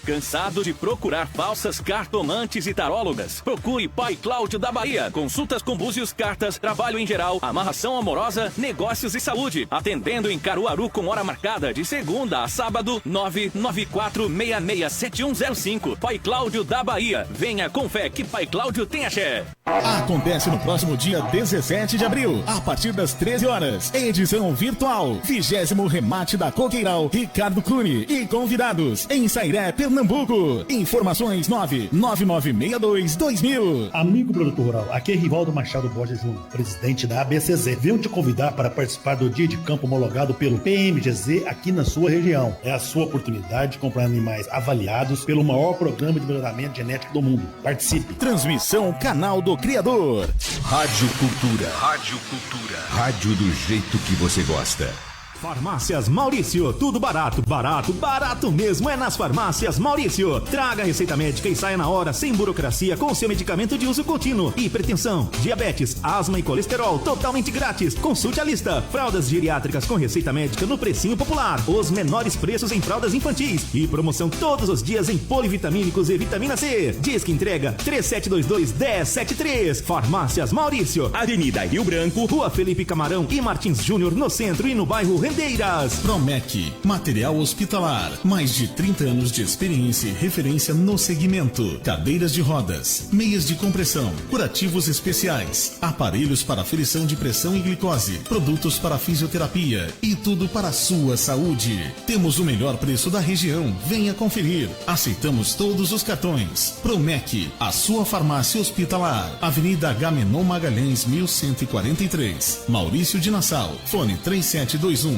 Cansado de procurar falsas cartomantes e tarólogas? Procure Pai Cláudio da Bahia. Consultas com búzios, cartas, trabalho em geral, amarração amorosa, negócios e saúde. Atendendo em Caruaru com hora marcada de segunda a sábado, 994667105. Pai Cláudio da Bahia. Venha com fé que Pai Cláudio tem axé. Acontece no próximo dia 17 de abril, a partir das 13 horas. Edição virtual, 20º remate da Coqueiral, Ricardo Clune e convidados em Sairé, Pernambuco. Informações 99962-2000. Amigo produtor rural, aqui é Rivaldo Machado Borges Júnior, presidente da ABCZ. Venho te convidar para participar do dia de campo homologado pelo PMGZ aqui na sua região. É a sua oportunidade de comprar animais avaliados pelo maior programa de melhoramento genético do mundo. Participe. Transmissão Canal do Criador. Rádio Cultura. Rádio Cultura. Rádio do jeito que você gosta. Farmácias Maurício, tudo barato, barato, barato mesmo é nas Farmácias Maurício. Traga a receita médica e saia na hora, sem burocracia, com seu medicamento de uso contínuo. Hipertensão, diabetes, asma e colesterol, totalmente grátis. Consulte a lista. Fraldas geriátricas com receita médica no precinho popular. Os menores preços em fraldas infantis. E promoção todos os dias em polivitamínicos e vitamina C. Disque entrega 3722-1073. Farmácias Maurício, Avenida Rio Branco, Rua Felipe Camarão e Martins Júnior, no centro e no bairro Rendeiras. Promec, material hospitalar, mais de 30 anos de experiência e referência no segmento. Cadeiras de rodas, meias de compressão, curativos especiais, aparelhos para aferição de pressão e glicose, produtos para fisioterapia e tudo para a sua saúde. Temos o melhor preço da região, venha conferir. Aceitamos todos os cartões. Promec, a sua farmácia hospitalar. Avenida Agamenon Magalhães 1143, Maurício de Nassau. Fone 3721-6315,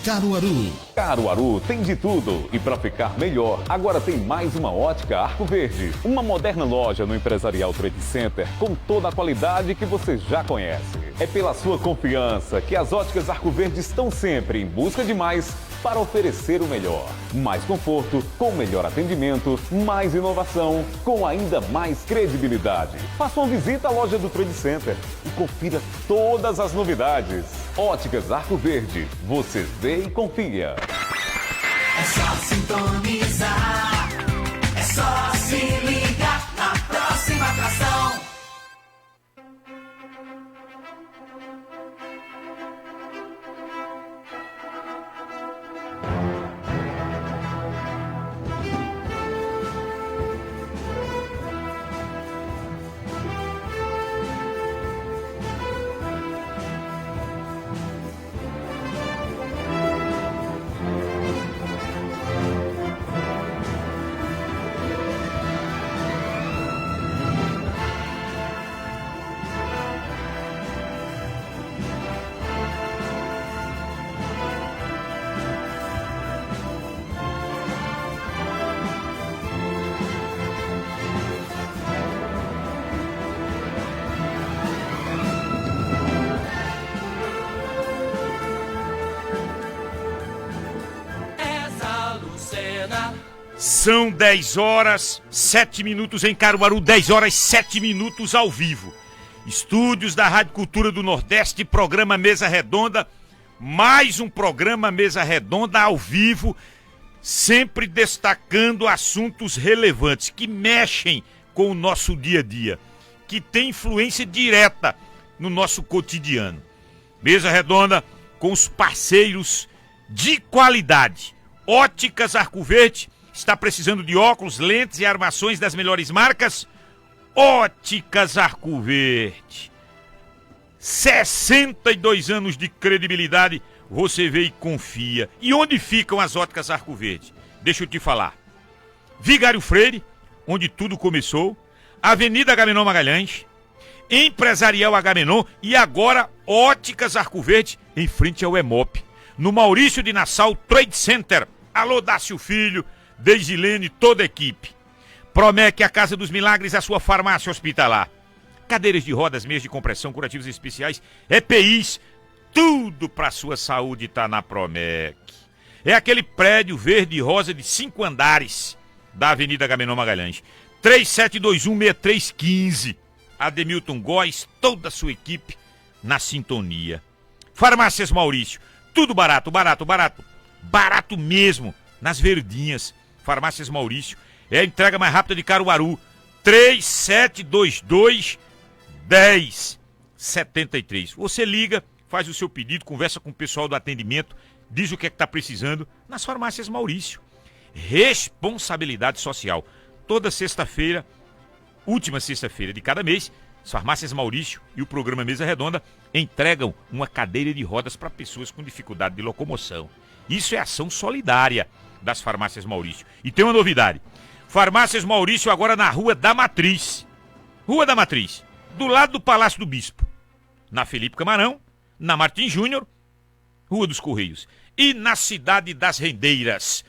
Caruaru. Caruaru tem de tudo. E para ficar melhor, agora tem mais uma ótica Arco Verde. Uma moderna loja no Empresarial Trade Center com toda a qualidade que você já conhece. É pela sua confiança que as óticas Arco Verde estão sempre em busca de mais para oferecer o melhor. Mais conforto, com melhor atendimento, mais inovação, com ainda mais credibilidade. Faça uma visita à loja do Trade Center e confira todas as novidades. Óticas Arco Verde, você vê e confia. É só sintonizar, é só se ligar na próxima atração. São 10 horas, 7 minutos em Caruaru, 10 horas, 7 minutos ao vivo. Estúdios da Rádio Cultura do Nordeste, programa Mesa Redonda, mais um programa Mesa Redonda ao vivo, sempre destacando assuntos relevantes que mexem com o nosso dia a dia, que tem influência direta no nosso cotidiano. Mesa Redonda com os parceiros de qualidade. Óticas Arco Verde. Está precisando de óculos, lentes e armações das melhores marcas? Óticas Arco Verde. 62 anos de credibilidade, você vê e confia. E onde ficam as Óticas Arco Verde? Deixa eu te falar. Vigário Freire, onde tudo começou. Avenida Agamenon Magalhães. Empresarial Agamenon. E agora Óticas Arco Verde, em frente ao EMOP. No Maurício de Nassau Trade Center. Alô, Dácio Filho, Deisilene, toda a equipe. Promec, a Casa dos Milagres, a sua farmácia hospitalar. Cadeiras de rodas, meias de compressão, curativos especiais, EPIs, tudo para sua saúde tá na Promec. É aquele prédio verde e rosa de 5 andares da Avenida Agamenon Magalhães. 3721-6315. Ademilton Góes, toda a sua equipe na sintonia. Farmácias Maurício, tudo barato, barato, barato. Barato mesmo, nas Verdinhas. Farmácias Maurício. É a entrega mais rápida de Caruaru. 3722-1073. Você liga, faz o seu pedido, conversa com o pessoal do atendimento, diz o que é que está precisando nas Farmácias Maurício. Responsabilidade social. Toda sexta-feira, última sexta-feira de cada mês, as Farmácias Maurício e o programa Mesa Redonda entregam uma cadeira de rodas para pessoas com dificuldade de locomoção. Isso é ação solidária das Farmácias Maurício. E tem uma novidade. Farmácias Maurício agora na Rua da Matriz. Rua da Matriz, do lado do Palácio do Bispo. Na Felipe Camarão, na Martim Júnior, Rua dos Correios. E na Cidade das Rendeiras.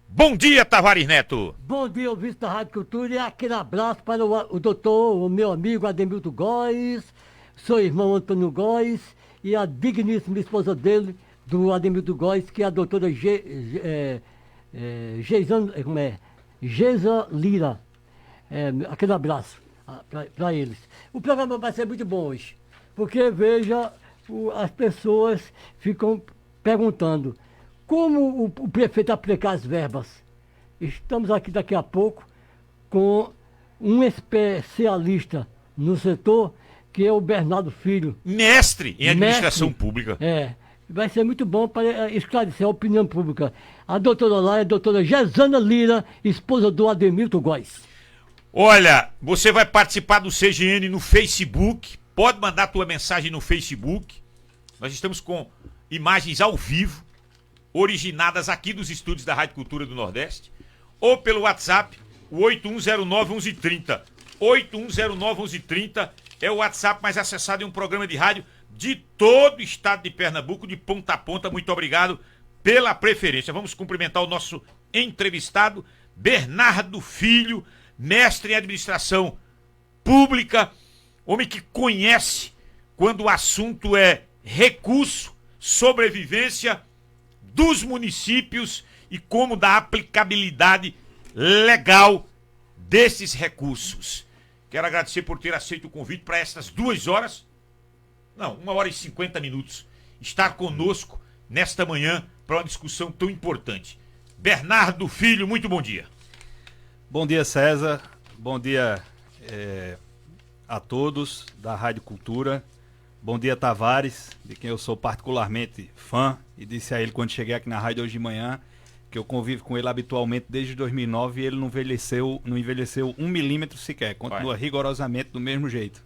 Bom dia, Tavares Neto. Bom dia, ouvinte da Rádio Cultura, e aquele abraço para o doutor, o meu amigo Ademilton Góes, seu irmão Antônio Góes e a digníssima esposa dele, do Ademilton Góes, que é a doutora Geisa Lira. Aquele abraço para eles. O programa vai ser muito bom hoje, porque, veja, as pessoas ficam perguntando como o prefeito aplicar as verbas. Estamos aqui daqui a pouco com um especialista no setor, que é o Bernardo Filho. Mestre em administração pública. Vai ser muito bom para esclarecer a opinião pública. A doutora lá é a doutora Gesana Lira, esposa do Ademilton Góes. Olha, você vai participar do CGN no Facebook, pode mandar tua mensagem no Facebook. Nós estamos com imagens ao vivo, originadas aqui dos estúdios da Rádio Cultura do Nordeste, ou pelo WhatsApp, o 8109-1130. 8109-1130 é o WhatsApp mais acessado em um programa de rádio de todo o estado de Pernambuco, de ponta a ponta. Muito obrigado pela preferência. Vamos cumprimentar o nosso entrevistado, Bernardo Filho, mestre em administração pública, homem que conhece quando o assunto é recurso, sobrevivência dos municípios e como da aplicabilidade legal desses recursos. Quero agradecer por ter aceito o convite para estas 2 horas, não, 1 hora e 50 minutos, estar conosco nesta manhã para uma discussão tão importante. Bernardo Filho, muito bom dia. Bom dia, César. Bom dia a todos da Rádio Cultura. Bom dia, Tavares, de quem eu sou particularmente fã, e disse a ele quando cheguei aqui na rádio hoje de manhã que eu convivo com ele habitualmente desde 2009 e ele não envelheceu 1 milímetro sequer, continua rigorosamente do mesmo jeito.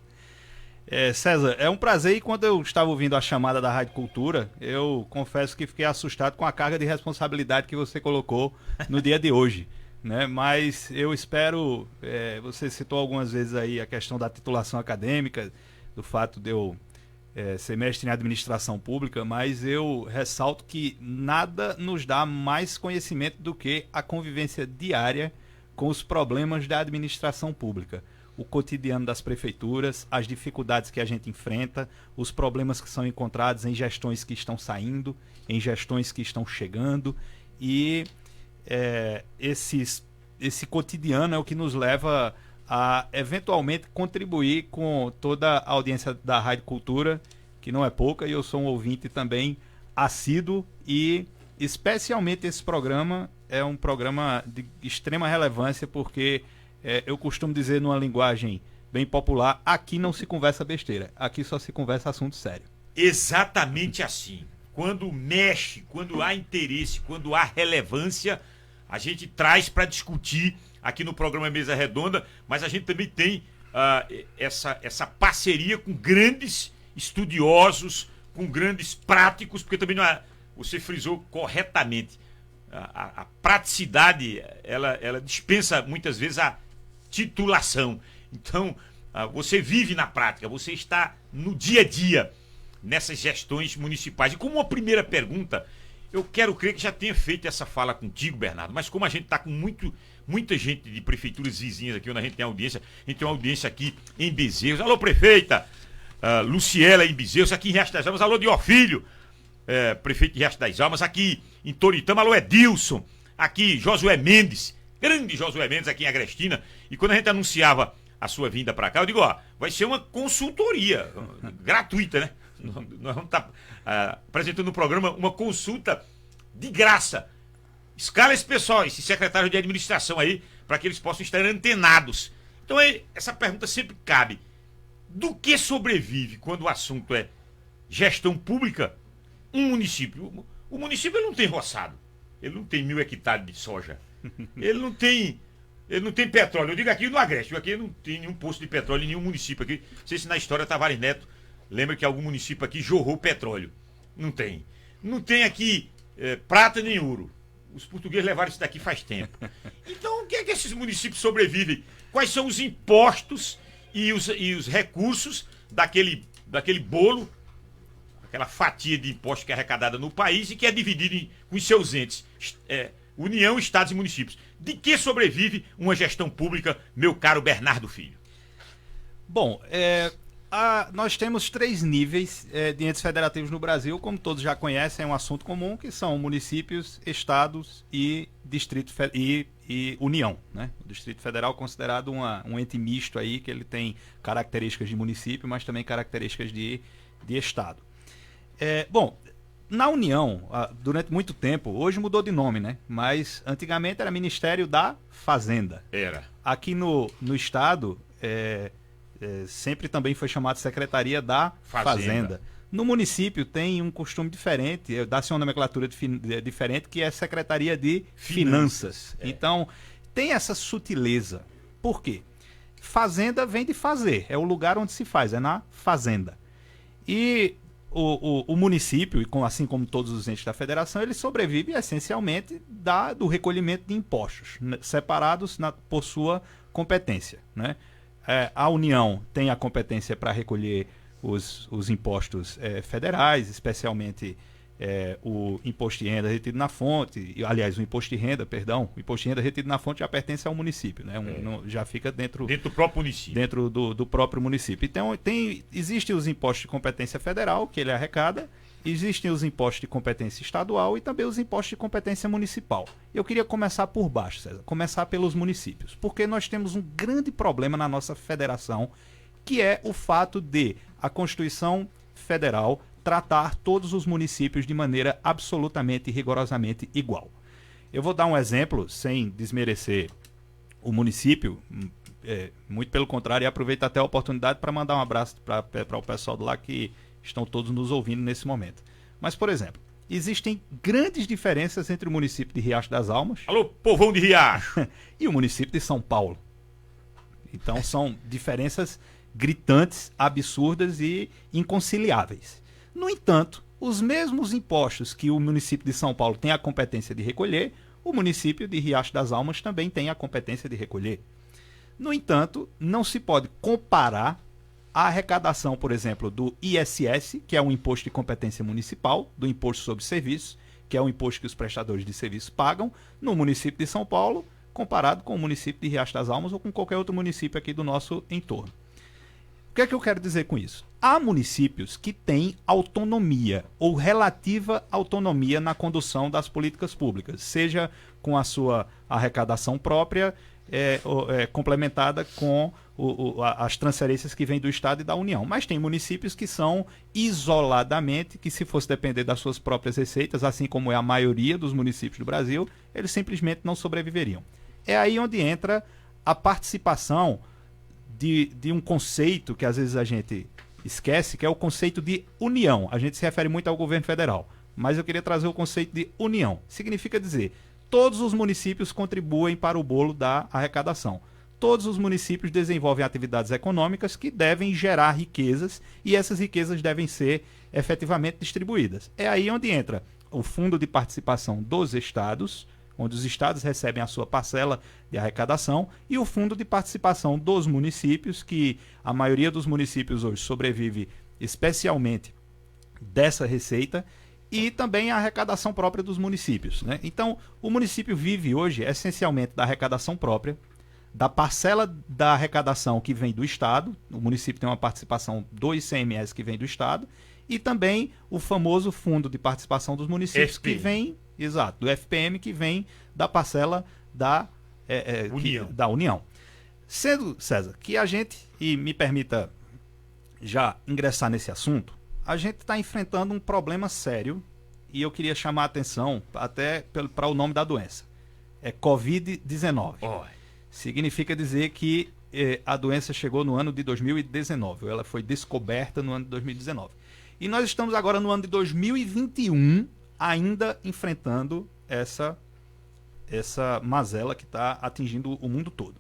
César, é um prazer, e quando eu estava ouvindo a chamada da Rádio Cultura, eu confesso que fiquei assustado com a carga de responsabilidade que você colocou no dia de hoje, né? Mas eu espero, você citou algumas vezes aí a questão da titulação acadêmica, do fato de eu ser mestre em administração pública, mas eu ressalto que nada nos dá mais conhecimento do que a convivência diária com os problemas da administração pública. O cotidiano das prefeituras, as dificuldades que a gente enfrenta, os problemas que são encontrados em gestões que estão saindo, em gestões que estão chegando, e esse cotidiano é o que nos leva a eventualmente contribuir com toda a audiência da Rádio Cultura, que não é pouca, e eu sou um ouvinte também assíduo, e especialmente esse programa é um programa de extrema relevância, porque eu costumo dizer numa linguagem bem popular, aqui não se conversa besteira, aqui só se conversa assunto sério. Exatamente assim. Quando mexe, quando há interesse, quando há relevância, a gente traz para discutir aqui no programa Mesa Redonda, mas a gente também tem essa parceria com grandes estudiosos, com grandes práticos, porque também não é, você frisou corretamente, a praticidade, ela dispensa muitas vezes a titulação. Então, você vive na prática, você está no dia a dia nessas gestões municipais. E como uma primeira pergunta, eu quero crer que já tenha feito essa fala contigo, Bernardo, mas como a gente está com muita gente de prefeituras vizinhas aqui, onde a gente tem audiência, a gente tem uma audiência aqui em Bezerros. Alô, prefeita! Luciela em Bezerros, aqui em Riacho das Almas. Alô, Diofilho, prefeito de Riacho das Almas. Aqui em Toritama, alô, Edilson. Aqui, Josué Mendes, grande Josué Mendes aqui em Agrestina. E quando a gente anunciava a sua vinda para cá, eu digo, vai ser uma consultoria gratuita, né? Nós vamos estar apresentando no programa uma consulta de graça Escala esse pessoal, esse secretário de administração aí, para que eles possam estar antenados. Então essa pergunta sempre cabe. Do que sobrevive quando o assunto é gestão pública um município? O município ele não tem roçado, ele não tem 1.000 hectares de soja, ele não tem petróleo. Eu digo aqui no Agreste, aqui não tem nenhum posto de petróleo em nenhum município aqui. Não sei se na história Tavares Neto lembra que algum município aqui jorrou petróleo. Não tem. Não tem aqui prata nem ouro. Os portugueses levaram isso daqui faz tempo. Então, o que é que esses municípios sobrevivem? Quais são os impostos e os recursos daquele bolo, aquela fatia de impostos que é arrecadada no país e que é dividida com os seus entes, União, Estados e municípios. De que sobrevive uma gestão pública, meu caro Bernardo Filho? Bom, nós temos 3 níveis de entes federativos no Brasil, como todos já conhecem, é um assunto comum, que são municípios, estados e distrito e União, né? O Distrito Federal é considerado um ente misto aí, que ele tem características de município, mas também características de estado. Bom, na União, durante muito tempo, hoje mudou de nome, né? Mas antigamente era Ministério da Fazenda. Era. Aqui no estado, sempre também foi chamado Secretaria da Fazenda. No município tem um costume diferente, dá-se uma nomenclatura diferente, que é Secretaria de Finanças. Então, tem essa sutileza. Por quê? Fazenda vem de fazer, é o lugar onde se faz, é na fazenda. E o município, assim como todos os entes da federação, ele sobrevive essencialmente do recolhimento de impostos, separados por sua competência, né? A União tem a competência para recolher os impostos federais, especialmente o imposto de renda retido na fonte, o imposto de renda retido na fonte já pertence ao município, né? Já fica dentro do próprio município. Dentro do próprio município. Então, existem os impostos de competência federal, que ele arrecada, existem os impostos de competência estadual e também os impostos de competência municipal. Eu queria começar por baixo, César, começar pelos municípios, porque nós temos um grande problema na nossa federação, que é o fato de a Constituição Federal tratar todos os municípios de maneira absolutamente e rigorosamente igual. Eu vou dar um exemplo, sem desmerecer o município, muito pelo contrário, e aproveito até a oportunidade para mandar um abraço para o pessoal do lá que estão todos nos ouvindo nesse momento. Mas, por exemplo, existem grandes diferenças entre o município de Riacho das Almas... Alô, povão de Riacho! ...e o município de São Paulo. Então, são diferenças gritantes, absurdas e inconciliáveis. No entanto, os mesmos impostos que o município de São Paulo tem a competência de recolher, o município de Riacho das Almas também tem a competência de recolher. No entanto, não se pode comparar a arrecadação, por exemplo, do ISS, que é um imposto de competência municipal, do Imposto sobre Serviços, que é um imposto que os prestadores de serviço pagam, no município de São Paulo, comparado com o município de Riacho das Almas ou com qualquer outro município aqui do nosso entorno. O que é que eu quero dizer com isso? Há municípios que têm autonomia ou relativa autonomia na condução das políticas públicas, seja com a sua arrecadação própria, complementada com as transferências que vêm do Estado e da União. Mas tem municípios que são isoladamente, que se fosse depender das suas próprias receitas, assim como é a maioria dos municípios do Brasil, eles simplesmente não sobreviveriam. É aí onde entra a participação de um conceito que às vezes a gente esquece, que é o conceito de união. A gente se refere muito ao governo federal, mas eu queria trazer o conceito de união. Significa dizer, todos os municípios contribuem para o bolo da arrecadação. Todos os municípios desenvolvem atividades econômicas que devem gerar riquezas e essas riquezas devem ser efetivamente distribuídas. É aí onde entra o fundo de participação dos estados, onde os estados recebem a sua parcela de arrecadação, e o fundo de participação dos municípios, que a maioria dos municípios hoje sobrevive especialmente dessa receita, e também a arrecadação própria dos municípios, né? Então, o município vive hoje essencialmente da arrecadação própria, da parcela da arrecadação que vem do Estado, o município tem uma participação do ICMS que vem do Estado, e também o famoso fundo de participação dos municípios que vem, exato, do FPM, que vem da parcela da União. Sendo, César, que a gente, e me permita já ingressar nesse assunto, a gente está enfrentando um problema sério e eu queria chamar a atenção até para o nome da doença. É Covid-19. Significa dizer que a doença chegou no ano de 2019, ela foi descoberta no ano de 2019. E nós estamos agora no ano de 2021, ainda enfrentando essa mazela que está atingindo o mundo todo.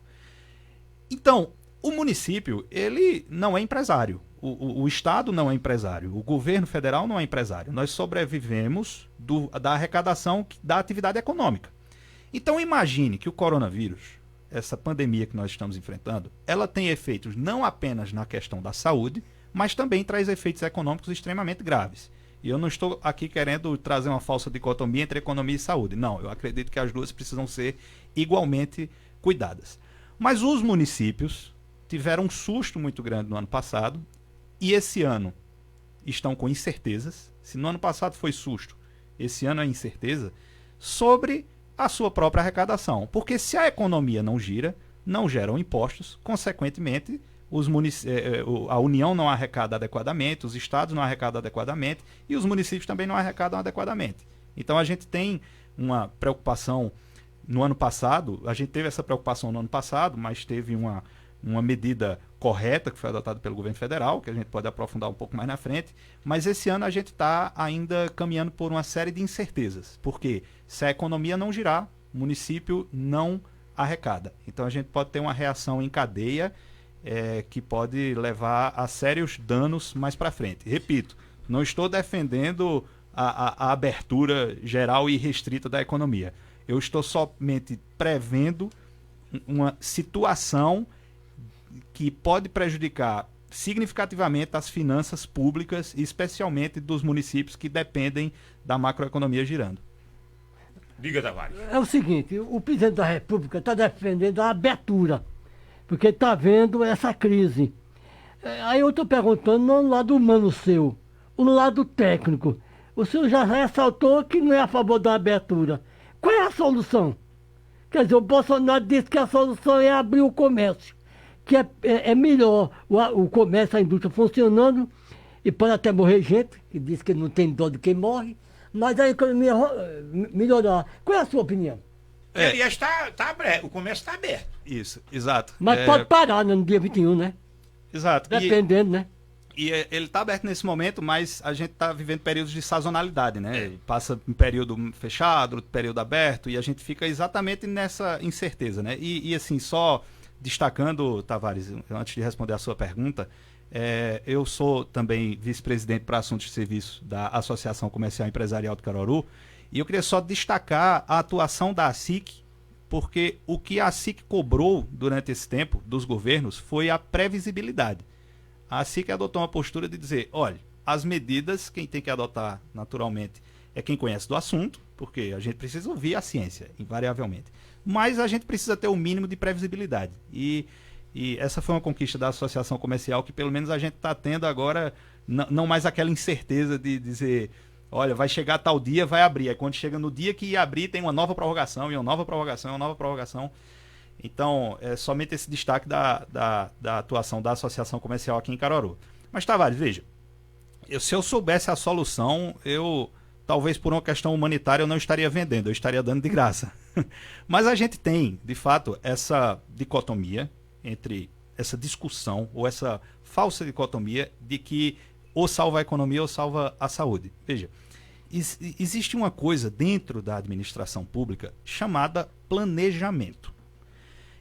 Então, o município, ele não é empresário. O Estado não é empresário. O governo federal não é empresário. Nós sobrevivemos da arrecadação da atividade econômica. Então, imagine que o coronavírus, essa pandemia que nós estamos enfrentando, ela tem efeitos não apenas na questão da saúde, mas também traz efeitos econômicos extremamente graves. E eu não estou aqui querendo trazer uma falsa dicotomia entre economia e saúde. Não, eu acredito que as duas precisam ser igualmente cuidadas. Mas os municípios tiveram um susto muito grande no ano passado e esse ano estão com incertezas. Se no ano passado foi susto, esse ano é incerteza sobre a sua própria arrecadação. Porque se a economia não gira, não geram impostos, consequentemente, a União não arrecada adequadamente, os estados não arrecadam adequadamente e os municípios também não arrecadam adequadamente. Então a gente tem uma preocupação no ano passado, a gente teve essa preocupação no ano passado, mas teve uma medida correta que foi adotada pelo governo federal, que a gente pode aprofundar um pouco mais na frente, mas esse ano a gente está ainda caminhando por uma série de incertezas, porque se a economia não girar, o município não arrecada. Então a gente pode ter uma reação em cadeia que pode levar a sérios danos mais para frente. Repito, não estou defendendo a abertura geral e restrita da economia. Eu estou somente prevendo uma situação que pode prejudicar significativamente as finanças públicas, especialmente dos municípios que dependem da macroeconomia girando. Diga, Tavares. É o seguinte, o presidente da República está defendendo a abertura, porque está vendo essa crise. Aí eu estou perguntando, não no lado humano seu, no lado técnico. O senhor já ressaltou que não é a favor da abertura. Qual é a solução? Quer dizer, o Bolsonaro disse que a solução é abrir o comércio, que é melhor o comércio, a indústria funcionando, e pode até morrer gente, que diz que não tem dó de quem morre, mas a economia melhorar. Qual é a sua opinião? Aliás, o comércio está aberto. Isso, exato. Mas pode parar, né, no dia 21, né? Exato. Dependendo, né? E ele está aberto nesse momento, mas a gente está vivendo períodos de sazonalidade, né? Passa um período fechado, outro período aberto, e a gente fica exatamente nessa incerteza, né? E assim, só destacando, Tavares, antes de responder a sua pergunta, eu sou também vice-presidente para assuntos de serviço da Associação Comercial e Empresarial de Caruaru, e eu queria só destacar a atuação da ASIC, porque o que a ASIC cobrou durante esse tempo dos governos foi a previsibilidade. A ASIC adotou uma postura de dizer, olha, as medidas, quem tem que adotar naturalmente é quem conhece do assunto, porque a gente precisa ouvir a ciência, invariavelmente. Mas a gente precisa ter o mínimo de previsibilidade. E essa foi uma conquista da Associação Comercial que pelo menos a gente está tendo agora, não mais aquela incerteza de dizer, olha, vai chegar tal dia, vai abrir. Aí quando chega no dia que ia abrir, tem uma nova prorrogação, e uma nova prorrogação, e uma nova prorrogação. Então, é somente esse destaque da atuação da Associação Comercial aqui em Caruaru. Mas, Tavares, veja, se eu soubesse a solução, talvez por uma questão humanitária, eu não estaria vendendo, eu estaria dando de graça. Mas a gente tem, de fato, essa dicotomia entre essa discussão, ou essa falsa dicotomia de que ou salva a economia ou salva a saúde. Veja, existe uma coisa dentro da administração pública chamada planejamento.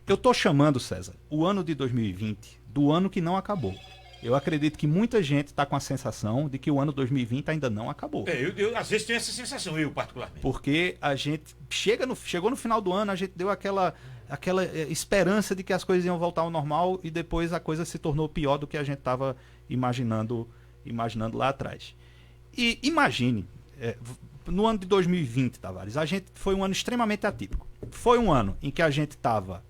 Eu estou chamando, César, o ano de 2020 do ano que não acabou. Eu acredito que muita gente está com a sensação de que o ano 2020 ainda não acabou. Eu às vezes tenho essa sensação, eu particularmente. Porque a gente chegou no final do ano, a gente deu aquela esperança de que as coisas iam voltar ao normal e depois a coisa se tornou pior do que a gente estava imaginando lá atrás. E imagine, no ano de 2020, Tavares, foi um ano extremamente atípico. Foi um ano em que a gente estava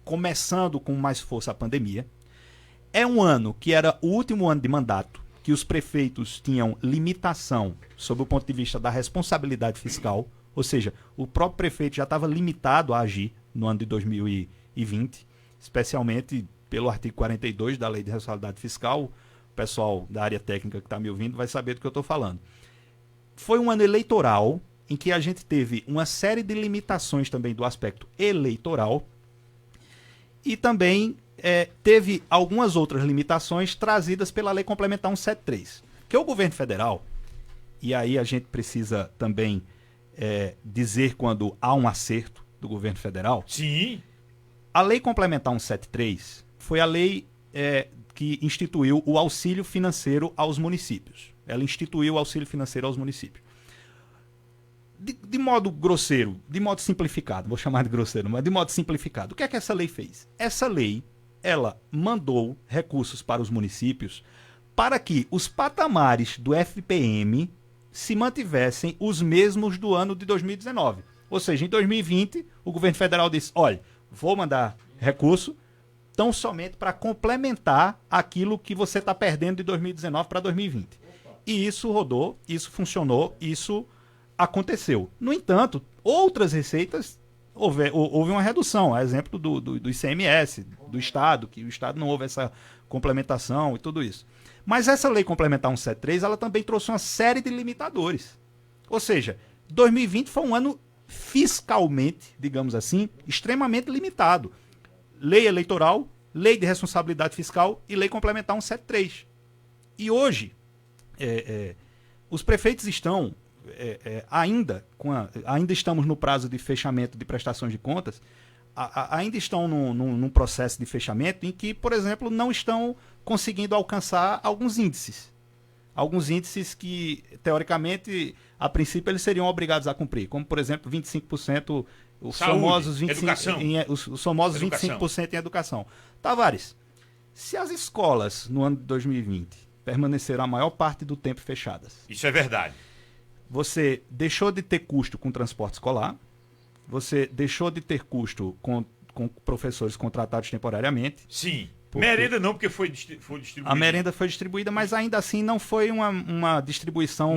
começando com mais força a pandemia. É um ano que era o último ano de mandato, que os prefeitos tinham limitação sob o ponto de vista da responsabilidade fiscal, ou seja, o próprio prefeito já estava limitado a agir no ano de 2020, especialmente pelo artigo 42 da Lei de Responsabilidade Fiscal. O pessoal da área técnica que está me ouvindo vai saber do que eu estou falando. foi um ano eleitoral em que a gente teve uma série de limitações também do aspecto eleitoral e também teve algumas outras limitações trazidas pela Lei Complementar 173. Que o governo federal, e aí a gente precisa também dizer quando há um acerto do governo federal. Sim. A Lei Complementar 173 foi a lei que instituiu o auxílio financeiro aos municípios. Ela instituiu o auxílio financeiro aos municípios. De modo grosseiro, de modo simplificado, vou chamar de grosseiro, mas de modo simplificado, o que é que essa lei fez? Essa lei, ela mandou recursos para os municípios para que os patamares do FPM se mantivessem os mesmos do ano de 2019. Ou seja, em 2020, o governo federal disse, olha, vou mandar recurso tão somente para complementar aquilo que você está perdendo de 2019 para 2020. E isso rodou, isso funcionou, isso aconteceu. No entanto, outras receitas, houve uma redução. A exemplo do ICMS, do Estado, que o Estado não houve essa complementação e tudo isso. Mas essa Lei Complementar 173, ela também trouxe uma série de limitadores. Ou seja, 2020 foi um ano fiscalmente, digamos assim, extremamente limitado. Lei eleitoral, Lei de Responsabilidade Fiscal e Lei Complementar 173. E hoje, os prefeitos estão ainda estamos no prazo de fechamento de prestações de contas, ainda estão num processo de fechamento em que, por exemplo, não estão conseguindo alcançar alguns índices. Alguns índices que, teoricamente, a princípio, eles seriam obrigados a cumprir, como, por exemplo, 25%, os famosos 25% em educação. Tavares, se as escolas no ano de 2020 permaneceram a maior parte do tempo fechadas... Isso é verdade. Você deixou de ter custo com transporte escolar, você deixou de ter custo com professores contratados temporariamente. Sim. Merenda não, porque foi distribuída. A merenda foi distribuída, mas ainda assim não foi uma distribuição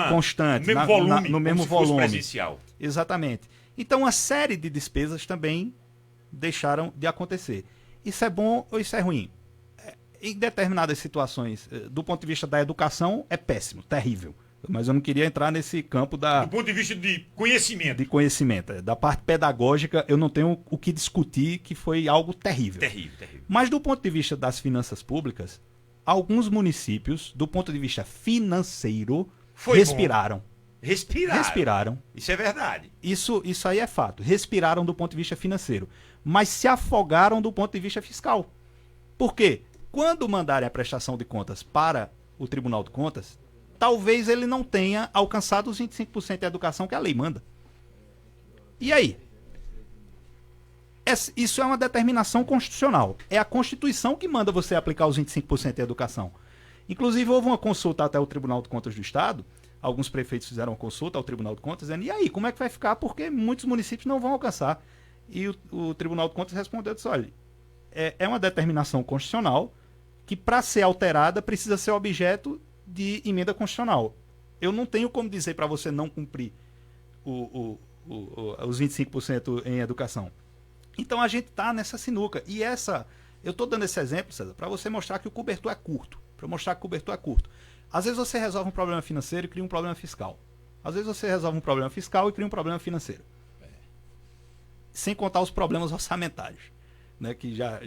constante. No mesmo volume. No mesmo como se fosse volume. presencial. Exatamente. Então, uma série de despesas também deixaram de acontecer. Isso é bom ou isso é ruim? Em determinadas situações, do ponto de vista da educação, é péssimo, terrível. Mas eu não queria entrar nesse campo do ponto de vista de conhecimento. De conhecimento. Da parte pedagógica, eu não tenho o que discutir, que foi algo terrível. Terrível. Mas do ponto de vista das finanças públicas, alguns municípios, do ponto de vista financeiro, respiraram. Respiraram. Isso é verdade. Isso aí é fato. Respiraram do ponto de vista financeiro. Mas se afogaram do ponto de vista fiscal. Por quê? Quando mandarem a prestação de contas para o Tribunal de Contas, talvez ele não tenha alcançado os 25% de educação que a lei manda. E aí? Isso é uma determinação constitucional. É a Constituição que manda você aplicar os 25% de educação. Inclusive, houve uma consulta até o Tribunal de Contas do Estado. Alguns prefeitos fizeram uma consulta ao Tribunal de Contas, dizendo, e aí, como é que vai ficar? Porque muitos municípios não vão alcançar. E o Tribunal de Contas respondeu, disse, olha, é uma determinação constitucional que, para ser alterada, precisa ser objeto de emenda constitucional. Eu não tenho como dizer para você não cumprir os 25% em educação. Então a gente está nessa sinuca. E eu estou dando esse exemplo, César, para você mostrar que o cobertor é curto. Para mostrar que o cobertor é curto. Às vezes você resolve um problema financeiro e cria um problema fiscal. Às vezes você resolve um problema fiscal e cria um problema financeiro. Sem contar os problemas orçamentários, né, que já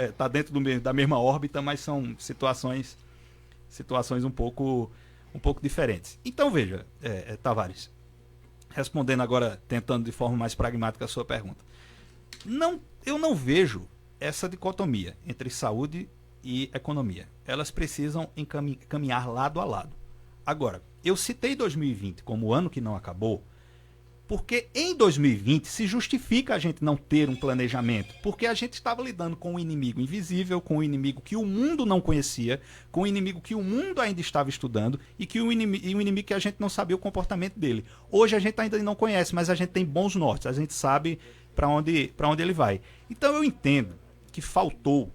está dentro da mesma órbita, mas são situações um pouco diferentes. Então, veja, Tavares, respondendo agora, tentando de forma mais pragmática a sua pergunta. Eu não vejo essa dicotomia entre saúde e economia. Elas precisam caminhar lado a lado. Agora, eu citei 2020 como o ano que não acabou, porque em 2020 se justifica a gente não ter um planejamento, porque a gente estava lidando com um inimigo invisível, com um inimigo que o mundo não conhecia, com um inimigo que o mundo ainda estava estudando e um inimigo que a gente não sabia o comportamento dele. Hoje a gente ainda não conhece, mas a gente tem bons nortes, a gente sabe para onde ele vai. Então eu entendo que faltou,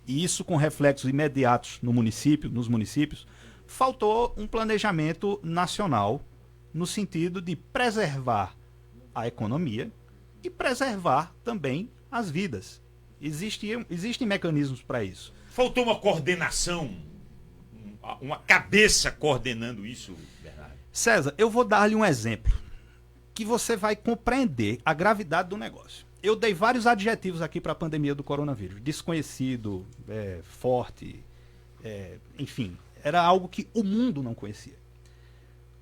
e isso com reflexos imediatos nos municípios, faltou um planejamento nacional no sentido de preservar a economia e preservar também as vidas. Existem mecanismos para isso. Faltou uma coordenação, uma cabeça coordenando isso, Bernardo? César, eu vou dar-lhe um exemplo que você vai compreender a gravidade do negócio. Eu dei vários adjetivos aqui para a pandemia do coronavírus. Desconhecido, forte, enfim, era algo que o mundo não conhecia.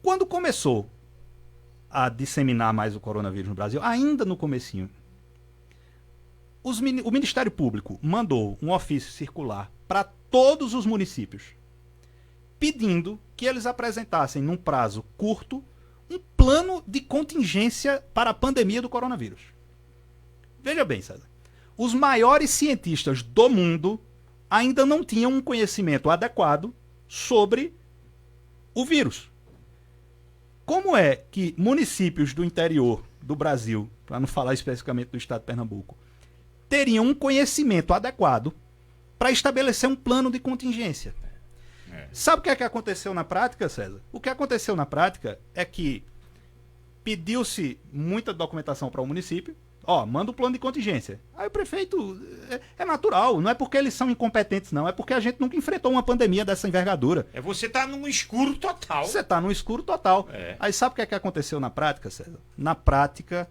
Quando começou a disseminar mais o coronavírus no Brasil, ainda no comecinho, o Ministério Público mandou um ofício circular para todos os municípios, pedindo que eles apresentassem, num prazo curto, um plano de contingência para a pandemia do coronavírus. Veja bem, César, os maiores cientistas do mundo ainda não tinham um conhecimento adequado sobre o vírus. Como é que municípios do interior do Brasil, para não falar especificamente do estado de Pernambuco, teriam um conhecimento adequado para estabelecer um plano de contingência? Sabe o que é que aconteceu na prática, César? O que aconteceu na prática é que pediu-se muita documentação para o município. Manda um plano de contingência. Aí o prefeito, é natural, não é porque eles são incompetentes, não, é porque a gente nunca enfrentou uma pandemia dessa envergadura. Você tá num escuro total. Você tá num escuro total. Aí sabe o que é que aconteceu na prática, César? Na prática,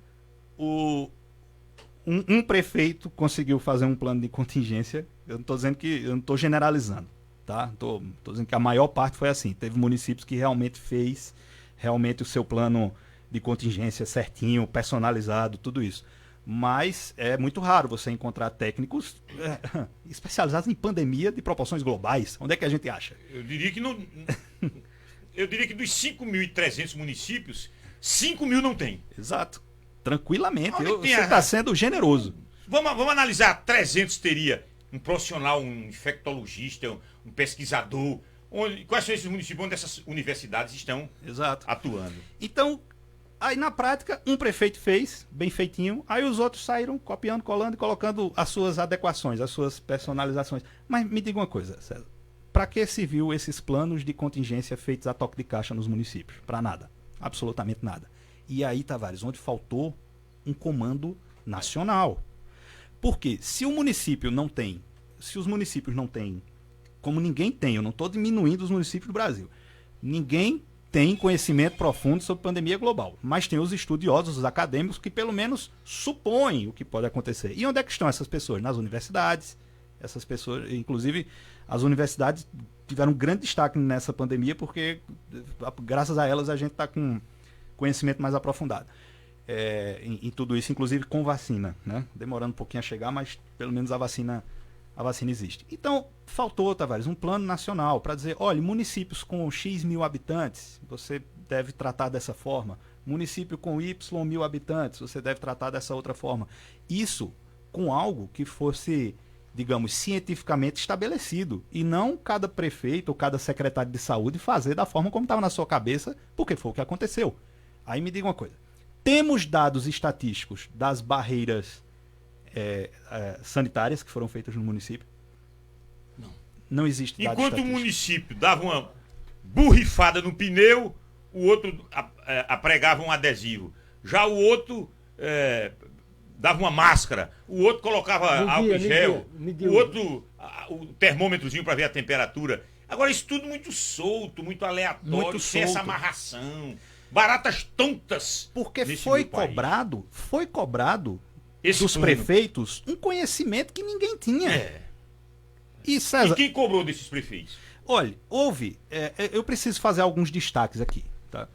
um prefeito conseguiu fazer um plano de contingência. Eu não tô dizendo que, eu não tô generalizando, tá? Tô dizendo que a maior parte foi assim. Teve municípios que realmente fez o seu plano de contingência certinho, personalizado, tudo isso. Mas é muito raro você encontrar técnicos especializados em pandemia de proporções globais. Onde é que a gente acha? Eu diria que eu diria que dos 5.300 municípios, 5.000 não tem. Exato. Tranquilamente. Você está sendo generoso. Vamos analisar. 300 teria um profissional, um infectologista, um pesquisador. Quais são esses municípios onde essas universidades estão atuando? Então, aí na prática, um prefeito fez, bem feitinho, aí os outros saíram copiando, colando e colocando as suas adequações, as suas personalizações. Mas me diga uma coisa, César, para que se viu esses planos de contingência feitos a toque de caixa nos municípios? Para nada, absolutamente nada. E aí, Tavares, onde faltou um comando nacional. Porque se os municípios não têm, como ninguém tem, eu não estou diminuindo os municípios do Brasil, ninguém tem conhecimento profundo sobre pandemia global, mas tem os estudiosos, os acadêmicos, que pelo menos supõem o que pode acontecer. E onde é que estão essas pessoas? Nas universidades. Essas pessoas, inclusive, as universidades tiveram um grande destaque nessa pandemia, porque graças a elas a gente está com conhecimento mais aprofundado em tudo isso, inclusive com vacina, né? Demorando um pouquinho a chegar, mas pelo menos a vacina existe. Então, faltou, Tavares, um plano nacional para dizer, olha, municípios com X mil habitantes, você deve tratar dessa forma. Município com Y mil habitantes, você deve tratar dessa outra forma. Isso com algo que fosse, digamos, cientificamente estabelecido. E não cada prefeito ou cada secretário de saúde fazer da forma como estava na sua cabeça, porque foi o que aconteceu. Aí me diga uma coisa. Temos dados estatísticos das barreiras sanitárias que foram feitas no município? Não existe dado Enquanto estatístico. o município dava uma borrifada no pneu, o outro apregava um adesivo. Já o outro dava uma máscara, o outro colocava álcool em gel, o outro o termômetrozinho para ver a temperatura. Agora isso tudo muito solto, muito aleatório, sem essa amarração. Baratas tontas. Porque foi cobrado dos prefeitos um conhecimento que ninguém tinha. E, César, e quem cobrou desses prefeitos? Olha, eu preciso fazer alguns destaques aqui. Tá?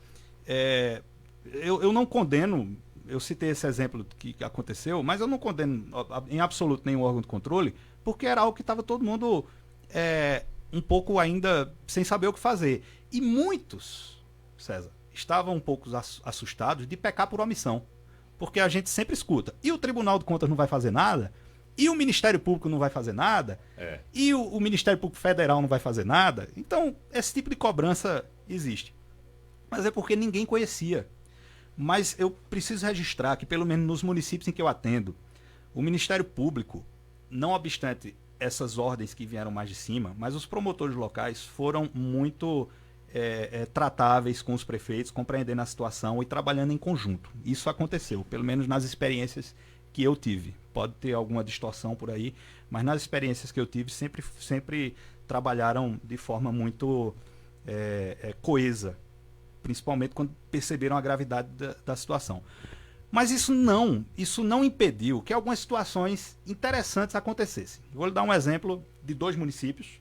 Eu não condeno, eu citei esse exemplo que aconteceu, mas eu não condeno em absoluto nenhum órgão de controle, porque era algo que estava todo mundo um pouco ainda sem saber o que fazer. E muitos, César, estavam um pouco assustados de pecar por omissão. Porque a gente sempre escuta. E o Tribunal de Contas não vai fazer nada? E o Ministério Público não vai fazer nada? E o Ministério Público Federal não vai fazer nada? Então, esse tipo de cobrança existe. Mas é porque ninguém conhecia. Mas eu preciso registrar que, pelo menos nos municípios em que eu atendo, o Ministério Público, não obstante essas ordens que vieram mais de cima, mas os promotores locais foram muito tratáveis com os prefeitos, compreendendo a situação e trabalhando em conjunto. Isso aconteceu, pelo menos nas experiências que eu tive. Pode ter alguma distorção por aí, mas nas experiências que eu tive sempre trabalharam de forma muito coesa, principalmente quando perceberam a gravidade da situação. Mas isso não impediu que algumas situações interessantes acontecessem. Vou lhe dar um exemplo de 2 municípios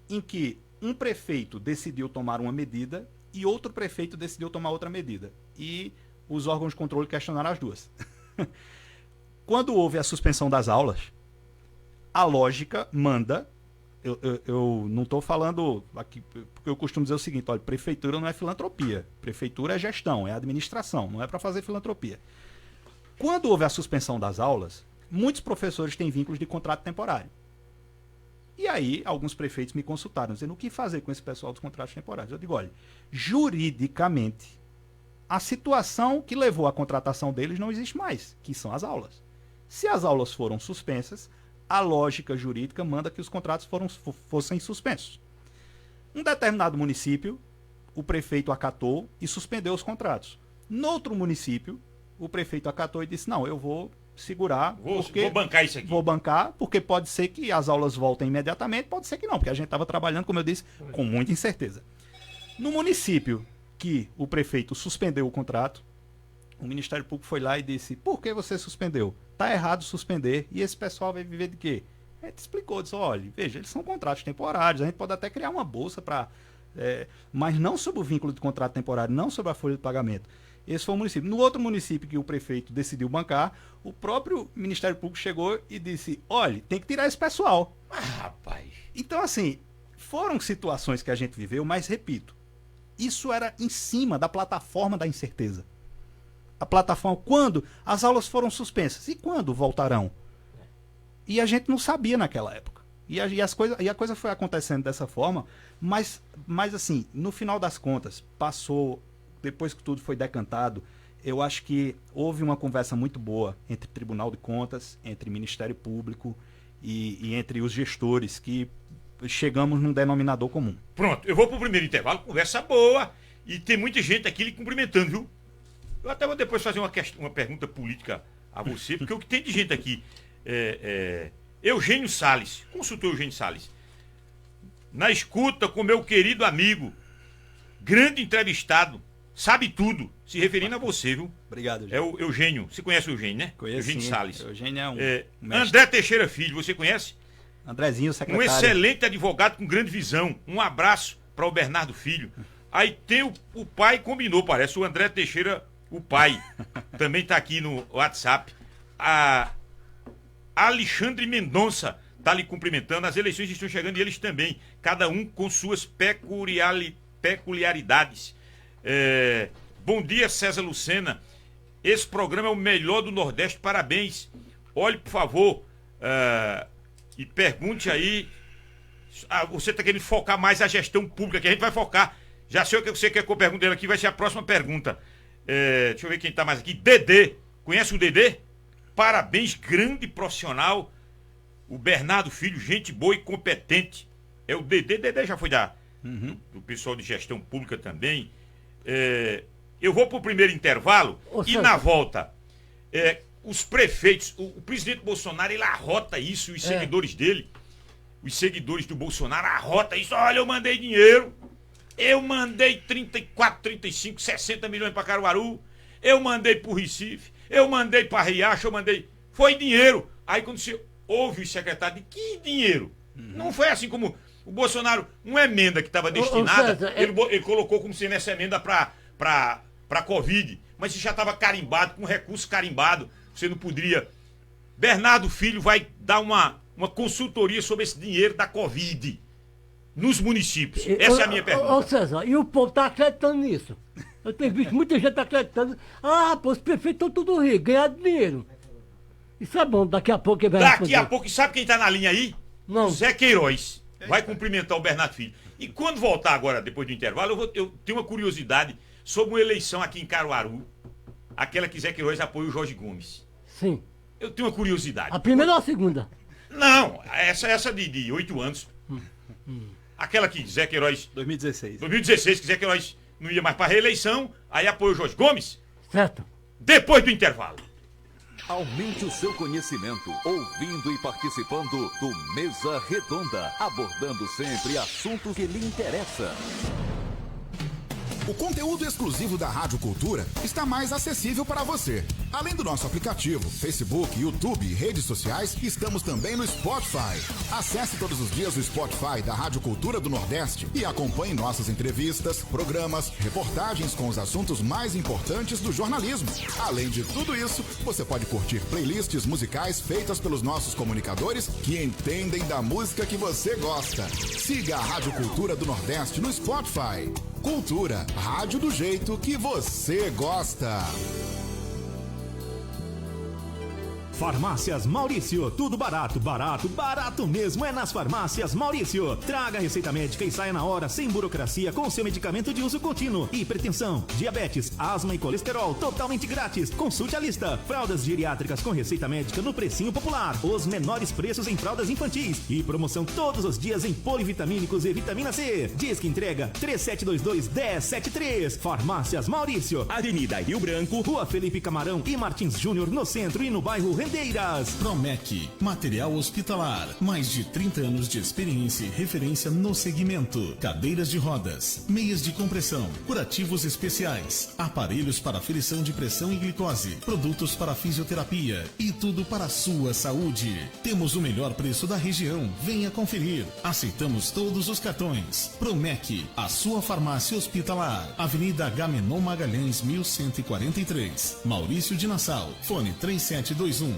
em que um prefeito decidiu tomar uma medida e outro prefeito decidiu tomar outra medida. E os órgãos de controle questionaram as duas. Quando houve a suspensão das aulas, a lógica manda... Eu não estou falando aqui, porque eu costumo dizer o seguinte, olha, prefeitura não é filantropia, prefeitura é gestão, é administração, não é para fazer filantropia. Quando houve a suspensão das aulas, muitos professores têm vínculos de contrato temporário. E aí, alguns prefeitos me consultaram, dizendo o que fazer com esse pessoal dos contratos temporários. Eu digo, olha, juridicamente, a situação que levou à contratação deles não existe mais, que são as aulas. Se as aulas foram suspensas, a lógica jurídica manda que os contratos fossem suspensos. Um determinado município, o prefeito acatou e suspendeu os contratos. No outro município, o prefeito acatou e disse, não, eu vou segurar. Vou bancar isso aqui. Vou bancar, porque pode ser que as aulas voltem imediatamente, pode ser que não, porque a gente estava trabalhando, como eu disse, com muita incerteza. No município que o prefeito suspendeu o contrato, o Ministério Público foi lá e disse, por que você suspendeu? Tá errado suspender, e esse pessoal vai viver de quê? A gente explicou, disse, olha, veja, eles são contratos temporários, a gente pode até criar uma bolsa para... mas não sobre o vínculo de contrato temporário, não sobre a folha de pagamento. Esse foi o município. No outro município que o prefeito decidiu bancar, o próprio Ministério Público chegou e disse, olha, tem que tirar esse pessoal. Rapaz. Então, assim, foram situações que a gente viveu, mas, repito, isso era em cima da plataforma da incerteza. A plataforma, quando as aulas foram suspensas e quando voltarão? E a gente não sabia naquela época. E a coisa foi acontecendo dessa forma, mas assim, no final das contas, passou, depois que tudo foi decantado, eu acho que houve uma conversa muito boa entre Tribunal de Contas, entre Ministério Público e entre os gestores, que chegamos num denominador comum. Pronto, eu vou pro primeiro intervalo, conversa boa, e tem muita gente aqui lhe cumprimentando, viu? Eu até vou depois fazer uma pergunta política a você, porque o que tem de gente aqui Eugênio Salles, consultor Eugênio Salles, na escuta com meu querido amigo, grande entrevistado, sabe tudo, se referindo a você, viu? Obrigado, Eugênio. É o Eugênio, você conhece o Eugênio, né? Conheço, Eugênio sim. Salles. Eugênio é um mestre. André Teixeira Filho, você conhece? Andrezinho, secretário. Um excelente advogado com grande visão. Um abraço para o Bernardo Filho. Aí tem o pai, combinou, parece, o André Teixeira, o pai, também está aqui no WhatsApp. A Alexandre Mendonça está lhe cumprimentando. As eleições estão chegando e eles também, cada um com suas peculiaridades. Bom dia, César Lucena. Esse programa é o melhor do Nordeste, parabéns. Olhe, por favor, e pergunte aí. Você está querendo focar mais a gestão pública, que a gente vai focar. Já sei o que você quer que eu pergunte dele aqui, vai ser a próxima pergunta. Deixa eu ver quem está mais aqui. Dedê. Conhece o Dedê? Parabéns, grande profissional. O Bernardo Filho, gente boa e competente. É o Dedê. Dedê já foi do pessoal de gestão pública também. Eu vou para o primeiro intervalo e na volta, os prefeitos, o presidente Bolsonaro, ele arrota isso, os seguidores dele, os seguidores do Bolsonaro arrota isso. Olha, eu mandei dinheiro. Eu mandei 34, 35, 60 milhões para Caruaru. Eu mandei para o Recife. Eu mandei para Riacho. Foi dinheiro. Aí quando você ouve o secretário de que dinheiro? Não foi assim como o Bolsonaro, uma emenda que estava destinada, César, ele colocou como sendo essa emenda para Covid. Mas isso já estava carimbado, com recurso carimbado. Você não poderia. Bernardo Filho vai dar uma consultoria sobre esse dinheiro da Covid nos municípios. Essa é a minha pergunta. Ô César, e o povo está acreditando nisso? Eu tenho visto muita gente acreditando. Pô, os prefeitos estão tudo ricos, ganhando dinheiro. Isso é bom, daqui a pouco ele vai responder. Daqui a pouco, sabe quem está na linha aí? Não. Zé Queiroz. Vai cumprimentar o Bernardo Filho. E quando voltar agora, depois do intervalo, eu tenho uma curiosidade sobre uma eleição aqui em Caruaru. Aquela que Zé Queiroz apoia o Jorge Gomes. Sim. Eu tenho uma curiosidade. A primeira ou a segunda? Não, essa de 8 anos. Aquela que Zé Queiroz... 2016. 2016, que Zé Queiroz não ia mais para reeleição, aí apoia o Jorge Gomes. Certo. Depois do intervalo. Aumente o seu conhecimento, ouvindo e participando do Mesa Redonda, abordando sempre assuntos que lhe interessam. O conteúdo exclusivo da Rádio Cultura está mais acessível para você. Além do nosso aplicativo, Facebook, YouTube e redes sociais, estamos também no Spotify. Acesse todos os dias o Spotify da Rádio Cultura do Nordeste e acompanhe nossas entrevistas, programas, reportagens com os assuntos mais importantes do jornalismo. Além de tudo isso, você pode curtir playlists musicais feitas pelos nossos comunicadores que entendem da música que você gosta. Siga a Rádio Cultura do Nordeste no Spotify. Cultura, rádio do jeito que você gosta. Farmácias Maurício, tudo barato, barato, barato mesmo é nas Farmácias Maurício. Traga a receita médica e saia na hora, sem burocracia, com seu medicamento de uso contínuo. Hipertensão, diabetes, asma e colesterol, totalmente grátis. Consulte a lista. Fraldas geriátricas com receita médica no precinho popular. Os menores preços em fraldas infantis. E promoção todos os dias em polivitamínicos e vitamina C. Diz que entrega 3722-1073. Farmácias Maurício, Avenida Rio Branco, Rua Felipe Camarão e Martins Júnior, no centro e no bairro Rendeiras. Promec, material hospitalar. Mais de 30 anos de experiência e referência no segmento. Cadeiras de rodas, meias de compressão, curativos especiais, aparelhos para aferição de pressão e glicose, produtos para fisioterapia e tudo para a sua saúde. Temos o melhor preço da região. Venha conferir. Aceitamos todos os cartões. Promec, a sua farmácia hospitalar. Avenida Agamenon Magalhães, 1143. Maurício de Nassau. Fone 3721-6315,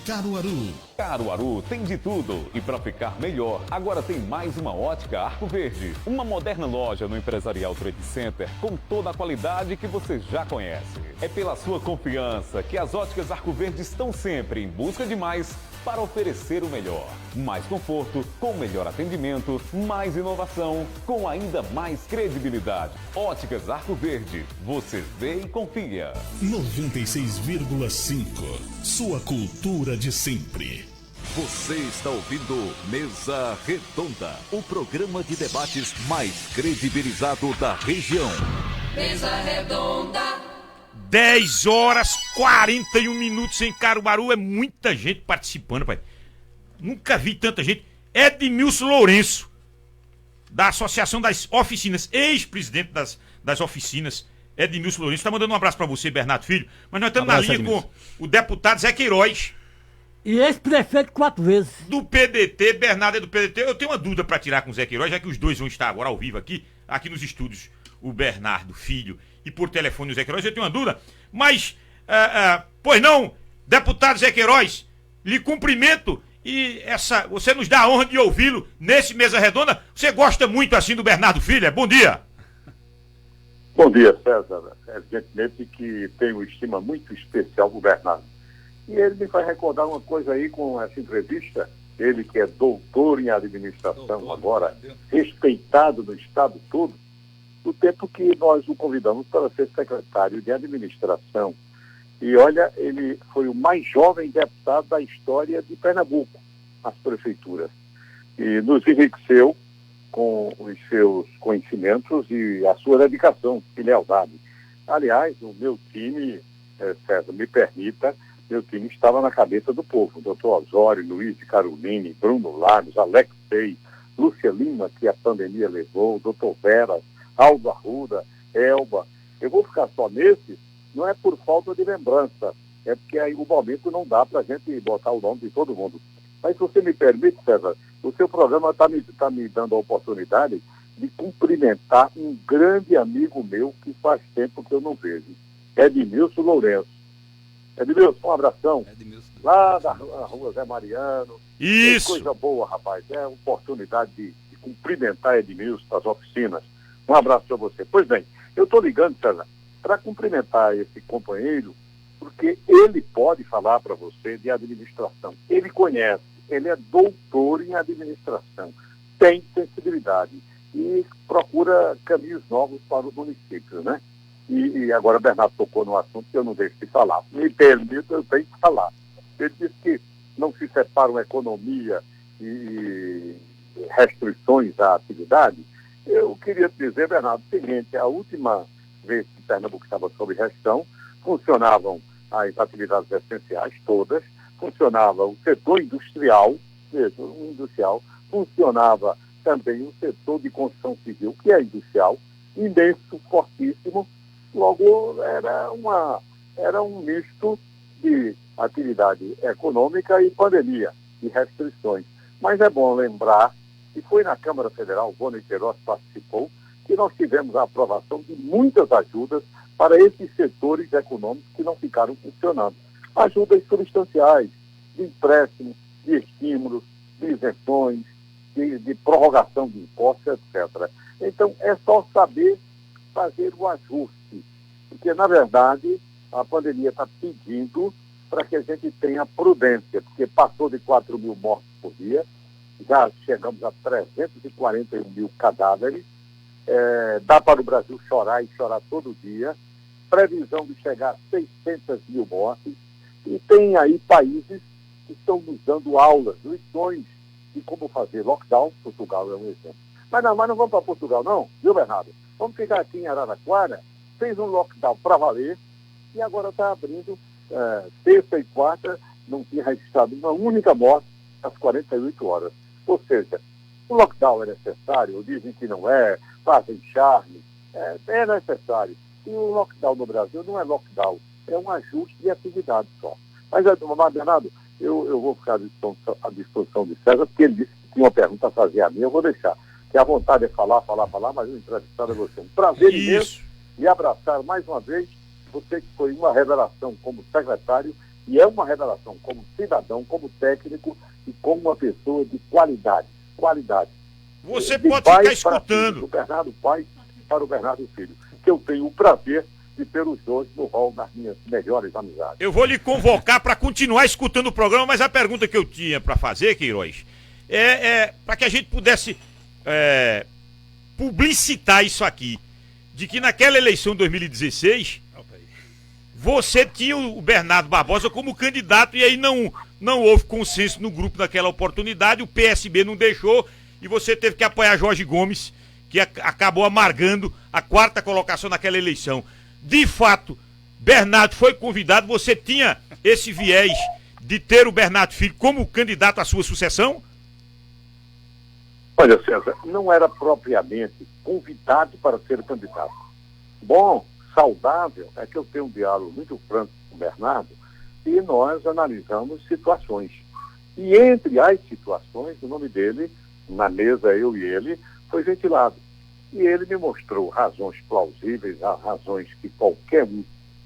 Caruaru. Caruaru tem de tudo. E para ficar melhor, agora tem mais uma ótica Arco Verde. Uma moderna loja no Empresarial Trade Center com toda a qualidade que você já conhece. É pela sua confiança que as óticas Arco Verde estão sempre em busca de mais para oferecer o melhor. Mais conforto, com melhor atendimento, mais inovação, com ainda mais credibilidade. Óticas Arco Verde. Você vê e confia. 96,5. Sua cultura de sempre. Você está ouvindo Mesa Redonda, o programa de debates mais credibilizado da região. Mesa Redonda. 10 horas 41 minutos em Caruaru. É muita gente participando, pai. Nunca vi tanta gente. Edmilson Lourenço, da Associação das Oficinas, ex-presidente das oficinas. Edmilson Lourenço, tá mandando um abraço pra você, Bernardo Filho. Mas nós estamos na linha Edmilson com o deputado Zé Queiroz. E ex-prefeito 4 vezes. Do PDT, Bernardo é do PDT. Eu tenho uma dúvida pra tirar com o Zé Queiroz, já que os dois vão estar agora ao vivo aqui nos estúdios. O Bernardo Filho e por telefone o Zé Queiroz. Eu tenho uma dúvida, mas, pois não, deputado Zé Queiroz, lhe cumprimento e você nos dá a honra de ouvi-lo nesse Mesa Redonda. Você gosta muito assim do Bernardo Filho, bom dia. Bom dia, César. Evidentemente que tenho uma estima muito especial do Bernardo. E ele me faz recordar uma coisa aí com essa entrevista. Ele que é doutor em administração agora, respeitado no estado todo, do tempo que nós o convidamos para ser secretário de administração. E olha, ele foi o mais jovem deputado da história de Pernambuco, as prefeituras. E nos enriqueceu com os seus conhecimentos e a sua dedicação e lealdade. Aliás, o meu time, César, me permita, meu time estava na cabeça do povo. Doutor Osório, Luiz de Caroline, Bruno Lagos, Alexei, Lúcia Lima, que a pandemia levou, doutor Vera, Aldo Arruda, Elba. Eu vou ficar só nesse, não é por falta de lembrança, é porque aí o momento não dá para a gente botar o nome de todo mundo. Mas se você me permite, César, o seu programa está me dando a oportunidade de cumprimentar um grande amigo meu que faz tempo que eu não vejo, Edmilson Lourenço. Edmilson, um abração. Edmilson. Lá da rua Zé Mariano. Isso. Coisa boa, rapaz. É a oportunidade de cumprimentar Edmilson das oficinas. Um abraço para você. Pois bem, eu estou ligando, César, para cumprimentar esse companheiro, porque ele pode falar para você de administração. Ele conhece, ele é doutor em administração, tem sensibilidade e procura caminhos novos para os municípios, né? E agora o Bernardo tocou no assunto que eu não deixo de falar. Me permita, eu tenho que falar. Ele disse que não se separam economia e restrições à atividade. Eu queria te dizer, Bernardo, o seguinte: a última vez que Pernambuco estava sob gestão, funcionavam as atividades essenciais todas, funcionava o setor industrial, funcionava também o setor de construção civil, que é industrial, imenso, fortíssimo. Logo, era um misto de atividade econômica e pandemia, e restrições. Mas é bom lembrar que foi na Câmara Federal, o Rony Queiroz participou, que nós tivemos a aprovação de muitas ajudas para esses setores econômicos que não ficaram funcionando. Ajudas substanciais, de empréstimo, de estímulos, de isenções, de prorrogação de impostos, etc. Então, é só saber fazer o ajuste, porque, na verdade, a pandemia está pedindo para que a gente tenha prudência, porque passou de 4 mil mortos por dia, já chegamos a 341 mil cadáveres, dá para o Brasil chorar e chorar todo dia, previsão de chegar a 600 mil mortes, e tem aí países que estão nos dando aulas, lições de como fazer lockdown. Portugal é um exemplo. Mas não vamos para Portugal não, viu, Bernardo? Vamos ficar aqui em Araraquara, fez um lockdown para valer, e agora está abrindo terça e quarta, não tinha registrado uma única morte às 48 horas. Ou seja, o lockdown é necessário, dizem que não é, fazem charme, é necessário. E o lockdown no Brasil não é lockdown, é um ajuste de atividade só. Mas, Bernardo, eu vou ficar à disposição de César, porque ele disse que tinha uma pergunta a fazer a mim, eu vou deixar. Que a vontade é falar, mas o entrevistado é você. Um prazer imenso e abraçar mais uma vez você que foi uma revelação como secretário e é uma revelação como cidadão, como técnico e como uma pessoa de qualidade. Você pode ficar escutando. Do Bernardo pai para o Bernardo filho, que eu tenho o prazer de ter os dois no rol das minhas melhores amizades. Eu vou lhe convocar para continuar escutando o programa, mas a pergunta que eu tinha para fazer, Queiroz, é para que a gente pudesse publicitar isso aqui, de que naquela eleição de 2016, você tinha o Bernardo Barbosa como candidato e aí não houve consenso no grupo naquela oportunidade, o PSB não deixou e você teve que apoiar Jorge Gomes, que acabou amargando a 4ª colocação naquela eleição. De fato, Bernardo foi convidado, você tinha esse viés de ter o Bernardo Filho como candidato à sua sucessão? Olha, César, não era propriamente convidado para ser candidato. Bom, saudável é que eu tenho um diálogo muito franco com o Bernardo e nós analisamos situações. E entre as situações, o nome dele, na mesa, eu e ele, foi ventilado. E ele me mostrou razões plausíveis, razões que qualquer um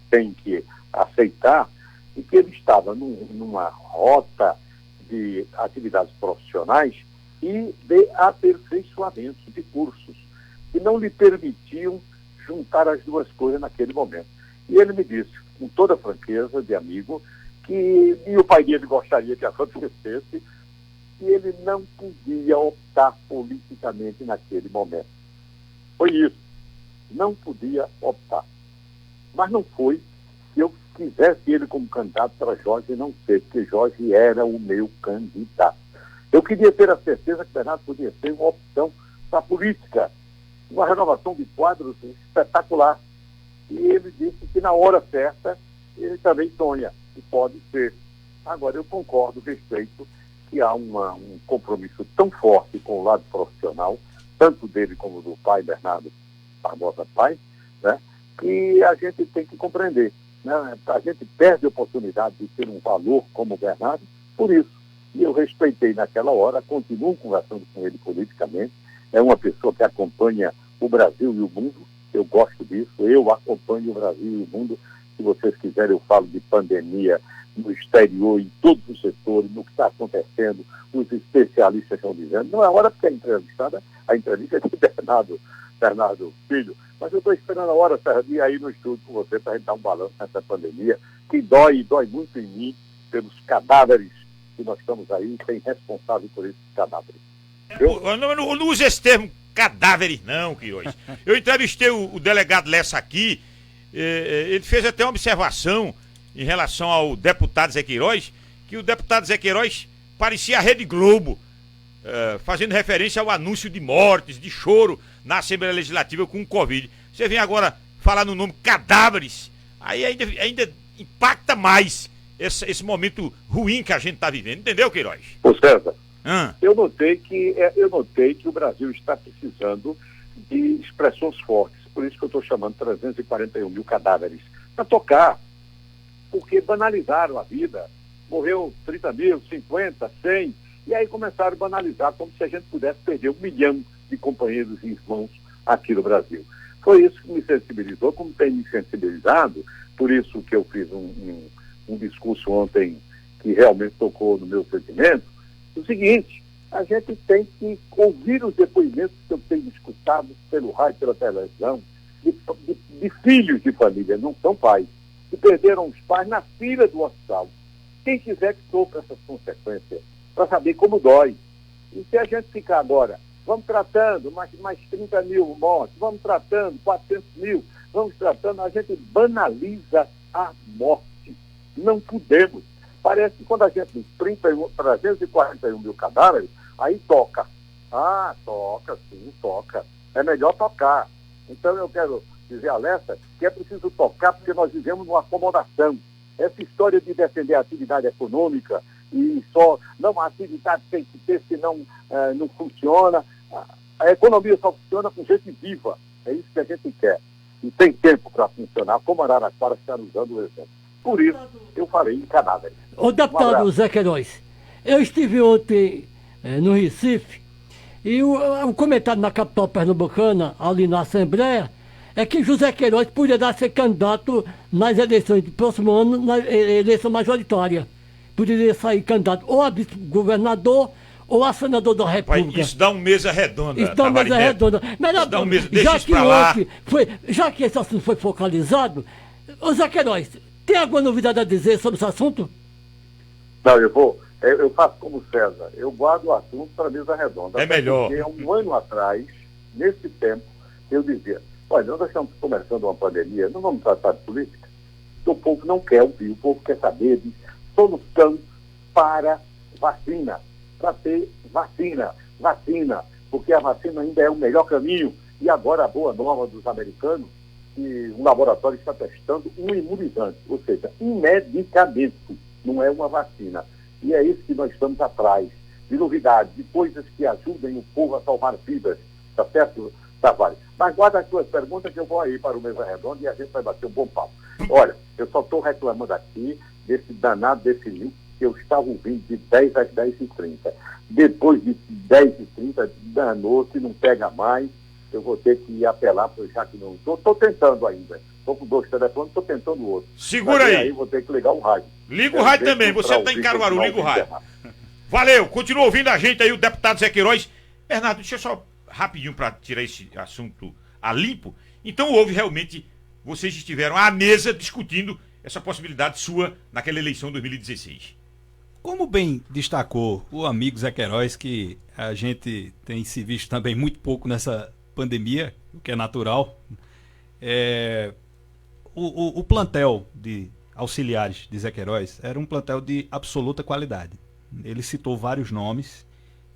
tem que aceitar, e que ele estava numa rota de atividades profissionais e de aperfeiçoamento de cursos, que não lhe permitiam juntar as duas coisas naquele momento. E ele me disse, com toda franqueza de amigo, que e o pai dele gostaria que acontecesse, que ele não podia optar politicamente naquele momento. Foi isso. Não podia optar. Mas não foi que eu quisesse ele como candidato para Jorge não ser, porque Jorge era o meu candidato. Eu queria ter a certeza que o Bernardo podia ser uma opção para a política, uma renovação de quadros espetacular. E ele disse que na hora certa ele também sonha, e pode ser. Agora, eu concordo, respeito que há um compromisso tão forte com o lado profissional, tanto dele como do pai, Bernardo Barbosa pai, né, que a gente tem que compreender. Né? A gente perde a oportunidade de ter um valor como o Bernardo por isso. E eu respeitei naquela hora, continuo conversando com ele politicamente, é uma pessoa que acompanha o Brasil e o mundo, eu gosto disso, eu acompanho o Brasil e o mundo. Se vocês quiserem, eu falo de pandemia no exterior, em todos os setores, no que está acontecendo, os especialistas estão dizendo. Não é hora porque a entrevista é de Bernardo Filho, mas eu estou esperando a hora, Sérgio, de ir aí no estúdio com você para a gente dar um balanço nessa pandemia, que dói muito em mim, pelos cadáveres que nós estamos aí, tem responsável por esses cadáveres. Não use esse termo cadáveres não, Queiroz. Eu entrevistei o delegado Lessa aqui, ele fez até uma observação em relação ao deputado Zé Queiroz, que o deputado Zé Queiroz parecia a Rede Globo, fazendo referência ao anúncio de mortes, de choro na Assembleia Legislativa com o Covid. Você vem agora falar no nome cadáveres, aí ainda impacta mais esse momento ruim que a gente está vivendo, entendeu, Queiroz? Ô César, eu notei que o Brasil está precisando de expressões fortes. Por isso que eu estou chamando 341 mil cadáveres. Para tocar, porque banalizaram a vida. Morreu 30 mil, 50, 100, e aí começaram a banalizar como se a gente pudesse perder 1 milhão de companheiros e irmãos aqui no Brasil. Foi isso que me sensibilizou, como tem me sensibilizado, por isso que eu fiz um discurso ontem que realmente tocou no meu sentimento. O seguinte, a gente tem que ouvir os depoimentos que eu tenho escutado pelo rádio, pela televisão, de filhos de família, não são pais, que perderam os pais na fila do hospital. Quem quiser que sofra essas consequências, para saber como dói. E se a gente ficar agora, vamos tratando mais 30 mil mortes, vamos tratando 400 mil, vamos tratando, a gente banaliza a morte. Não podemos. Parece que quando a gente tem 341 mil cadáveres, aí toca. Ah, toca, sim, toca. É melhor tocar. Então eu quero dizer a Lessa que é preciso tocar porque nós vivemos numa acomodação. Essa história de defender a atividade econômica e só, não, a atividade tem que ter, senão não funciona. A economia só funciona com gente viva. É isso que a gente quer. E tem tempo para funcionar, como Araraquara está usando o exemplo. Por isso, eu falei em cadáveres. Ô, deputado Zé Queiroz, eu estive ontem no Recife e o comentário na capital pernambucana, ali na Assembleia, é que José Queiroz poderá ser candidato nas eleições do próximo ano, na eleição majoritária. Poderia sair candidato ou a vice-governador ou a senador da República. Isso dá uma mesa redonda. Isso dá uma mesa redonda. Melhor, dá mesa, deixa isso pra lá. Já que esse assunto foi focalizado, ô Zé Queiroz, tem alguma novidade a dizer sobre esse assunto? Não, eu faço como César, eu guardo o assunto para a mesa redonda. É melhor. Porque há um ano atrás, nesse tempo, eu dizia, olha, nós estamos começando uma pandemia, não vamos tratar de política. O povo não quer ouvir, o povo quer saber de solução para vacina, para ter vacina, porque a vacina ainda é o melhor caminho. E agora a boa nova dos americanos, que um laboratório está testando um imunizante, ou seja, um medicamento, não é uma vacina. E é isso que nós estamos atrás, de novidades, de coisas que ajudem o povo a salvar vidas, tá certo, Tavares? Mas guarda as suas perguntas que eu vou aí para o Mesa Redonda e a gente vai bater um bom papo. Olha, eu só estou reclamando aqui desse danado desse link que eu estava ouvindo de 10 às 10h30. Depois de 10h30, danou, se não pega mais, eu vou ter que apelar, já que não estou tentando ainda. Estou com 2 telefones, estou tentando o outro. Segura aí. Vou ter que ligar o rádio. Liga o rádio também, você está em Caruaru, liga o rádio. Valeu, continua ouvindo a gente aí, o deputado Zé Queiroz. Bernardo, deixa eu só rapidinho para tirar esse assunto a limpo. Então houve realmente, vocês estiveram à mesa discutindo essa possibilidade sua naquela eleição de 2016. Como bem destacou o amigo Zé Queiroz, que a gente tem se visto também muito pouco nessa pandemia, o que é natural, o plantel de auxiliares de Zé Queiroz era um plantel de absoluta qualidade. Ele citou vários nomes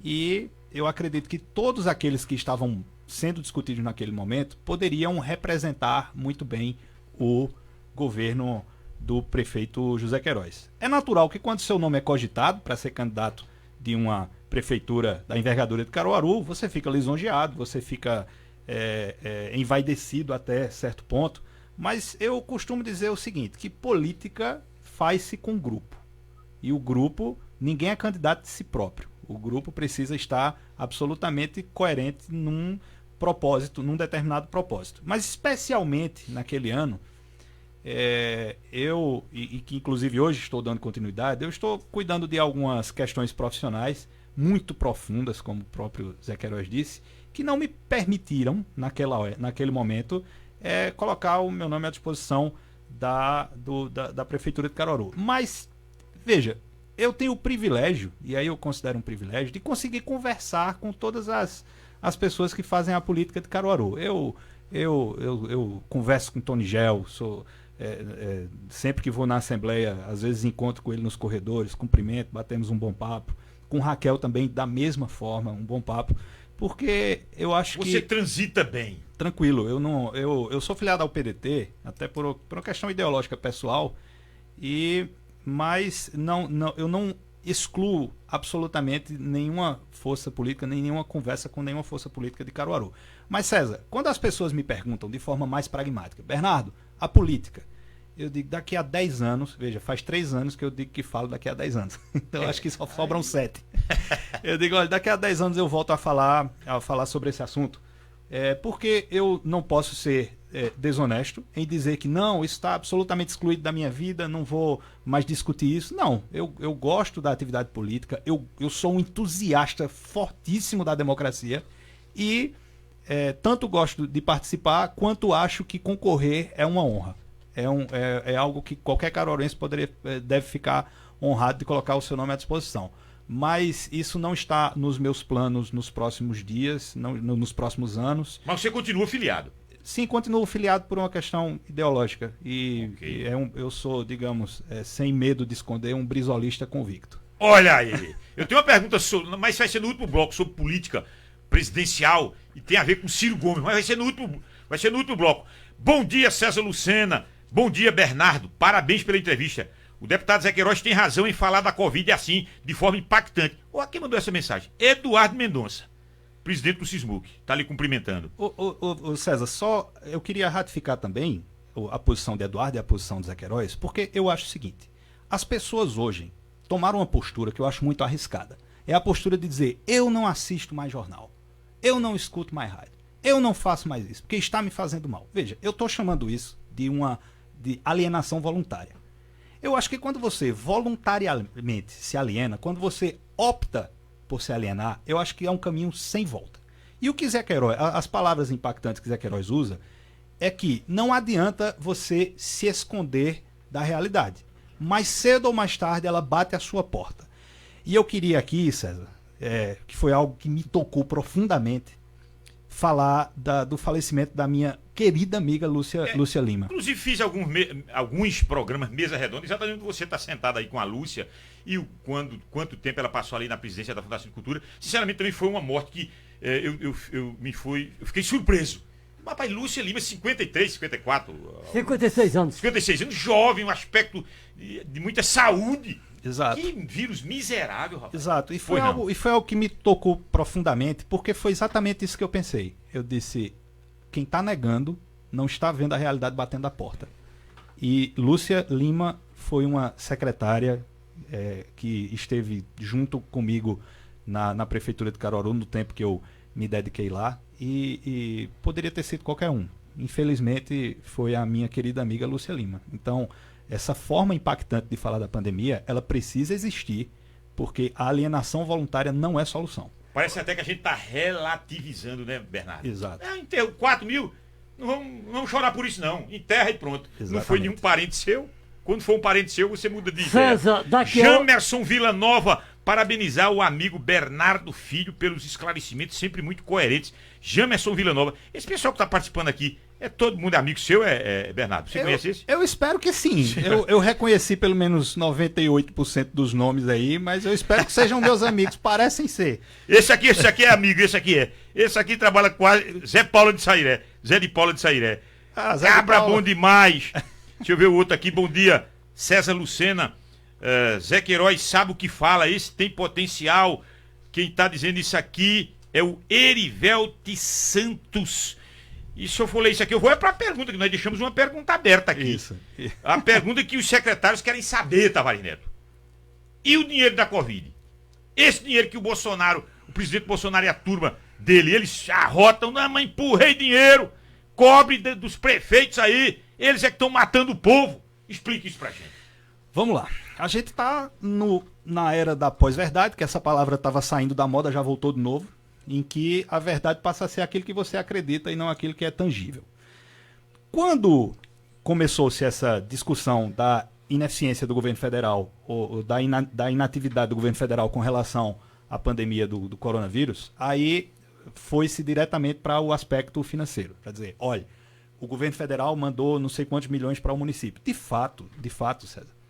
e eu acredito que todos aqueles que estavam sendo discutidos naquele momento poderiam representar muito bem o governo do prefeito José Queiroz. É natural que quando seu nome é cogitado para ser candidato de uma prefeitura da envergadura de Caruaru, você fica lisonjeado, você fica envaidecido até certo ponto, mas eu costumo dizer o seguinte, que política faz-se com grupo, e o grupo, ninguém é candidato de si próprio, o grupo precisa estar absolutamente coerente num propósito, num determinado propósito, mas especialmente naquele ano, que inclusive hoje estou dando continuidade, eu estou cuidando de algumas questões profissionais muito profundas, como o próprio Zé Queiroz disse, que não me permitiram, naquele momento, colocar o meu nome à disposição da Prefeitura de Caruaru. Mas, veja, eu tenho o privilégio, e aí eu considero um privilégio, de conseguir conversar com todas as pessoas que fazem a política de Caruaru. Eu converso com Tony Gel, sempre que vou na Assembleia, às vezes encontro com ele nos corredores, cumprimento, batemos um bom papo. Com Raquel também, da mesma forma, um bom papo. Porque eu acho que... Você transita bem. Tranquilo. Eu sou filiado ao PDT, até por uma questão ideológica pessoal, mas eu não excluo absolutamente nenhuma força política, nem nenhuma conversa com nenhuma força política de Caruaru. Mas, César, quando as pessoas me perguntam de forma mais pragmática, Bernardo, a política, eu digo daqui a 10 anos, veja, faz 3 anos que eu digo que falo daqui a 10 anos. Então eu acho que só sobram 7. Eu digo, olha, daqui a 10 anos eu volto a falar sobre esse assunto. Porque eu não posso ser desonesto em dizer que não, isso está absolutamente excluído da minha vida, não vou mais discutir isso. Não, eu gosto da atividade política, eu sou um entusiasta fortíssimo da democracia e tanto gosto de participar quanto acho que concorrer é uma honra. É algo que qualquer caruaruense deve ficar honrado de colocar o seu nome à disposição. Mas isso não está nos meus planos nos próximos dias, nos próximos anos. Mas você continua filiado? Sim, continuo filiado por uma questão ideológica. Eu sou, digamos, sem medo de esconder, um brizolista convicto. Olha aí, eu tenho uma pergunta, mas vai ser no último bloco, sobre política presidencial, e tem a ver com Ciro Gomes, mas vai ser no último bloco. Bom dia, César Lucena. Bom dia, Bernardo. Parabéns pela entrevista. O deputado Zé Queiroz tem razão em falar da Covid assim, de forma impactante. Quem mandou essa mensagem? Eduardo Mendonça, presidente do Sismuc. Está lhe cumprimentando. César, só eu queria ratificar também a posição de Eduardo e a posição do Zé Queiroz, porque eu acho o seguinte: as pessoas hoje tomaram uma postura que eu acho muito arriscada. É a postura de dizer, eu não assisto mais jornal, eu não escuto mais rádio, eu não faço mais isso, porque está me fazendo mal. Veja, eu estou chamando isso de alienação voluntária. Eu acho que quando você voluntariamente se aliena, quando você opta por se alienar, eu acho que é um caminho sem volta. E o que Zé Queiroz, as palavras impactantes que Zé Queiroz usa, é que não adianta você se esconder da realidade. Mais cedo ou mais tarde ela bate à sua porta. E eu queria aqui, César, que foi algo que me tocou profundamente, falar do falecimento da minha querida amiga Lúcia Lima. Inclusive fiz alguns programas mesa redonda, exatamente onde você está sentado aí com a Lúcia e quanto tempo ela passou ali na presidência da Fundação de Cultura. Sinceramente também foi uma morte que eu fiquei surpreso. Rapaz, Lúcia Lima, 53, 54... 56 anos. 56 anos, jovem, um aspecto de muita saúde. Exato. Que vírus miserável, rapaz. Exato. E foi algo que me tocou profundamente, porque foi exatamente isso que eu pensei. Eu disse, quem está negando não está vendo a realidade batendo a porta. E Lúcia Lima foi uma secretária que esteve junto comigo na Prefeitura de Caruaru no tempo que eu me dediquei lá. E poderia ter sido qualquer um. Infelizmente, foi a minha querida amiga Lúcia Lima. Então, essa forma impactante de falar da pandemia, ela precisa existir, porque a alienação voluntária não é solução. Parece até que a gente está relativizando, né, Bernardo? Exato. Enterro 4 mil, não vamos chorar por isso não, enterra e pronto. Exatamente. Não foi nenhum parente seu, quando for um parente seu, você muda de ideia. César, Jamerson Villanova, parabenizar o amigo Bernardo Filho pelos esclarecimentos sempre muito coerentes. Jamerson Villanova, esse pessoal que está participando aqui, todo mundo amigo seu, Bernardo? Você conhece esse? Eu espero que sim. Eu reconheci pelo menos 98% dos nomes aí, mas eu espero que sejam meus amigos. Parecem ser. Esse aqui é amigo, esse aqui é. Esse aqui trabalha com Zé Paulo de Sairé. Zé de Paula de Sairé. Cabra bom demais. Deixa eu ver o outro aqui. Bom dia, César Lucena. Zé Queiroz sabe o que fala. Esse tem potencial. Quem está dizendo isso aqui é o Erivelte Santos. E se eu for ler isso aqui, eu vou para a pergunta, que nós deixamos uma pergunta aberta aqui. Isso. A pergunta que os secretários querem saber, Tavares Neto. E o dinheiro da Covid? Esse dinheiro que o presidente Bolsonaro e a turma dele, eles arrotam, não, mas empurrei dinheiro, cobre dos prefeitos aí, eles é que estão matando o povo. Explique isso pra gente. Vamos lá. A gente está na era da pós-verdade, que essa palavra estava saindo da moda, já voltou de novo, em que a verdade passa a ser aquilo que você acredita e não aquilo que é tangível. Quando começou-se essa discussão da ineficiência do governo federal, ou da inatividade do governo federal com relação à pandemia do coronavírus, aí foi-se diretamente para o aspecto financeiro. Para dizer, olha, o governo federal mandou não sei quantos milhões para o município. De fato, César,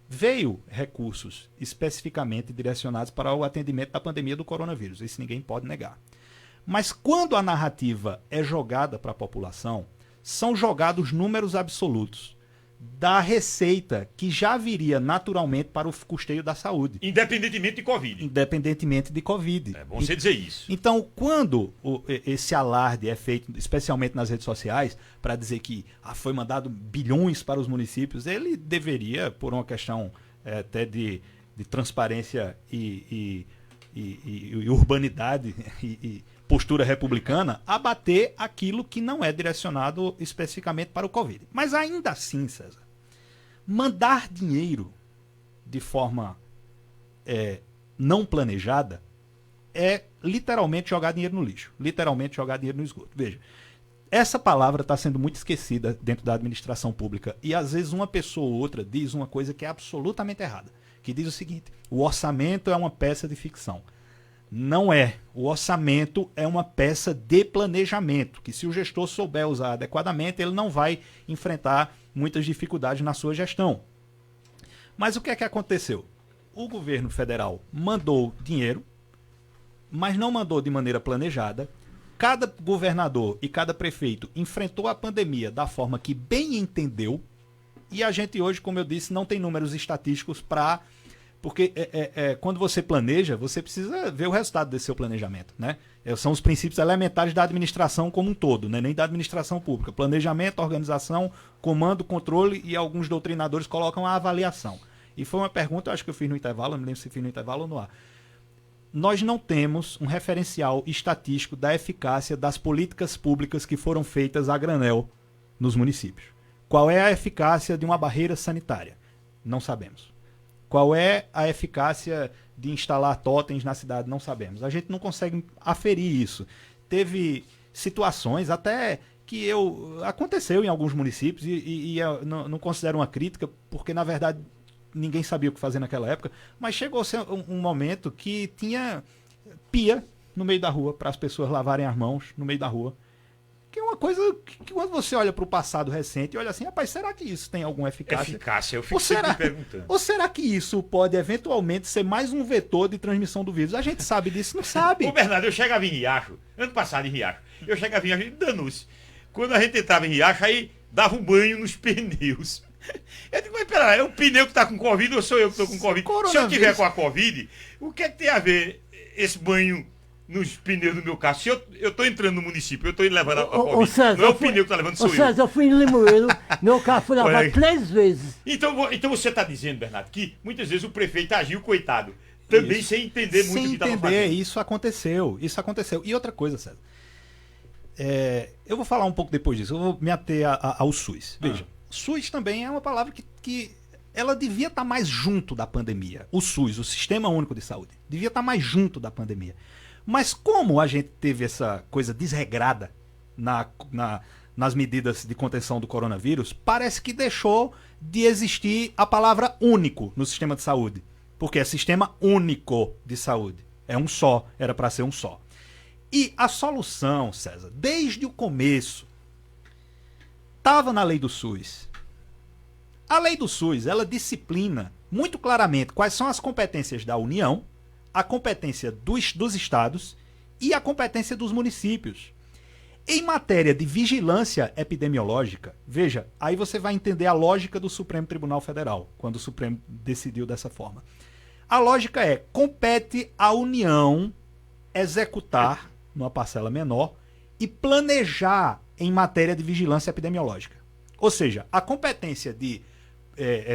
veio recursos especificamente direcionados para o atendimento da pandemia do coronavírus. Isso ninguém pode negar. Mas quando a narrativa é jogada para a população, são jogados números absolutos. da receita que já viria naturalmente para o custeio da saúde. Independentemente de Covid. Independentemente de Covid. É bom você dizer isso. Então, quando esse alarde é feito, especialmente nas redes sociais, para dizer que foi mandado bilhões para os municípios, ele deveria, por uma questão até de transparência e urbanidade e postura republicana, abater aquilo que não é direcionado especificamente para o Covid. Mas ainda assim, César, mandar dinheiro de forma não planejada é literalmente jogar dinheiro no lixo, literalmente jogar dinheiro no esgoto. Veja, essa palavra está sendo muito esquecida dentro da administração pública e às vezes uma pessoa ou outra diz uma coisa que é absolutamente errada, que diz o seguinte: o orçamento é uma peça de ficção. Não é. O orçamento é uma peça de planejamento, que se o gestor souber usar adequadamente, ele não vai enfrentar muitas dificuldades na sua gestão. Mas o que é que aconteceu? O governo federal mandou dinheiro, mas não mandou de maneira planejada. Cada governador e cada prefeito enfrentou a pandemia da forma que bem entendeu, e a gente hoje, como eu disse, não tem números estatísticos para... Porque quando você planeja, você precisa ver o resultado desse seu planejamento, né? São os princípios elementares da administração como um todo, né? Nem da administração pública. Planejamento, organização, comando, controle, e alguns doutrinadores colocam a avaliação. E foi uma pergunta, eu acho que eu fiz no intervalo, não me lembro se fiz no intervalo ou no ar. Nós não temos um referencial estatístico da eficácia das políticas públicas que foram feitas a granel nos municípios. Qual é a eficácia de uma barreira sanitária? Não sabemos. Qual é a eficácia de instalar totens na cidade? Não sabemos. A gente não consegue aferir isso. Teve situações até que aconteceu em alguns municípios e eu não considero uma crítica, porque na verdade ninguém sabia o que fazer naquela época, mas chegou a ser um momento que tinha pia no meio da rua para as pessoas lavarem as mãos no meio da rua. Que é uma coisa que quando você olha para o passado recente e olha assim, rapaz, será que isso tem alguma eficácia? Eficácia, eu fico sempre me perguntando. Ou será que isso pode eventualmente ser mais um vetor de transmissão do vírus? A gente sabe disso, não sabe. Ô Bernardo, eu chegava em Riacho, ano passado em Riacho, e danou-se. Quando a gente entrava em Riacho, aí dava um banho nos pneus. Eu digo, mas pera, é o pneu que está com Covid ou sou eu que estou com Covid? Se eu tiver com a Covid, o que é que tem a ver esse banho nos pneus do meu carro? Se eu estou entrando no município, eu estou levando a Covid, César, não é o pneu que está levando, sou eu. César, eu fui em Limoeiro, meu carro foi lavado 3 vezes. Então você está dizendo, Bernardo, que muitas vezes o prefeito agiu, coitado, também sem entender muito o que estava fazendo. Isso aconteceu. E outra coisa, César, eu vou falar um pouco depois disso, eu vou me ater ao SUS. Veja, SUS também é uma palavra que ela devia estar mais junto da pandemia. O SUS, o Sistema Único de Saúde, devia estar mais junto da pandemia. Mas como a gente teve essa coisa desregrada nas medidas de contenção do coronavírus, parece que deixou de existir a palavra único no sistema de saúde. Porque é Sistema Único de Saúde. É um só, era para ser um só. E a solução, César, desde o começo, estava na lei do SUS. A lei do SUS, ela disciplina muito claramente quais são as competências da União, a competência dos estados e a competência dos municípios. Em matéria de vigilância epidemiológica, veja, aí você vai entender a lógica do Supremo Tribunal Federal, quando o Supremo decidiu dessa forma. A lógica é, compete à União executar, numa parcela menor, e planejar em matéria de vigilância epidemiológica. Ou seja, a competência de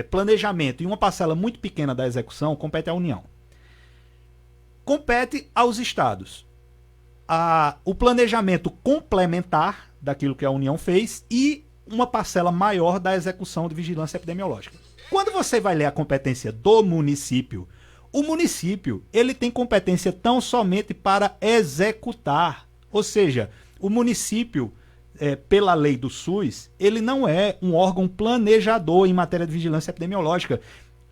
planejamento em uma parcela muito pequena da execução compete à União. Compete aos estados o planejamento complementar daquilo que a União fez e uma parcela maior da execução de vigilância epidemiológica. Quando você vai ler a competência do município, o município ele tem competência tão somente para executar. Ou seja, o município, pela lei do SUS, ele não é um órgão planejador em matéria de vigilância epidemiológica.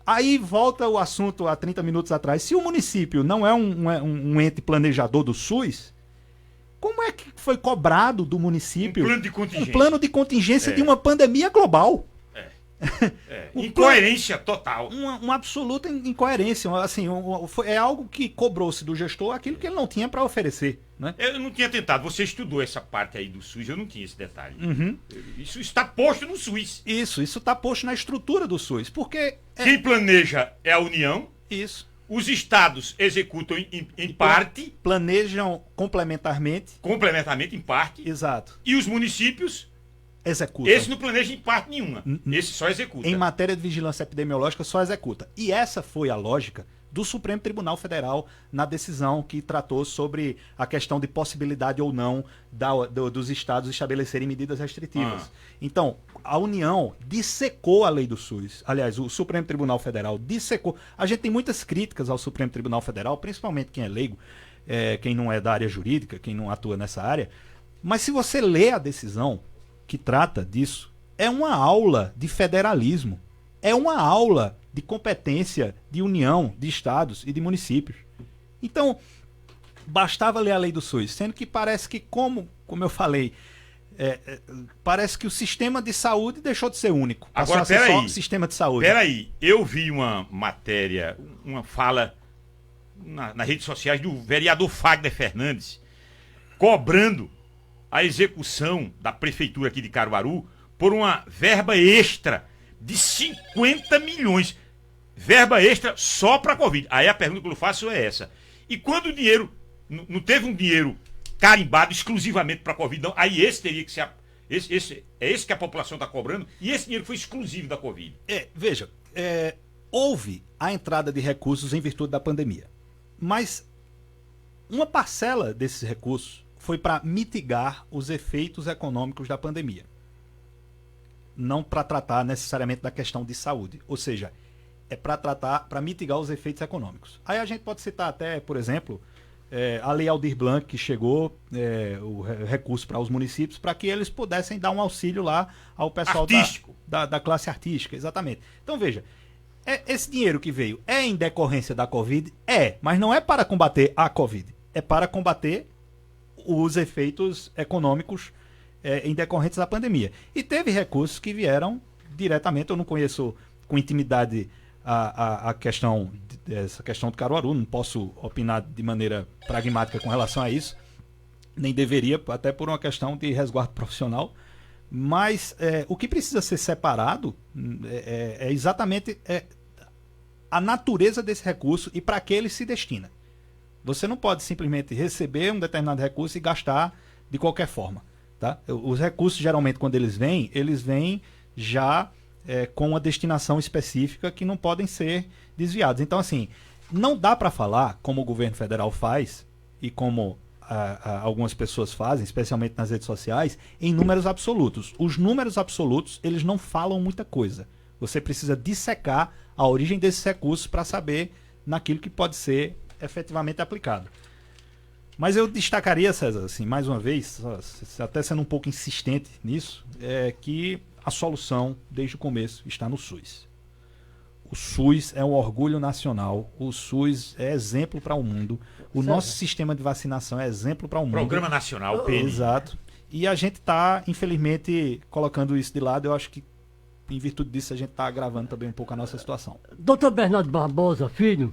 Aí volta o assunto há 30 minutos atrás. Se o município não é um ente planejador do SUS, como é que foi cobrado do município um plano de contingência, de uma pandemia global? Incoerência total. Uma absoluta incoerência. Assim, é algo que cobrou-se do gestor aquilo que ele não tinha para oferecer. Né? Eu não tinha tentado. Você estudou essa parte aí do SUS, eu não tinha esse detalhe. Uhum. Isso está posto no SUS. Isso está posto na estrutura do SUS. Porque quem planeja é a União. Isso. Os estados executam em parte. Planejam complementarmente. Complementarmente, em parte. Exato. E os municípios executam. Esse não planeja em parte nenhuma. Esse só executa. Em matéria de vigilância epidemiológica, só executa. E essa foi a lógica do Supremo Tribunal Federal na decisão que tratou sobre a questão de possibilidade ou não dos estados estabelecerem medidas restritivas. Então, a União dissecou a lei do SUS. Aliás, o Supremo Tribunal Federal dissecou. A gente tem muitas críticas ao Supremo Tribunal Federal, principalmente quem é leigo, quem não é da área jurídica, quem não atua nessa área. Mas se você lê a decisão que trata disso, é uma aula de federalismo. É uma aula de competência de união de estados e de municípios. Então, bastava ler a lei do SUS, sendo que parece que, como eu falei, parece que o sistema de saúde deixou de ser único. Agora, peraí. Só sistema de saúde. Peraí, eu vi uma matéria, uma fala nas redes sociais do vereador Fagner Fernandes, cobrando a execução da prefeitura aqui de Caruaru por uma verba extra de 50 milhões. Verba extra só para a Covid. Aí a pergunta que eu faço é essa. E quando o dinheiro, não teve um dinheiro carimbado exclusivamente para a Covid, não, aí esse teria que ser... Esse que a população está cobrando, e esse dinheiro foi exclusivo da Covid. Veja, houve a entrada de recursos em virtude da pandemia. Mas uma parcela desses recursos foi para mitigar os efeitos econômicos da pandemia. Não para tratar necessariamente da questão de saúde. Ou seja, é para mitigar os efeitos econômicos. Aí a gente pode citar até, por exemplo, a Lei Aldir Blanc, que chegou, o recurso para os municípios, para que eles pudessem dar um auxílio lá ao pessoal da classe artística. Exatamente. Então veja, esse dinheiro que veio é em decorrência da Covid? Mas não é para combater a Covid. É para combater os efeitos econômicos em decorrentes da pandemia. E teve recursos que vieram diretamente, eu não conheço com intimidade essa questão do Caruaru, não posso opinar de maneira pragmática com relação a isso, nem deveria, até por uma questão de resguardo profissional, mas o que precisa ser separado é exatamente a natureza desse recurso e para que ele se destina. Você não pode simplesmente receber um determinado recurso e gastar de qualquer forma. Tá? Os recursos, geralmente, quando eles vêm já com uma destinação específica que não podem ser desviados. Então, assim, não dá para falar, como o governo federal faz, e como algumas pessoas fazem, especialmente nas redes sociais, em números absolutos. Os números absolutos, eles não falam muita coisa. Você precisa dissecar a origem desses recursos para saber naquilo que pode ser efetivamente aplicado. Mas eu destacaria, César, assim, mais uma vez, até sendo um pouco insistente nisso, que a solução, desde o começo, está no SUS. O SUS é um orgulho nacional, o SUS é exemplo para o mundo, o nosso sistema de vacinação é exemplo para o mundo. Programa Nacional, PN. Exato. E a gente está, infelizmente, colocando isso de lado. Eu acho que, em virtude disso, a gente está agravando também um pouco a nossa situação. Doutor Bernardo Barbosa, filho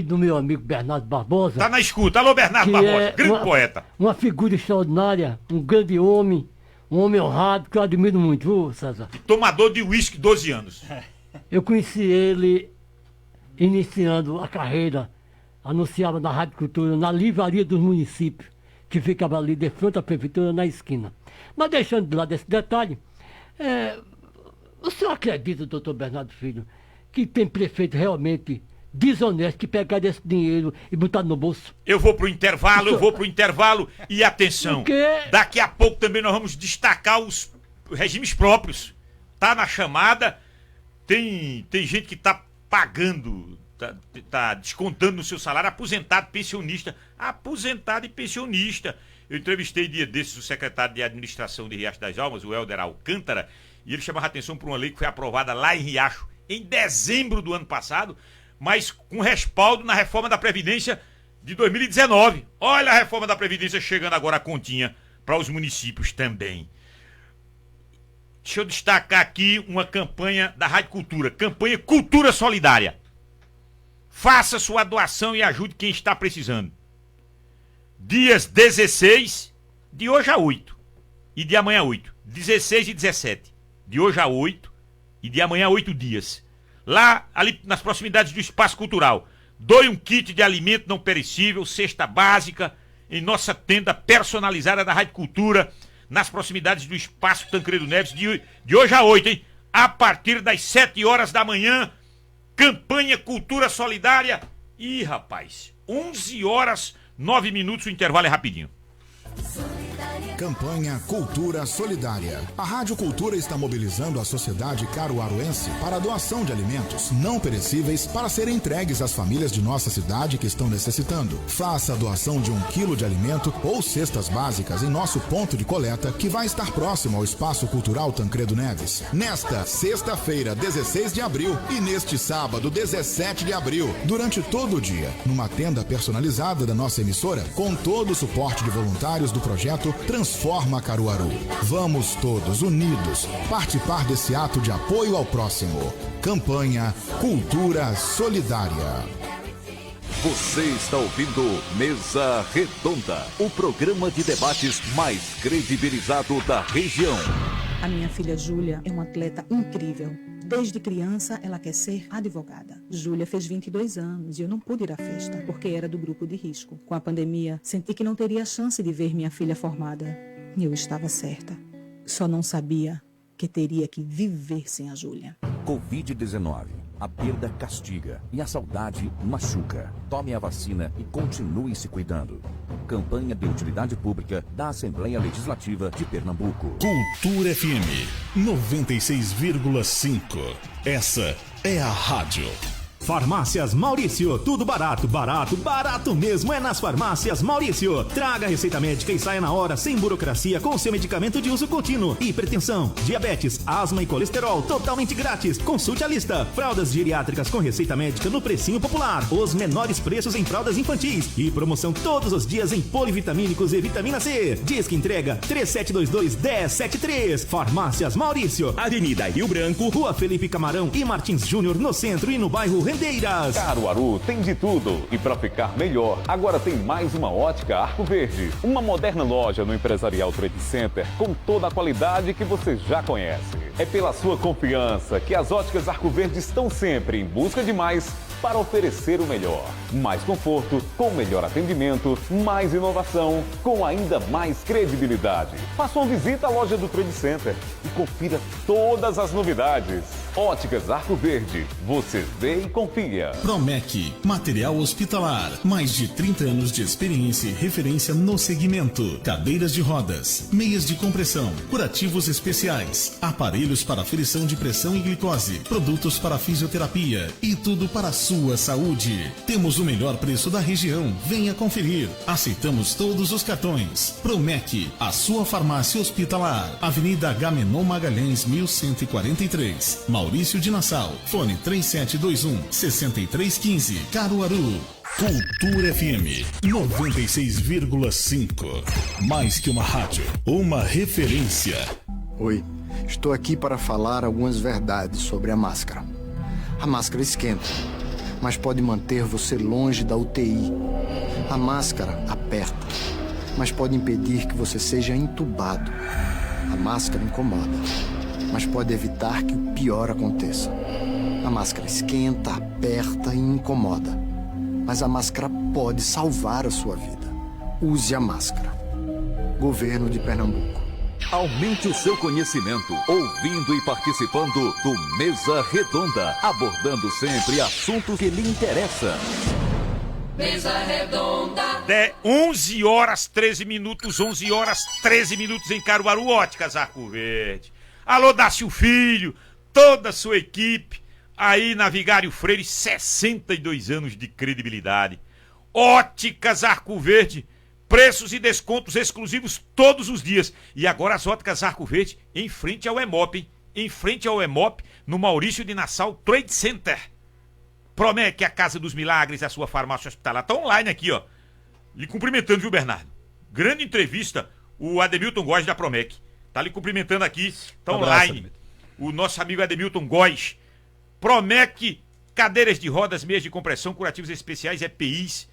do meu amigo Bernardo Barbosa. Tá na escuta. Alô, Bernardo Barbosa, grande poeta. Uma figura extraordinária, um grande homem, um homem honrado, que eu admiro muito, viu, César? Tomador de uísque 12 anos. Eu conheci ele iniciando a carreira, anunciava na Rádio Cultura, na Livraria dos Municípios, que ficava ali de frente à prefeitura, na esquina. Mas deixando de lado esse detalhe, o senhor acredita, doutor Bernardo Filho, que tem prefeito realmente desonesto que pegar esse dinheiro e botar no bolso? Eu vou pro intervalo e atenção, daqui a pouco também nós vamos destacar os regimes próprios. Tá na chamada, tem gente que tá pagando, tá descontando no seu salário, aposentado e pensionista. Eu entrevistei dia desses o secretário de administração de Riacho das Almas, o Helder Alcântara, e ele chamava a atenção para uma lei que foi aprovada lá em Riacho em dezembro do ano passado, mas com respaldo na reforma da Previdência de 2019. Olha a reforma da Previdência chegando agora a continha para os municípios também. Deixa eu destacar aqui uma campanha da Rádio Cultura, campanha Cultura Solidária. Faça sua doação e ajude quem está precisando. Dias 16, de hoje a 8, e de amanhã a 8. 16 e 17, de hoje a 8, e de amanhã a 8 dias. Lá, ali nas proximidades do Espaço Cultural. Doe um kit de alimento não perecível, cesta básica, em nossa tenda personalizada da Rádio Cultura, nas proximidades do Espaço Tancredo Neves, de hoje a 8, hein? A partir das 7 horas da manhã, campanha Cultura Solidária. Ih, rapaz, 11 horas, 9 minutos, o intervalo é rapidinho. Campanha Cultura Solidária. A Rádio Cultura está mobilizando a sociedade caruaruense para a doação de alimentos não perecíveis para serem entregues às famílias de nossa cidade que estão necessitando. Faça a doação de 1 quilo de alimento ou cestas básicas em nosso ponto de coleta, que vai estar próximo ao Espaço Cultural Tancredo Neves. Nesta sexta-feira, 16 de abril, e neste sábado, 17 de abril, durante todo o dia, numa tenda personalizada da nossa emissora, com todo o suporte de voluntários do projeto Transforma Caruaru. Vamos todos unidos participar desse ato de apoio ao próximo. Campanha Cultura Solidária. Você está ouvindo Mesa Redonda, o programa de debates mais credibilizado da região. A minha filha Júlia é uma atleta incrível. Desde criança, ela quer ser advogada. Júlia fez 22 anos e eu não pude ir à festa, porque era do grupo de risco. Com a pandemia, senti que não teria chance de ver minha filha formada. E eu estava certa. Só não sabia que teria que viver sem a Júlia. Covid-19. A perda castiga e a saudade machuca. Tome a vacina e continue se cuidando. Campanha de utilidade pública da Assembleia Legislativa de Pernambuco. Cultura FM 96,5. Essa é a rádio. Farmácias Maurício, tudo barato, barato, barato mesmo é nas Farmácias Maurício. Traga a receita médica e saia na hora, sem burocracia, com seu medicamento de uso contínuo. Hipertensão, diabetes, asma e colesterol, totalmente grátis. Consulte a lista. Fraldas geriátricas com receita médica no precinho popular. Os menores preços em fraldas infantis. E promoção todos os dias em polivitamínicos e vitamina C. Disque entrega 3722-1073. Farmácias Maurício. Avenida Rio Branco, Rua Felipe Camarão e Martins Júnior, no centro e no bairro Rendeiras. Caruaru tem de tudo e para ficar melhor, agora tem mais uma ótica Arco Verde. Uma moderna loja no Empresarial Trade Center com toda a qualidade que você já conhece. É pela sua confiança que as óticas Arco Verde estão sempre em busca de mais para oferecer o melhor. Mais conforto, com melhor atendimento, mais inovação, com ainda mais credibilidade. Faça uma visita à loja do Trade Center e confira todas as novidades. Óticas Arco Verde, você vê e confia. Promec, material hospitalar. Mais de 30 anos de experiência e referência no segmento. Cadeiras de rodas, meias de compressão, curativos especiais, aparelhos para aferição de pressão e glicose, produtos para fisioterapia e tudo para a sua saúde. Temos o melhor preço da região. Venha conferir. Aceitamos todos os cartões. Promec, a sua farmácia hospitalar. Avenida Agamenon Magalhães, 1143. Maurício de Nassau. Fone 3721-6315. Caruaru. Cultura FM 96,5. Mais que uma rádio, uma referência. Oi, estou aqui para falar algumas verdades sobre a máscara. A máscara esquenta, mas pode manter você longe da UTI. A máscara aperta, mas pode impedir que você seja entubado. A máscara incomoda, mas pode evitar que o pior aconteça. A máscara esquenta, aperta e incomoda, mas a máscara pode salvar a sua vida. Use a máscara. Governo de Pernambuco. Aumente o seu conhecimento, ouvindo e participando do Mesa Redonda, abordando sempre assuntos que lhe interessam. Mesa Redonda. 11 horas 13 minutos, 11 horas 13 minutos em Caruaru, Óticas Arco Verde. Alô, Dácio Filho, toda a sua equipe, aí na Vigário Freire, 62 anos de credibilidade. Óticas Arco Verde, preços e descontos exclusivos todos os dias. E agora as Óticas Arco Verde em frente ao EMOP, hein? Em frente ao EMOP, no Maurício de Nassau Trade Center. Promec, a Casa dos Milagres, a sua farmácia hospitalar. Tá online aqui, ó. Lhe cumprimentando, viu, Bernardo? Grande entrevista, o Ademilton Góes da Promec. Tá lhe cumprimentando aqui, tá Abraço, online. Ademilton. O nosso amigo Ademilton Góes. Promec, cadeiras de rodas, meias de compressão, curativos especiais, EPIs,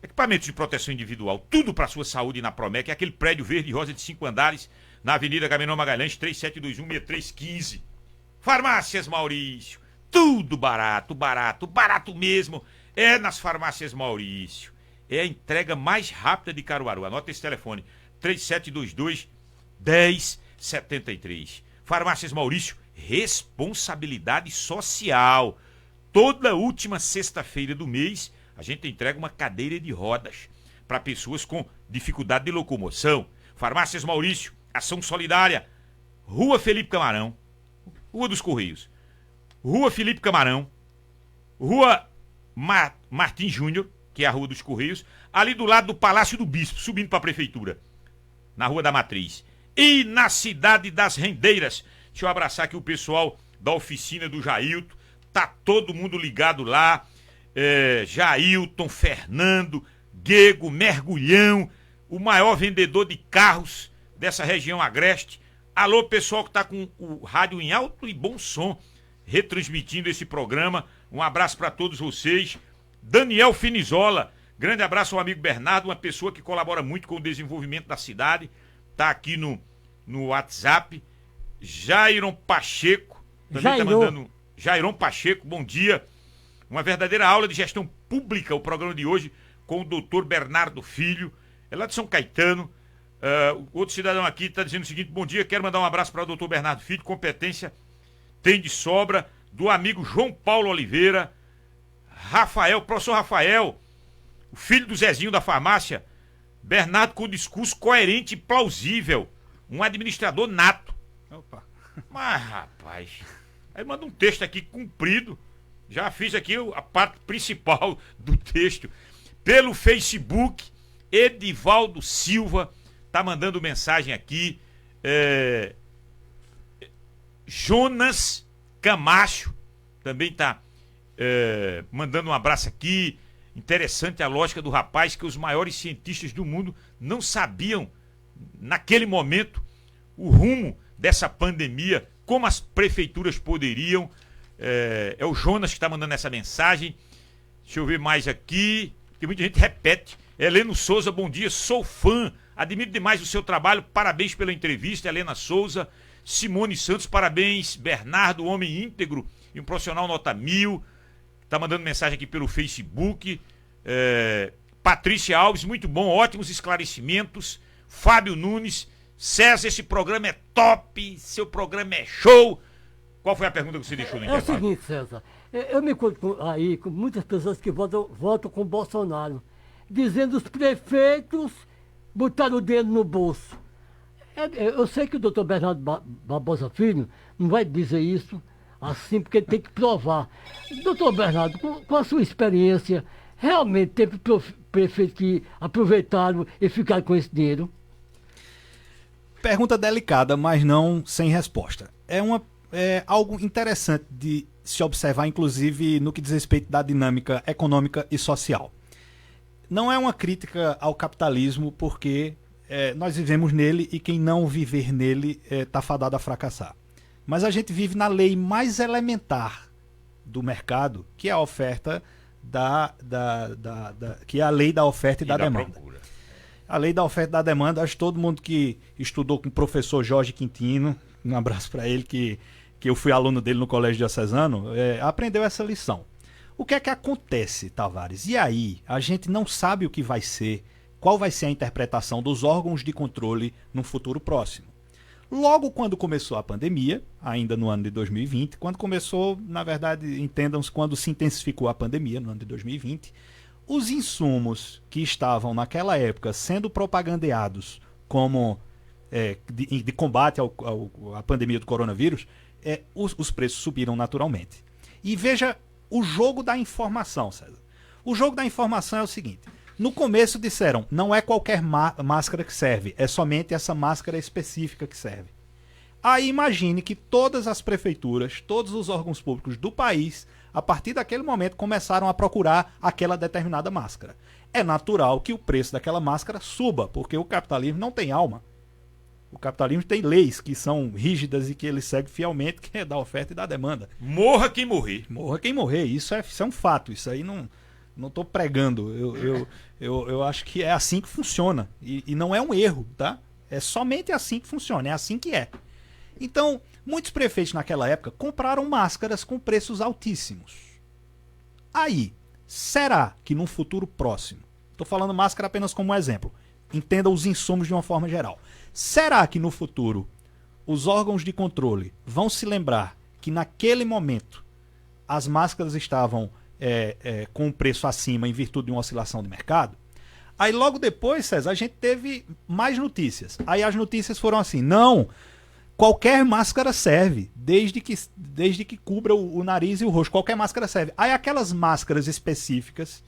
equipamentos de proteção individual, tudo para sua saúde na Promec. É aquele prédio verde e rosa de 5 andares, na Avenida Agamenon Magalhães, 3721-6315. Farmácias Maurício, tudo barato, barato, barato mesmo. É nas Farmácias Maurício. É a entrega mais rápida de Caruaru. Anota esse telefone, 3722-1073. Farmácias Maurício, responsabilidade social. Toda última sexta-feira do mês, a gente entrega uma cadeira de rodas para pessoas com dificuldade de locomoção. Farmácias Maurício, ação solidária. Rua Felipe Camarão, Rua dos Correios, Rua Felipe Camarão, Rua Martim Júnior, que é a Rua dos Correios, ali do lado do Palácio do Bispo, subindo para a Prefeitura, na Rua da Matriz. E na Cidade das Rendeiras. Deixa eu abraçar aqui o pessoal da oficina do Jailton. Tá todo mundo ligado lá. Jailton, Fernando, Guego, Mergulhão, o maior vendedor de carros dessa região agreste. Alô, pessoal que tá com o rádio em alto e bom som, retransmitindo esse programa. Um abraço para todos vocês. Daniel Finizola, grande abraço ao amigo Bernardo, uma pessoa que colabora muito com o desenvolvimento da cidade. Tá aqui no WhatsApp. Jairon Pacheco, também tá mandando. Jairon Pacheco, bom dia. Uma verdadeira aula de gestão pública, o programa de hoje, com o doutor Bernardo Filho, é lá de São Caetano. Outro cidadão aqui está dizendo o seguinte: bom dia, quero mandar um abraço para o doutor Bernardo Filho, competência tem de sobra, do amigo João Paulo Oliveira, Rafael, professor Rafael, o filho do Zezinho da farmácia, Bernardo com discurso coerente e plausível, um administrador nato. Opa. Mas, rapaz, aí manda um texto aqui comprido. Já fiz aqui a parte principal do texto. Pelo Facebook, Edivaldo Silva tá mandando mensagem aqui. Jonas Camacho também tá mandando um abraço aqui. Interessante a lógica do rapaz, que os maiores cientistas do mundo não sabiam, naquele momento, o rumo dessa pandemia, como as prefeituras poderiam. É o Jonas que está mandando essa mensagem. Deixa eu ver mais aqui. Tem muita gente que repete. Heleno Souza, bom dia, sou fã. Admiro demais o seu trabalho. Parabéns pela entrevista, Helena Souza. Simone Santos, parabéns. Bernardo, homem íntegro e um profissional nota 1000. Está mandando mensagem aqui pelo Facebook. Patrícia Alves, muito bom, ótimos esclarecimentos. Fábio Nunes. César, esse programa é top, seu programa é show. Qual foi a pergunta que você deixou no intervalo? É o seguinte, César, eu me encontro aí com muitas pessoas que votam com o Bolsonaro, dizendo os prefeitos botaram o dedo no bolso. Eu sei que o doutor Bernardo Barbosa Filho não vai dizer isso assim, porque ele tem que provar. Doutor Bernardo, com a sua experiência, realmente teve prefeitos que aproveitaram e ficaram com esse dinheiro? Pergunta delicada, mas não sem resposta. É algo interessante de se observar, inclusive no que diz respeito da dinâmica econômica e social. Não é uma crítica ao capitalismo, porque nós vivemos nele e quem não viver nele está fadado a fracassar. Mas a gente vive na lei mais elementar do mercado, que é a oferta que é a lei da oferta e da demanda. Procura. A lei da oferta e da demanda, acho que todo mundo que estudou com o professor Jorge Quintino, um abraço para ele, que eu fui aluno dele no Colégio Diocesano, aprendeu essa lição. O que é que acontece, Tavares? E aí, a gente não sabe o que vai ser, qual vai ser a interpretação dos órgãos de controle no futuro próximo. Logo quando começou a pandemia, ainda no ano de 2020, quando começou, na verdade, entendam-se, quando se intensificou a pandemia, no ano de 2020, os insumos que estavam naquela época sendo propagandeados como de combate à pandemia do coronavírus, os preços subiram naturalmente. E veja o jogo da informação, César. O jogo da informação é o seguinte: no começo disseram, não é qualquer máscara que serve, é somente essa máscara específica que serve. Aí imagine que todas as prefeituras, todos os órgãos públicos do país, a partir daquele momento, começaram a procurar aquela determinada máscara. É natural que o preço daquela máscara suba, porque o capitalismo não tem alma. O capitalismo tem leis que são rígidas e que ele segue fielmente, que é da oferta e da demanda. Morra quem morrer. Morra quem morrer. Isso é um fato. Isso aí não estou pregando. Eu acho que é assim que funciona. E não é um erro, tá? É somente assim que funciona. É assim que é. Então, muitos prefeitos naquela época compraram máscaras com preços altíssimos. Aí, será que num futuro próximo, estou falando máscara apenas como um exemplo, entenda os insumos de uma forma geral, será que no futuro os órgãos de controle vão se lembrar que naquele momento as máscaras estavam com um preço acima em virtude de uma oscilação de mercado? Aí logo depois, César, a gente teve mais notícias. Aí as notícias foram assim, não, qualquer máscara serve, desde que cubra o nariz e o rosto, qualquer máscara serve. Aí aquelas máscaras específicas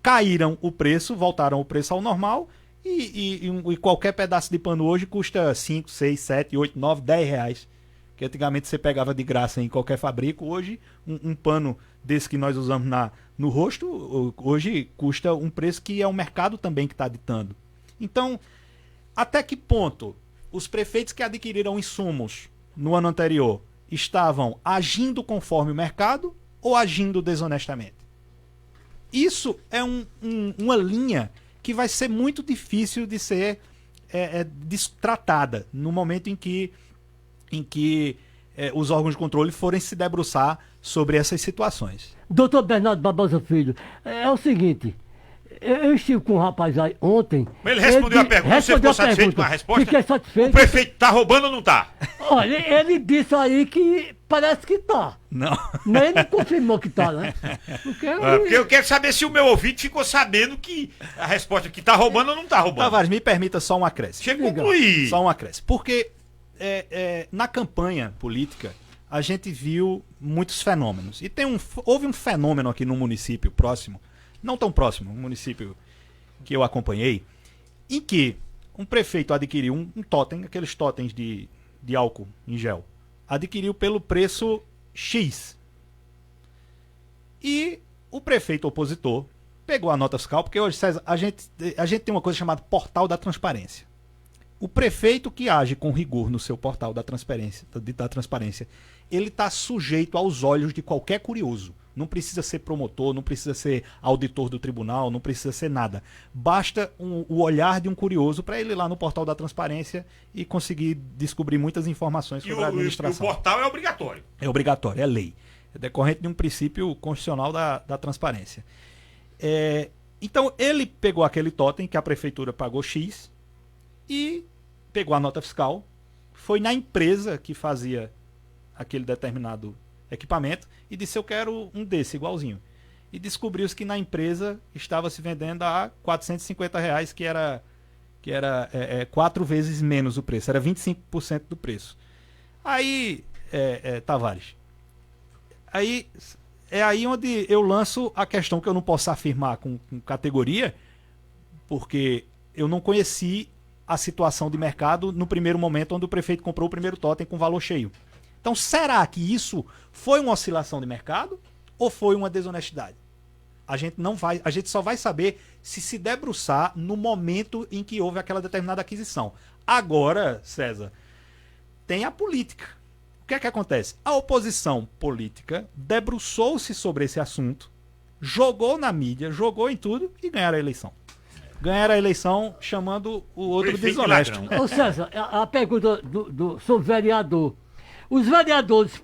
caíram o preço, voltaram o preço ao normal, e qualquer pedaço de pano hoje custa 5, 6, 7, 8, 9, 10 reais. Que antigamente você pegava de graça em qualquer fabrico, hoje um pano desse que nós usamos no rosto, hoje custa um preço que é o mercado também que está ditando. Então, até que ponto os prefeitos que adquiriram insumos no ano anterior estavam agindo conforme o mercado ou agindo desonestamente? Isso é uma linha que vai ser muito difícil de ser tratada no momento em que os órgãos de controle forem se debruçar sobre essas situações. Doutor Bernardo Barbosa Filho, é o seguinte, eu estive com um rapaz aí ontem... Mas ele respondeu a pergunta, você ficou satisfeito com a resposta? Fiquei satisfeito. O prefeito tá roubando ou não tá? Olha, ele disse aí que parece que tá. Não. Mas ele não confirmou que tá, né? Porque eu quero saber se o meu ouvinte ficou sabendo que a resposta que tá roubando ou não tá roubando. Tavares, me permita só um acréscimo. Deixa eu concluir. Só um acréscimo. Porque na campanha política a gente viu muitos fenômenos. E houve um fenômeno aqui no município próximo, não tão próximo, um município que eu acompanhei, em que um prefeito adquiriu um totem, aqueles totens de álcool em gel, adquiriu pelo preço X. E o prefeito opositor pegou a nota fiscal, porque hoje, César, a gente tem uma coisa chamada portal da transparência. O prefeito que age com rigor no seu portal da transparência, ele está sujeito aos olhos de qualquer curioso. Não precisa ser promotor, não precisa ser auditor do tribunal, não precisa ser nada. Basta o olhar de um curioso para ele ir lá no portal da transparência e conseguir descobrir muitas informações sobre a administração. E o portal é obrigatório. É obrigatório, é lei. É decorrente de um princípio constitucional da transparência. Então, ele pegou aquele totem que a prefeitura pagou X e pegou a nota fiscal, foi na empresa que fazia aquele determinado equipamento e disse: eu quero um desse, igualzinho. E descobriu-se que na empresa estava se vendendo a R$450, que era 4 vezes menos o preço, era 25% do preço. Aí, Tavares, é aí onde eu lanço a questão que eu não posso afirmar com categoria, porque eu não conheci a situação de mercado no primeiro momento onde o prefeito comprou o primeiro totem com valor cheio. Então, será que isso foi uma oscilação de mercado ou foi uma desonestidade? A gente só vai saber se debruçar no momento em que houve aquela determinada aquisição. Agora, César, tem a política. O que é que acontece? A oposição política debruçou-se sobre esse assunto, jogou na mídia, jogou em tudo e ganharam a eleição. Ganharam a eleição chamando o outro desonesto. Ô César, a pergunta sobre o vereador. Os vereadores,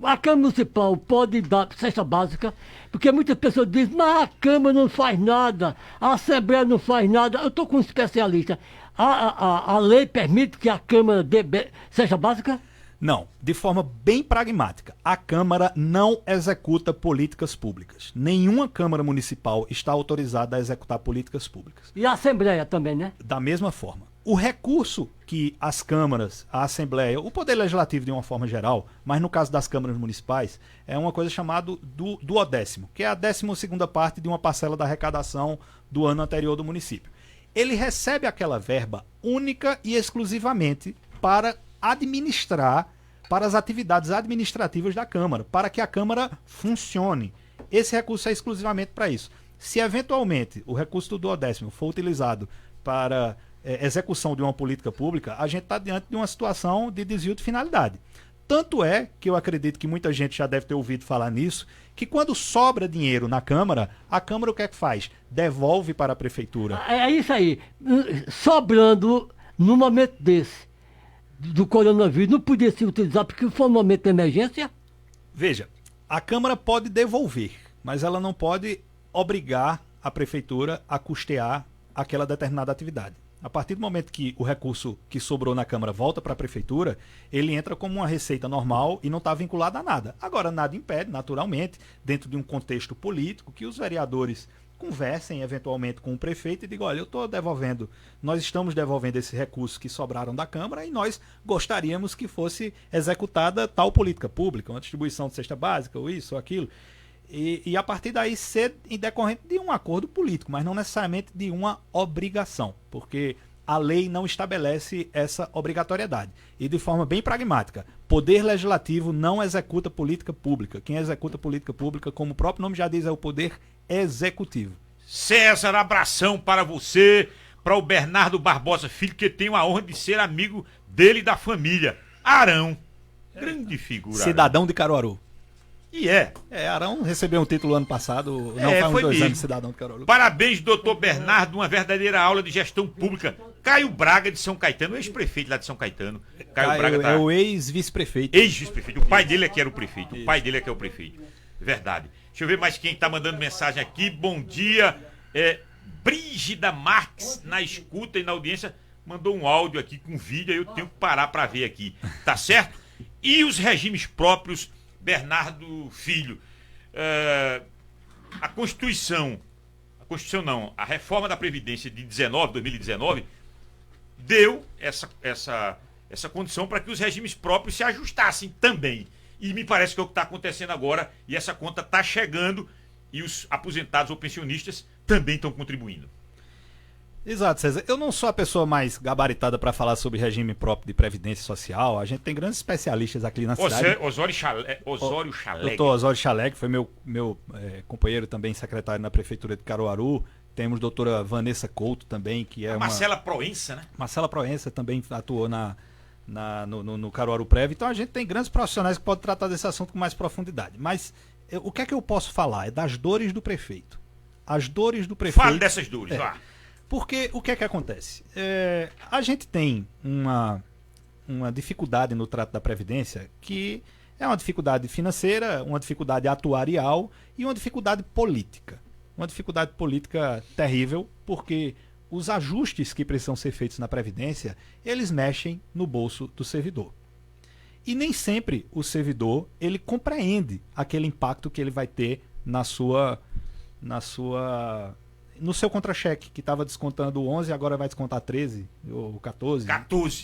a Câmara Municipal pode dar cesta básica, porque muitas pessoas dizem, mas a Câmara não faz nada, a Assembleia não faz nada. Eu estou com um especialista. A lei permite que a Câmara dê cesta básica? Não, de forma bem pragmática. A Câmara não executa políticas públicas. Nenhuma Câmara Municipal está autorizada a executar políticas públicas. E a Assembleia também, né? Da mesma forma. O recurso que as câmaras, a Assembleia, o Poder Legislativo de uma forma geral, mas no caso das câmaras municipais, é uma coisa chamada do duodécimo, que é a 12ª parte de uma parcela da arrecadação do ano anterior do município. Ele recebe aquela verba única e exclusivamente para administrar, para as atividades administrativas da Câmara, para que a Câmara funcione. Esse recurso é exclusivamente para isso. Se eventualmente o recurso do duodécimo for utilizado para execução de uma política pública, a gente está diante de uma situação de desvio de finalidade. Tanto é que eu acredito que muita gente já deve ter ouvido falar nisso, que quando sobra dinheiro na Câmara, a Câmara o que é que faz? Devolve para a Prefeitura. É isso aí. Sobrando, no momento desse, do coronavírus, não podia se utilizar porque foi um momento de emergência? Veja, a Câmara pode devolver, mas ela não pode obrigar a Prefeitura a custear aquela determinada atividade. A partir do momento que o recurso que sobrou na Câmara volta para a Prefeitura, ele entra como uma receita normal e não está vinculado a nada. Agora, nada impede, naturalmente, dentro de um contexto político, que os vereadores conversem eventualmente com o prefeito e digam, olha, nós estamos devolvendo esse recurso que sobraram da Câmara e nós gostaríamos que fosse executada tal política pública, uma distribuição de cesta básica, ou isso, ou aquilo. E a partir daí ser em decorrente de um acordo político, mas não necessariamente de uma obrigação, porque a lei não estabelece essa obrigatoriedade. E de forma bem pragmática, poder legislativo não executa política pública. Quem executa política pública, como o próprio nome já diz, é o poder executivo. César, abração para você, para o Bernardo Barbosa Filho, que tem a honra de ser amigo dele e da família. Arão, grande figura. Cidadão Arão de Caruaru. E Arão recebeu um título ano passado, não faz uns 2 anos de cidadão de Caruaru. Parabéns, doutor Bernardo, uma verdadeira aula de gestão pública. Caio Braga de São Caetano, ex-prefeito lá de São Caetano. Caio Braga é o ex-vice-prefeito. Ex-vice-prefeito, o pai dele é que era o prefeito. O pai dele é que é o prefeito. Verdade. Deixa eu ver mais quem tá mandando mensagem aqui. Bom dia. Brígida Marques, na escuta e na audiência, mandou um áudio aqui com vídeo, aí eu tenho que parar para ver aqui. Tá certo? E os regimes próprios, Bernardo Filho, a reforma da Previdência de 2019, deu essa condição para que os regimes próprios se ajustassem também. E me parece que é o que está acontecendo agora, e essa conta está chegando, e os aposentados ou pensionistas também estão contribuindo. Exato, César. Eu não sou a pessoa mais gabaritada para falar sobre regime próprio de previdência social. A gente tem grandes especialistas aqui na cidade. Osório Chaleg. Doutor Osório Chaleg, foi meu companheiro também, secretário na Prefeitura de Caruaru. Temos a doutora Vanessa Couto também, que é Marcela Proença, né? Marcela Proença também atuou no Caruaru Prev. Então a gente tem grandes profissionais que podem tratar desse assunto com mais profundidade. Mas o que é que eu posso falar? É das dores do prefeito. As dores do prefeito... Fale dessas dores, vá. Porque o que é que acontece? A gente tem uma dificuldade no trato da Previdência que é uma dificuldade financeira, uma dificuldade atuarial e uma dificuldade política. Uma dificuldade política terrível, porque os ajustes que precisam ser feitos na Previdência, eles mexem no bolso do servidor. E nem sempre o servidor ele compreende aquele impacto que ele vai ter no seu contra-cheque, que estava descontando 11, agora vai descontar 13 ou 14.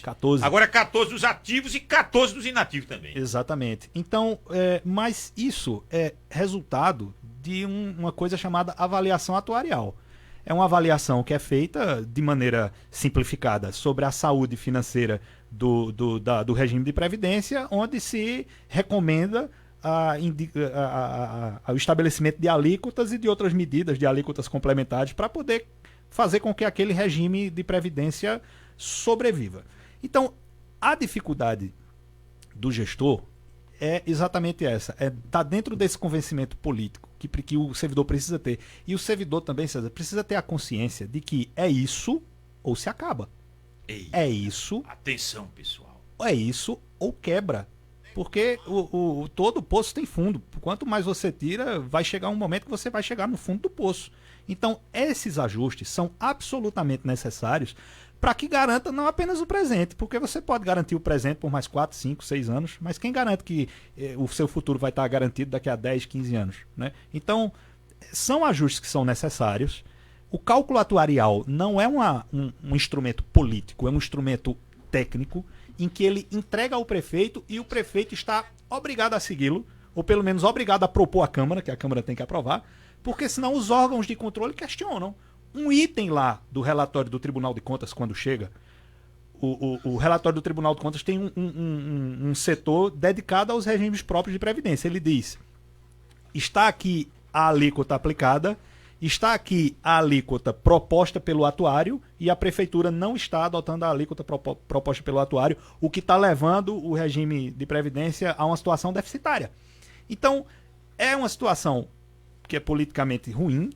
14. Agora é 14 dos ativos e 14 dos inativos também. Exatamente. Então, mas isso é resultado de uma coisa chamada avaliação atuarial. É uma avaliação que é feita de maneira simplificada sobre a saúde financeira do regime de previdência, onde se recomenda o estabelecimento de alíquotas e de outras medidas de alíquotas complementares para poder fazer com que aquele regime de previdência sobreviva. Então, a dificuldade do gestor é exatamente essa, tá dentro desse convencimento político que o servidor precisa ter. E o servidor também, César, precisa ter a consciência de que é isso ou se acaba. É isso. Atenção, pessoal. É isso ou quebra. Porque todo poço tem fundo. Quanto mais você tira, vai chegar um momento que você vai chegar no fundo do poço. Então, esses ajustes são absolutamente necessários para que garanta não apenas o presente, porque você pode garantir o presente por mais 4, 5, 6 anos, mas quem garante que o seu futuro vai estar garantido daqui a 10, 15 anos? Né? Então, são ajustes que são necessários. O cálculo atuarial não é um instrumento político, é um instrumento técnico, em que ele entrega ao prefeito e o prefeito está obrigado a segui-lo, ou pelo menos obrigado a propor à Câmara, que a Câmara tem que aprovar, porque senão os órgãos de controle questionam. Um item lá do relatório do Tribunal de Contas, quando chega, o relatório do Tribunal de Contas tem um setor dedicado aos regimes próprios de previdência. Ele diz, está aqui a alíquota aplicada está aqui a alíquota proposta pelo atuário e a prefeitura não está adotando a alíquota proposta pelo atuário, o que está levando o regime de previdência a uma situação deficitária. Então, é uma situação que é politicamente ruim,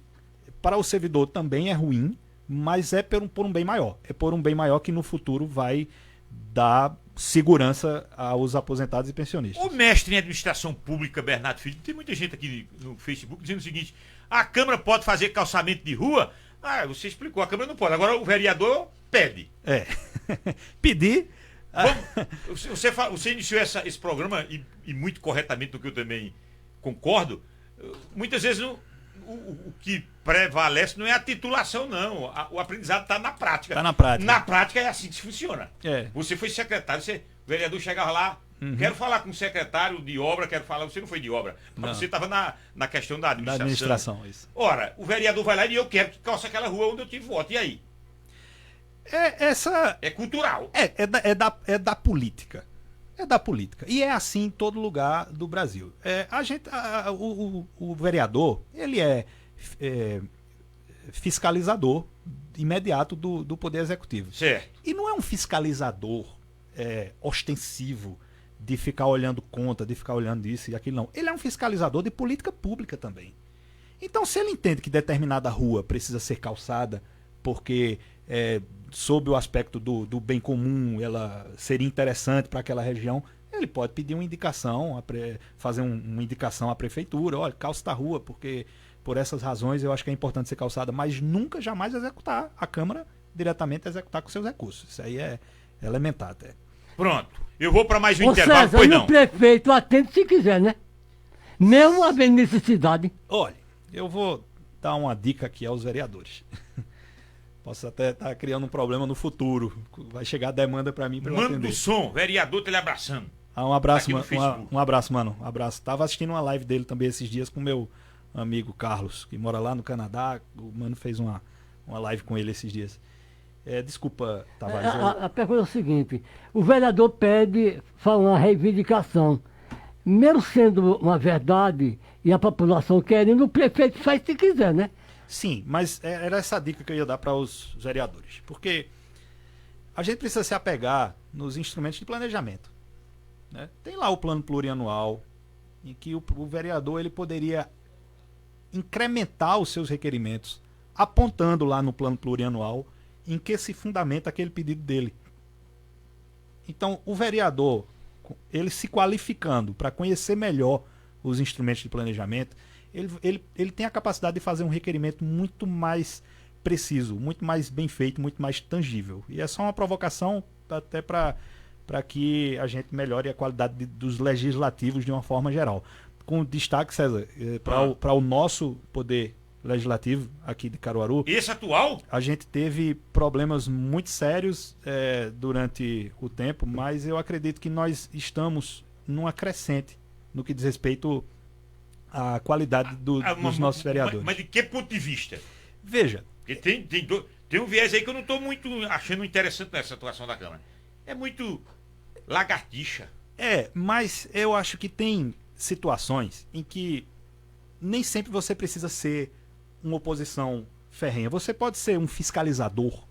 para o servidor também é ruim, mas é por um bem maior. É por um bem maior que no futuro vai dar segurança aos aposentados e pensionistas. O mestre em administração pública, Bernardo Filho, tem muita gente aqui no Facebook dizendo o seguinte: a Câmara pode fazer calçamento de rua? Ah, você explicou, a Câmara não pode. Agora o vereador pede. Pedir. Você iniciou esse programa, e muito corretamente, do que eu também concordo. Muitas vezes o que prevalece não é a titulação, não. O aprendizado está na prática. Está na prática. Na prática é assim que funciona. É. Você foi secretário, o vereador chegava lá, quero falar com o secretário de obra, você não foi de obra, mas Não. você estava na questão da administração. Da administração, isso. Ora, o vereador vai lá e eu quero que calça aquela rua onde eu tive voto. E aí? É cultural. É da política. É da política. E é assim em todo lugar do Brasil. O vereador, ele é fiscalizador imediato do Poder Executivo. Certo. E não é um fiscalizador ostensivo de ficar olhando conta, de ficar olhando isso e aquilo, não. Ele é um fiscalizador de política pública também. Então, se ele entende que determinada rua precisa ser calçada porque sob o aspecto do bem comum, ela seria interessante para aquela região, ele pode pedir uma indicação, fazer uma indicação à prefeitura: olha, calça a rua, porque por essas razões eu acho que é importante ser calçada, mas nunca, jamais executar, a Câmara diretamente executar com seus recursos. Isso aí é elementar até. Pronto, eu vou para mais um intervalo. César, Pois e não. o prefeito atende se quiser, né? Mesmo havendo necessidade. Olha, eu vou dar uma dica aqui aos vereadores. Posso até estar criando um problema no futuro. Vai chegar a demanda para mim para eu Manda atender. do som, vereador teleabraçando. Um abraço, Aqui no mano. Facebook. Um abraço, mano. Um abraço. Tava assistindo uma live dele também esses dias com meu amigo Carlos, que mora lá no Canadá. O mano fez uma live com ele esses dias. Desculpa, Tavares. A pergunta é o seguinte: o vereador pede uma reivindicação. Mesmo sendo uma verdade e a população querendo, o prefeito faz se quiser, né? Sim, mas era essa dica que eu ia dar para os vereadores. Porque a gente precisa se apegar nos instrumentos de planejamento, né? Tem lá o plano plurianual, em que o vereador ele poderia incrementar os seus requerimentos, apontando lá no plano plurianual em que se fundamenta aquele pedido dele. Então, o vereador, ele se qualificando para conhecer melhor os instrumentos de planejamento, ele tem a capacidade de fazer um requerimento muito mais preciso, muito mais bem feito, muito mais tangível. E é só uma provocação até para que a gente melhore a qualidade dos legislativos de uma forma geral. Com destaque, César, para o nosso poder legislativo aqui de Caruaru. Esse atual? A gente teve problemas muito sérios durante o tempo, mas eu acredito que nós estamos numa crescente no que diz respeito à qualidade dos nossos vereadores. Mas de que ponto de vista? Veja. Porque tem um viés aí que eu não estou muito achando interessante nessa atuação da Câmara. É muito lagartixa. Mas eu acho que tem situações em que nem sempre você precisa ser uma oposição ferrenha. Você pode ser um fiscalizador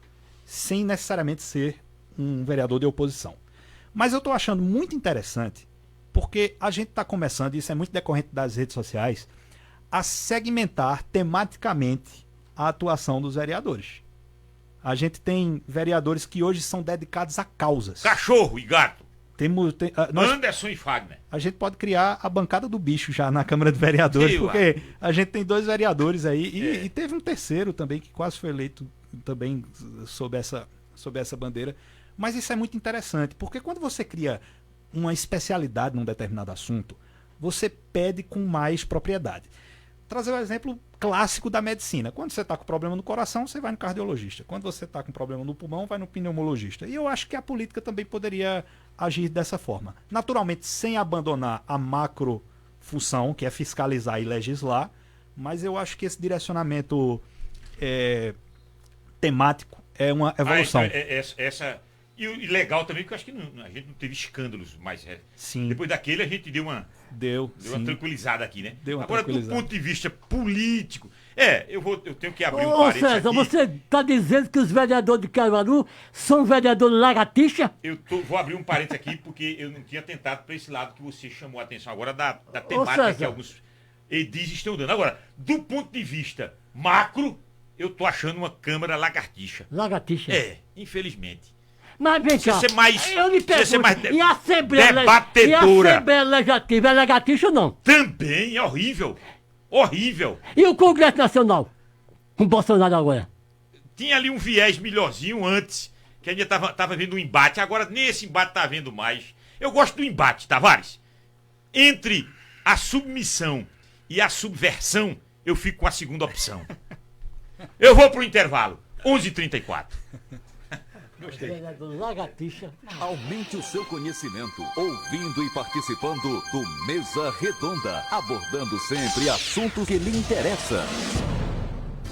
sem necessariamente ser um vereador de oposição. Mas eu estou achando muito interessante porque a gente está começando, e isso é muito decorrente das redes sociais, a segmentar tematicamente a atuação dos vereadores. A gente tem vereadores que hoje são dedicados a causas. Cachorro e gato. Anderson e Fagner. A gente pode criar a bancada do bicho já na Câmara de Vereadores, porque a gente tem 2 vereadores aí, e teve um terceiro também que quase foi eleito também sob essa bandeira. Mas isso é muito interessante, porque quando você cria uma especialidade num determinado assunto, você pede com mais propriedade. Trazer o exemplo clássico da medicina. Quando você está com problema no coração, você vai no cardiologista. Quando você está com problema no pulmão, vai no pneumologista. E eu acho que a política também poderia agir dessa forma. Naturalmente, sem abandonar a macro função, que é fiscalizar e legislar, mas eu acho que esse direcionamento temático é uma evolução. E legal também, porque eu acho que a gente não teve escândalos mais. Sim. Depois daquele a gente deu uma tranquilizada aqui, né? Deu uma Agora, tranquilizada. do ponto de vista político, Eu tenho que abrir um Ô parênteses César, aqui. você está dizendo que os vereadores de Caruaru são vereadores lagartixa? Vou abrir um parênteses aqui, porque eu não tinha tentado para esse lado que você chamou a atenção agora da temática que alguns edis estão dando. Agora, do ponto de vista macro, eu tô achando uma Câmara lagartixa. Lagartixa? Infelizmente. Mas vem cá, eu lhe pergunto, e a Assembleia Legislativa é lagartixa ou não? Também, é horrível. Horrível. E o Congresso Nacional? Com Bolsonaro agora? Tinha ali um viés melhorzinho antes, que ainda tava vendo um embate. Agora nem esse embate tá havendo mais. Eu gosto do embate, Tavares. Entre a submissão e a subversão, eu fico com a segunda opção. Eu vou pro intervalo. 11h34. Gostei. Aumente o seu conhecimento, ouvindo e participando do Mesa Redonda, abordando sempre assuntos que lhe interessam.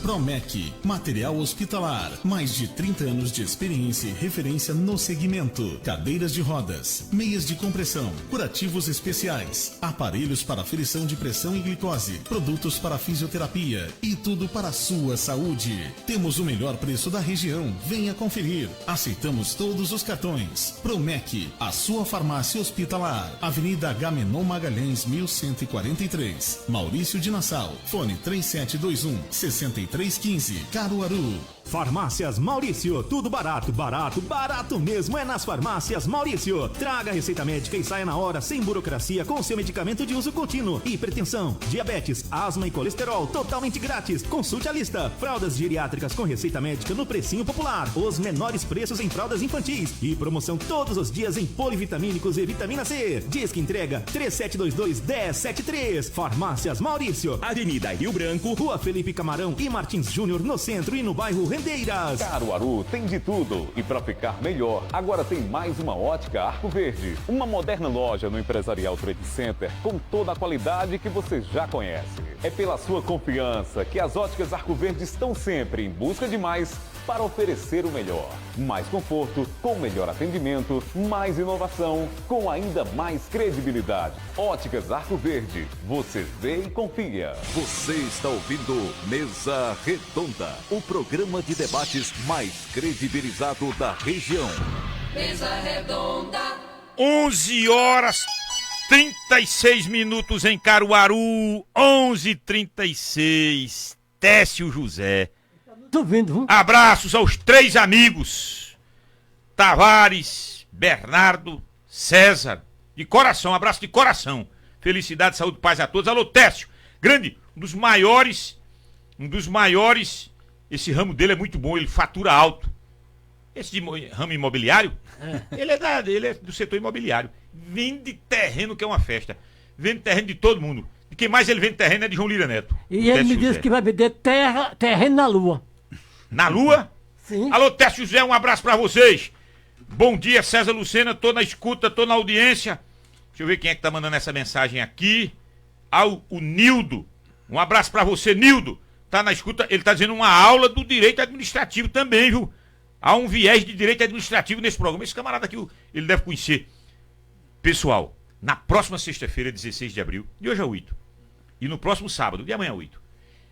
Promec, material hospitalar. Mais de 30 anos de experiência e referência no segmento. Cadeiras de rodas, meias de compressão, curativos especiais, aparelhos para aferição de pressão e glicose, produtos para fisioterapia e tudo para a sua saúde. Temos o melhor preço da região. Venha conferir. Aceitamos todos os cartões. Promec, a sua farmácia hospitalar. Avenida Agamenon Magalhães, 1143. Maurício de Nassau. Fone 3721-6315, Caruaru. Farmácias Maurício, tudo barato, barato, barato mesmo é nas Farmácias Maurício. Traga a receita médica e saia na hora, sem burocracia, com seu medicamento de uso contínuo. Hipertensão, diabetes, asma e colesterol, totalmente grátis. Consulte a lista. Fraldas geriátricas com receita médica no precinho popular. Os menores preços em fraldas infantis. E promoção todos os dias em polivitamínicos e vitamina C. Disque entrega 3722-1073. Farmácias Maurício, Avenida Rio Branco, Rua Felipe Camarão e Martins Júnior, no centro e no bairro Rendeiras. Caruaru tem de tudo. E para ficar melhor, agora tem mais uma ótica Arco Verde. Uma moderna loja no Empresarial Trade Center com toda a qualidade que você já conhece. É pela sua confiança que as óticas Arco Verde estão sempre em busca de mais para oferecer o melhor. Mais conforto, com melhor atendimento, mais inovação, com ainda mais credibilidade. Óticas Arco Verde. Você vê e confia. Você está ouvindo Mesa Redonda, o programa de debates mais credibilizado da região. Mesa Redonda. 11h36 em Caruaru. 11h36. Técio José. Tô vendo. Abraços aos 3 amigos. Tavares, Bernardo, César. De coração, abraço de coração. Felicidade, saúde, paz a todos. Alô, Técio. Grande, um dos maiores. Esse ramo dele é muito bom, ele fatura alto. Esse de ramo imobiliário, ele é do setor imobiliário. Vende terreno que é uma festa. Vende terreno de todo mundo. E quem mais ele vende terreno é de João Lira Neto. E ele me disse que vai vender terreno na Lua. Na Lua? Sim. Alô, Técio José, um abraço pra vocês. Bom dia, César Lucena, tô na escuta, tô na audiência. Deixa eu ver quem é que tá mandando essa mensagem aqui. O Nildo. Um abraço pra você, Nildo. Tá na escuta, ele tá dizendo uma aula do direito administrativo também, viu? Há um viés de direito administrativo nesse programa. Esse camarada aqui, ele deve conhecer. Pessoal, na próxima sexta-feira, 16 de abril, de hoje é 8, e no próximo sábado, de amanhã 8,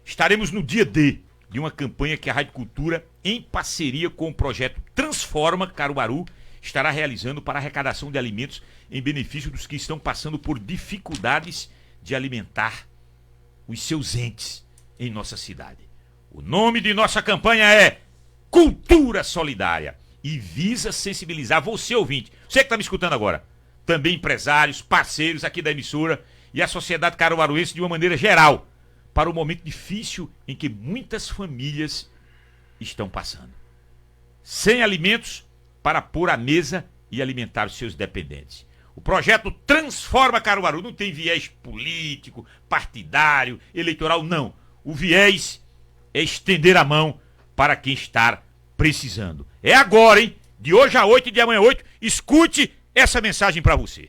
estaremos no dia D de uma campanha que a Rádio Cultura, em parceria com o projeto Transforma Caruaru, estará realizando para arrecadação de alimentos em benefício dos que estão passando por dificuldades de alimentar os seus entes em nossa cidade. O nome de nossa campanha é Cultura Solidária e visa sensibilizar você, ouvinte, você que está me escutando agora, também empresários, parceiros aqui da emissora e a sociedade caruaruense de uma maneira geral, para o momento difícil em que muitas famílias estão passando. Sem alimentos para pôr à mesa e alimentar os seus dependentes. O projeto Transforma Caruaru não tem viés político, partidário, eleitoral, não. O viés é estender a mão para quem está precisando. É agora, hein? De hoje a 8 e de amanhã a 8, escute essa mensagem para você.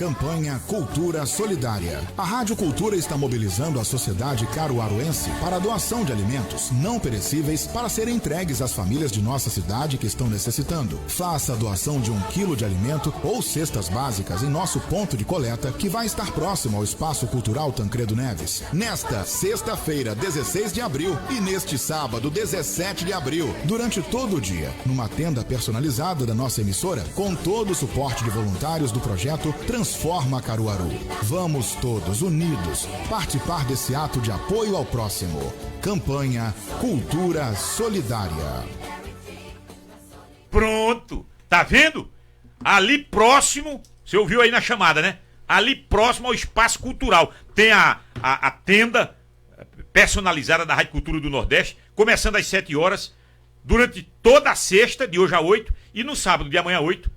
Campanha Cultura Solidária. A Rádio Cultura está mobilizando a sociedade caruaruense para a doação de alimentos não perecíveis para serem entregues às famílias de nossa cidade que estão necessitando. Faça a doação de 1 quilo de alimento ou cestas básicas em nosso ponto de coleta, que vai estar próximo ao Espaço Cultural Tancredo Neves. Nesta sexta-feira, 16 de abril, e neste sábado, 17 de abril, durante todo o dia, numa tenda personalizada da nossa emissora, com todo o suporte de voluntários do projeto Transforma Caruaru. Vamos todos unidos participar desse ato de apoio ao próximo. Campanha Cultura Solidária. Pronto, tá vendo? Ali próximo, você ouviu aí na chamada, né? Ali próximo ao Espaço Cultural. Tem a tenda personalizada da Rádio Cultura do Nordeste, começando às 7 horas, durante toda a sexta, de hoje a 8, e no sábado, de amanhã a 8.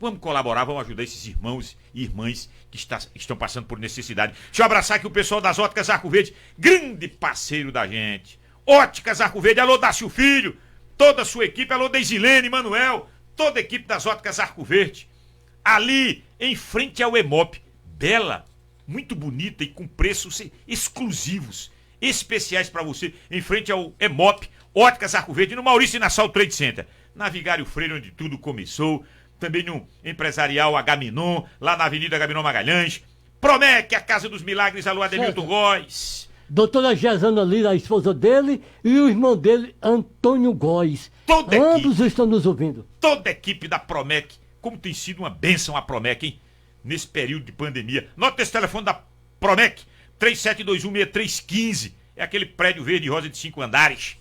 Vamos colaborar, vamos ajudar esses irmãos e irmãs que estão passando por necessidade. Deixa eu abraçar aqui o pessoal das Óticas Arco Verde, grande parceiro da gente. Óticas Arco Verde, alô Dácio Filho, toda a sua equipe, alô Deisilene, Manuel, toda a equipe das Óticas Arco Verde. Ali, em frente ao Emop, bela, muito bonita e com preços exclusivos, especiais para você, em frente ao Emop, Óticas Arco Verde, no Maurício Nassau Trade Center. Na Vigário Freire, onde tudo começou. Também no Empresarial Agaminon, lá na Avenida Agaminon Magalhães. Promec, a Casa dos Milagres, alô Ademilton Góes. Doutora Gesana Lira, a esposa dele, e o irmão dele, Antônio Góes. Ambos estão nos ouvindo. Toda a equipe da Promec, como tem sido uma bênção a Promec, hein? Nesse período de pandemia. Nota esse telefone da Promec, 37216315. É aquele prédio verde e rosa de 5 andares.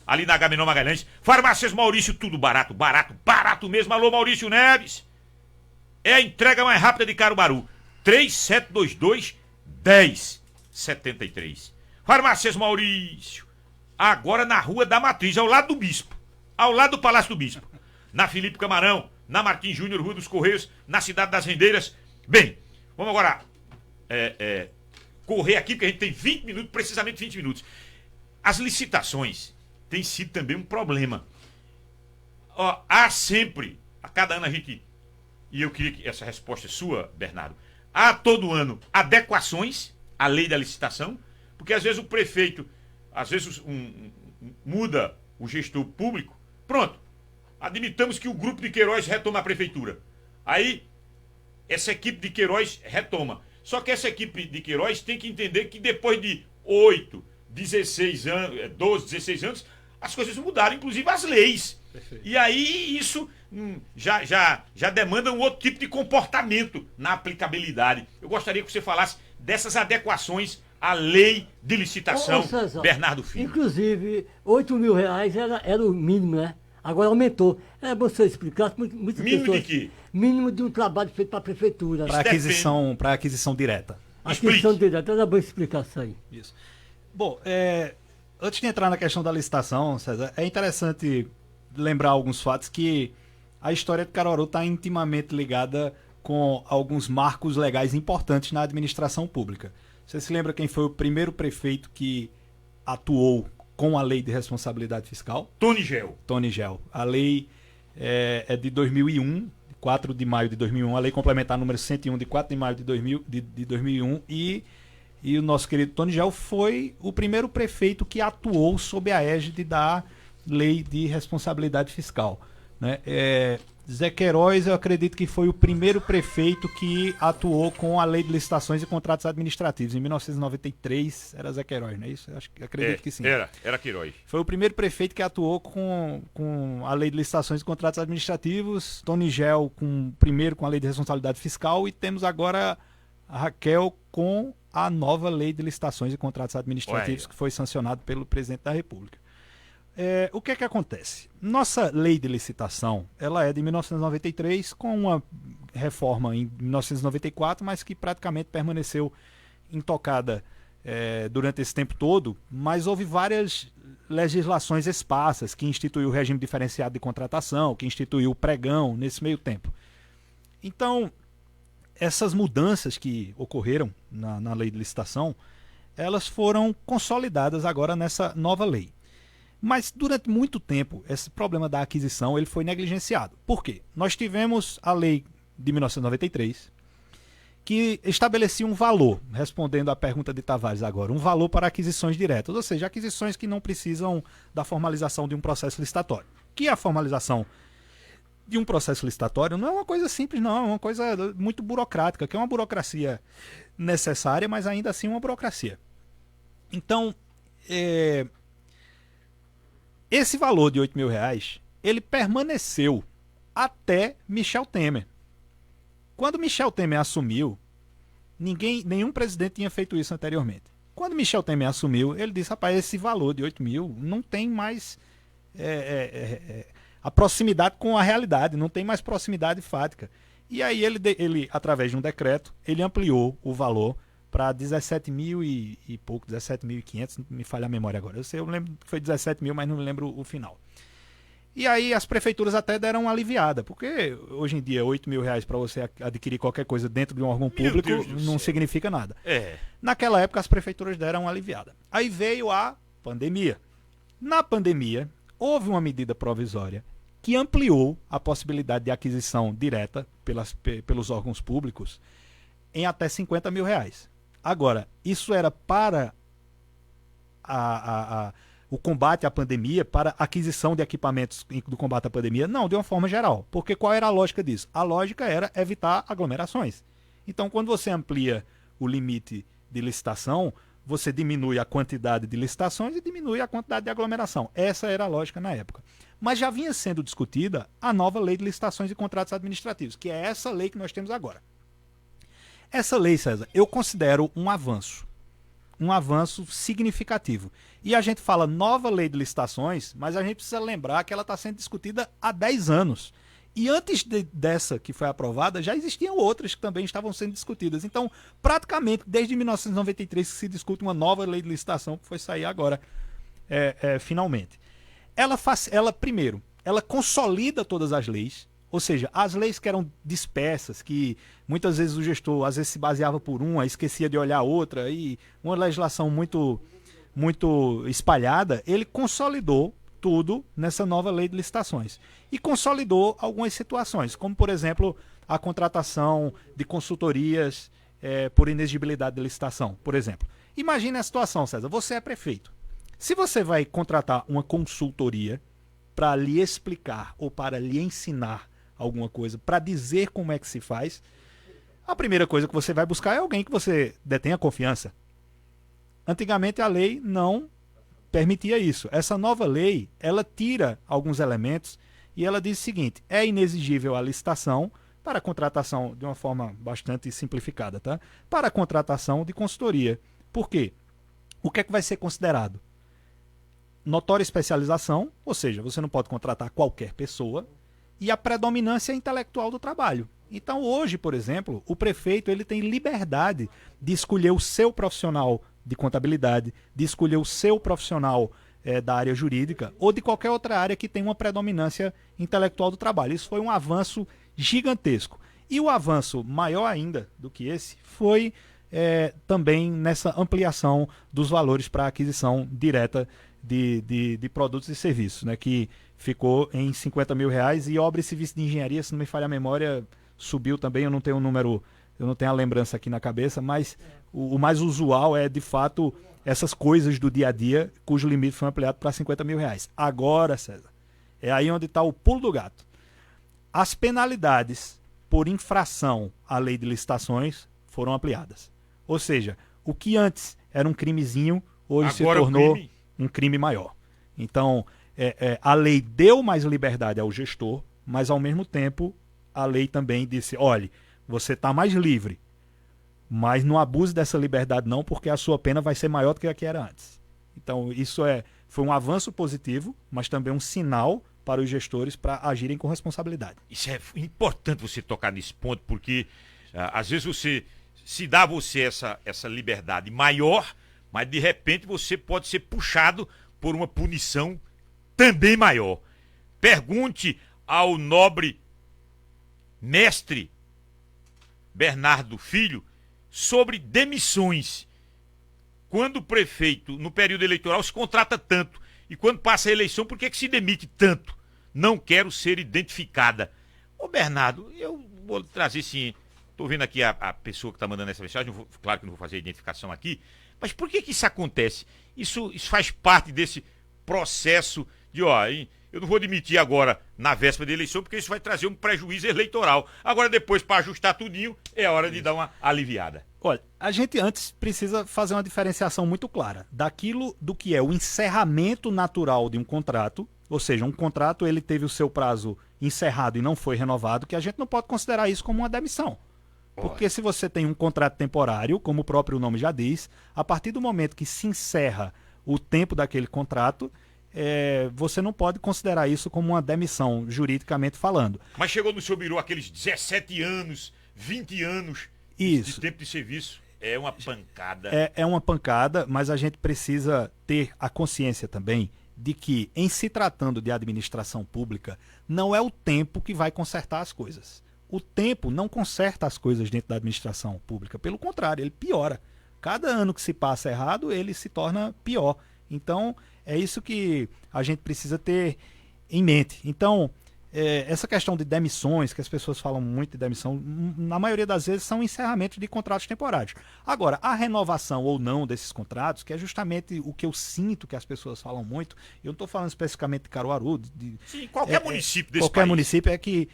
Ali na Agamenon Magalhães. Farmácias Maurício, tudo barato, barato, barato mesmo. Alô, Maurício Neves. É a entrega mais rápida de Caruaru. 3722-1073. Farmácias Maurício. Agora na Rua da Matriz, ao lado do Bispo. Ao lado do Palácio do Bispo. Na Felipe Camarão, na Martins Júnior, Rua dos Correios, na Cidade das Rendeiras. Bem, vamos agora correr aqui, porque a gente tem 20 minutos, precisamente 20 minutos. As licitações tem sido também um problema. Há sempre, a cada ano a gente, e eu queria que essa resposta é sua, Bernardo, há todo ano adequações à lei da licitação, porque às vezes o prefeito, às vezes muda o gestor público, pronto, admitamos que o grupo de Queiroz retoma a prefeitura. Aí, essa equipe de Queiroz retoma. Só que essa equipe de Queiroz tem que entender que depois de 8, 16 anos, 12, 16 anos, as coisas mudaram, inclusive as leis. Perfeito. E aí isso já demanda um outro tipo de comportamento na aplicabilidade. Eu gostaria que você falasse dessas adequações à lei de licitação, César, Bernardo Filho. Inclusive, R$8.000 era o mínimo, né? Agora aumentou. É você explicar. Muitas mínimo pessoas, de quê? Mínimo de um trabalho feito para a prefeitura. Para aquisição direta. Aquisição direta, era boa explicação aí. Isso. Bom, antes de entrar na questão da licitação, César, é interessante lembrar alguns fatos que a história de Caruaru está intimamente ligada com alguns marcos legais importantes na administração pública. Você se lembra quem foi o primeiro prefeito que atuou com a lei de responsabilidade fiscal? Tony Gel. Tony Gel. A lei é de 2001, 4 de maio de 2001, a lei complementar número 101 de 4 de maio de 2001 e o nosso querido Tony Gel foi o primeiro prefeito que atuou sob a égide da lei de responsabilidade fiscal, né? Zé Queiroz, eu acredito que foi o primeiro prefeito que atuou com a lei de licitações e contratos administrativos. Em 1993 era Zé Queiroz, não é isso? Acredito que sim. Era Queiroz. Foi o primeiro prefeito que atuou com a lei de licitações e contratos administrativos. Tony Gel primeiro com a lei de responsabilidade fiscal e temos agora a Raquel com a nova lei de licitações e contratos administrativos que foi sancionado pelo presidente da República. O que é que acontece? Nossa lei de licitação, ela é de 1993, com uma reforma em 1994, mas que praticamente permaneceu intocada durante esse tempo todo, mas houve várias legislações esparsas que instituiu o regime diferenciado de contratação, que instituiu o pregão nesse meio tempo. Então, essas mudanças que ocorreram na lei de licitação, elas foram consolidadas agora nessa nova lei. Mas durante muito tempo, esse problema da aquisição ele foi negligenciado. Por quê? Nós tivemos a lei de 1993, que estabelecia um valor, respondendo à pergunta de Tavares agora, um valor para aquisições diretas, ou seja, aquisições que não precisam da formalização de um processo licitatório. Que a formalização de um processo licitatório não é uma coisa simples, não, é uma coisa muito burocrática, que é uma burocracia necessária, mas ainda assim uma burocracia. Então, esse valor de R$8.000, ele permaneceu até Michel Temer. Quando Michel Temer assumiu, nenhum presidente tinha feito isso anteriormente. Quando Michel Temer assumiu, ele disse, rapaz, esse valor de 8 mil não tem mais a proximidade com a realidade, não tem mais proximidade fática. E aí ele, através de um decreto, ele ampliou o valor para 17 mil e pouco, 17.500, não me falha a memória agora. Eu lembro que foi 17 mil, mas não me lembro o final. E aí as prefeituras até deram uma aliviada, porque hoje em dia R$8.000 para você adquirir qualquer coisa dentro de um órgão público não significa nada. Naquela época as prefeituras deram uma aliviada. Aí veio a pandemia. Na pandemia houve uma medida provisória que ampliou a possibilidade de aquisição direta pelos órgãos públicos em até R$50.000. Agora, isso era para o combate à pandemia, para aquisição de equipamentos do combate à pandemia? Não, de uma forma geral. Porque qual era a lógica disso? A lógica era evitar aglomerações. Então, quando você amplia o limite de licitação, você diminui a quantidade de licitações e diminui a quantidade de aglomeração. Essa era a lógica na época. Mas já vinha sendo discutida a nova lei de licitações e contratos administrativos, que é essa lei que nós temos agora. Essa lei, César, eu considero um avanço significativo. E a gente fala nova lei de licitações, mas a gente precisa lembrar que ela está sendo discutida há 10 anos. E antes dessa que foi aprovada, já existiam outras que também estavam sendo discutidas. Então, praticamente, desde 1993 que se discute uma nova lei de licitação, que foi sair agora, finalmente. Primeiro, ela consolida todas as leis, ou seja, as leis que eram dispersas, que muitas vezes o gestor às vezes se baseava por uma, esquecia de olhar outra, e uma legislação muito espalhada, ele consolidou tudo nessa nova lei de licitações. E consolidou algumas situações, como por exemplo a contratação de consultorias por inexigibilidade de licitação, por exemplo. Imagine a situação, César, você é prefeito. Se você vai contratar uma consultoria para lhe explicar ou para lhe ensinar alguma coisa, para dizer como é que se faz, a primeira coisa que você vai buscar é alguém que você detenha confiança. Antigamente a lei não permitia isso. Essa nova lei, ela tira alguns elementos e ela diz o seguinte: é inexigível a licitação para a contratação, de uma forma bastante simplificada, tá? Para a contratação de consultoria. Por quê? O que é que vai ser considerado? Notória especialização, ou seja, você não pode contratar qualquer pessoa, e a predominância intelectual do trabalho. Então hoje, por exemplo, o prefeito ele tem liberdade de escolher o seu profissional de contabilidade, de escolher o seu profissional da área jurídica ou de qualquer outra área que tenha uma predominância intelectual do trabalho. Isso foi um avanço gigantesco. E o avanço maior ainda do que esse foi também nessa ampliação dos valores para aquisição direta de produtos e serviços, né, que ficou em R$50.000, e obra e serviço de engenharia, se não me falha a memória, subiu também. Eu não tenho o número, eu não tenho a lembrança aqui na cabeça, mas o mais usual é de fato essas coisas do dia a dia, cujo limite foi ampliado para R$50.000. Agora, César, é aí onde está o pulo do gato. As penalidades por infração à lei de licitações foram ampliadas. Ou seja, o que antes era um crimezinho, hoje agora se tornou um crime maior. Então, a lei deu mais liberdade ao gestor, mas ao mesmo tempo a lei também disse: olhe, você está mais livre, mas não abuse dessa liberdade não, porque a sua pena vai ser maior do que a que era antes. Então isso foi um avanço positivo, mas também um sinal para os gestores para agirem com responsabilidade. Isso é importante você tocar nesse ponto, porque às vezes se dá a você essa liberdade maior, mas de repente você pode ser puxado por uma punição também maior. Pergunte ao nobre mestre Bernardo Filho sobre demissões. Quando o prefeito, no período eleitoral, se contrata tanto, e quando passa a eleição, por que se demite tanto? Não quero ser identificada. Ô Bernardo, eu vou trazer sim Tô vendo aqui a pessoa que está mandando essa mensagem, claro que não vou fazer a identificação aqui, mas por que isso acontece? Isso faz parte desse processo de, eu não vou demitir agora na véspera da eleição, porque isso vai trazer um prejuízo eleitoral. Agora depois, para ajustar tudinho, é hora de dar uma aliviada. Olha, a gente antes precisa fazer uma diferenciação muito clara daquilo do que é o encerramento natural de um contrato, ou seja, um contrato ele teve o seu prazo encerrado e não foi renovado, que a gente não pode considerar isso como uma demissão. Porque se você tem um contrato temporário, como o próprio nome já diz, a partir do momento que se encerra o tempo daquele contrato, você não pode considerar isso como uma demissão, juridicamente falando. Mas chegou no seu birô aqueles 17 anos, 20 anos de tempo de serviço. É uma pancada. É uma pancada, mas a gente precisa ter a consciência também de que, em se tratando de administração pública, não é o tempo que vai consertar as coisas. O tempo não conserta as coisas dentro da administração pública. Pelo contrário, ele piora. Cada ano que se passa errado, ele se torna pior. Então, é isso que a gente precisa ter em mente. Então, essa questão de demissões, que as pessoas falam muito de demissão, na maioria das vezes são encerramentos de contratos temporários. Agora, a renovação ou não desses contratos, que é justamente o que eu sinto que as pessoas falam muito, eu não estou falando especificamente de Caruaru. Sim, qualquer município desse qualquer país. Município é que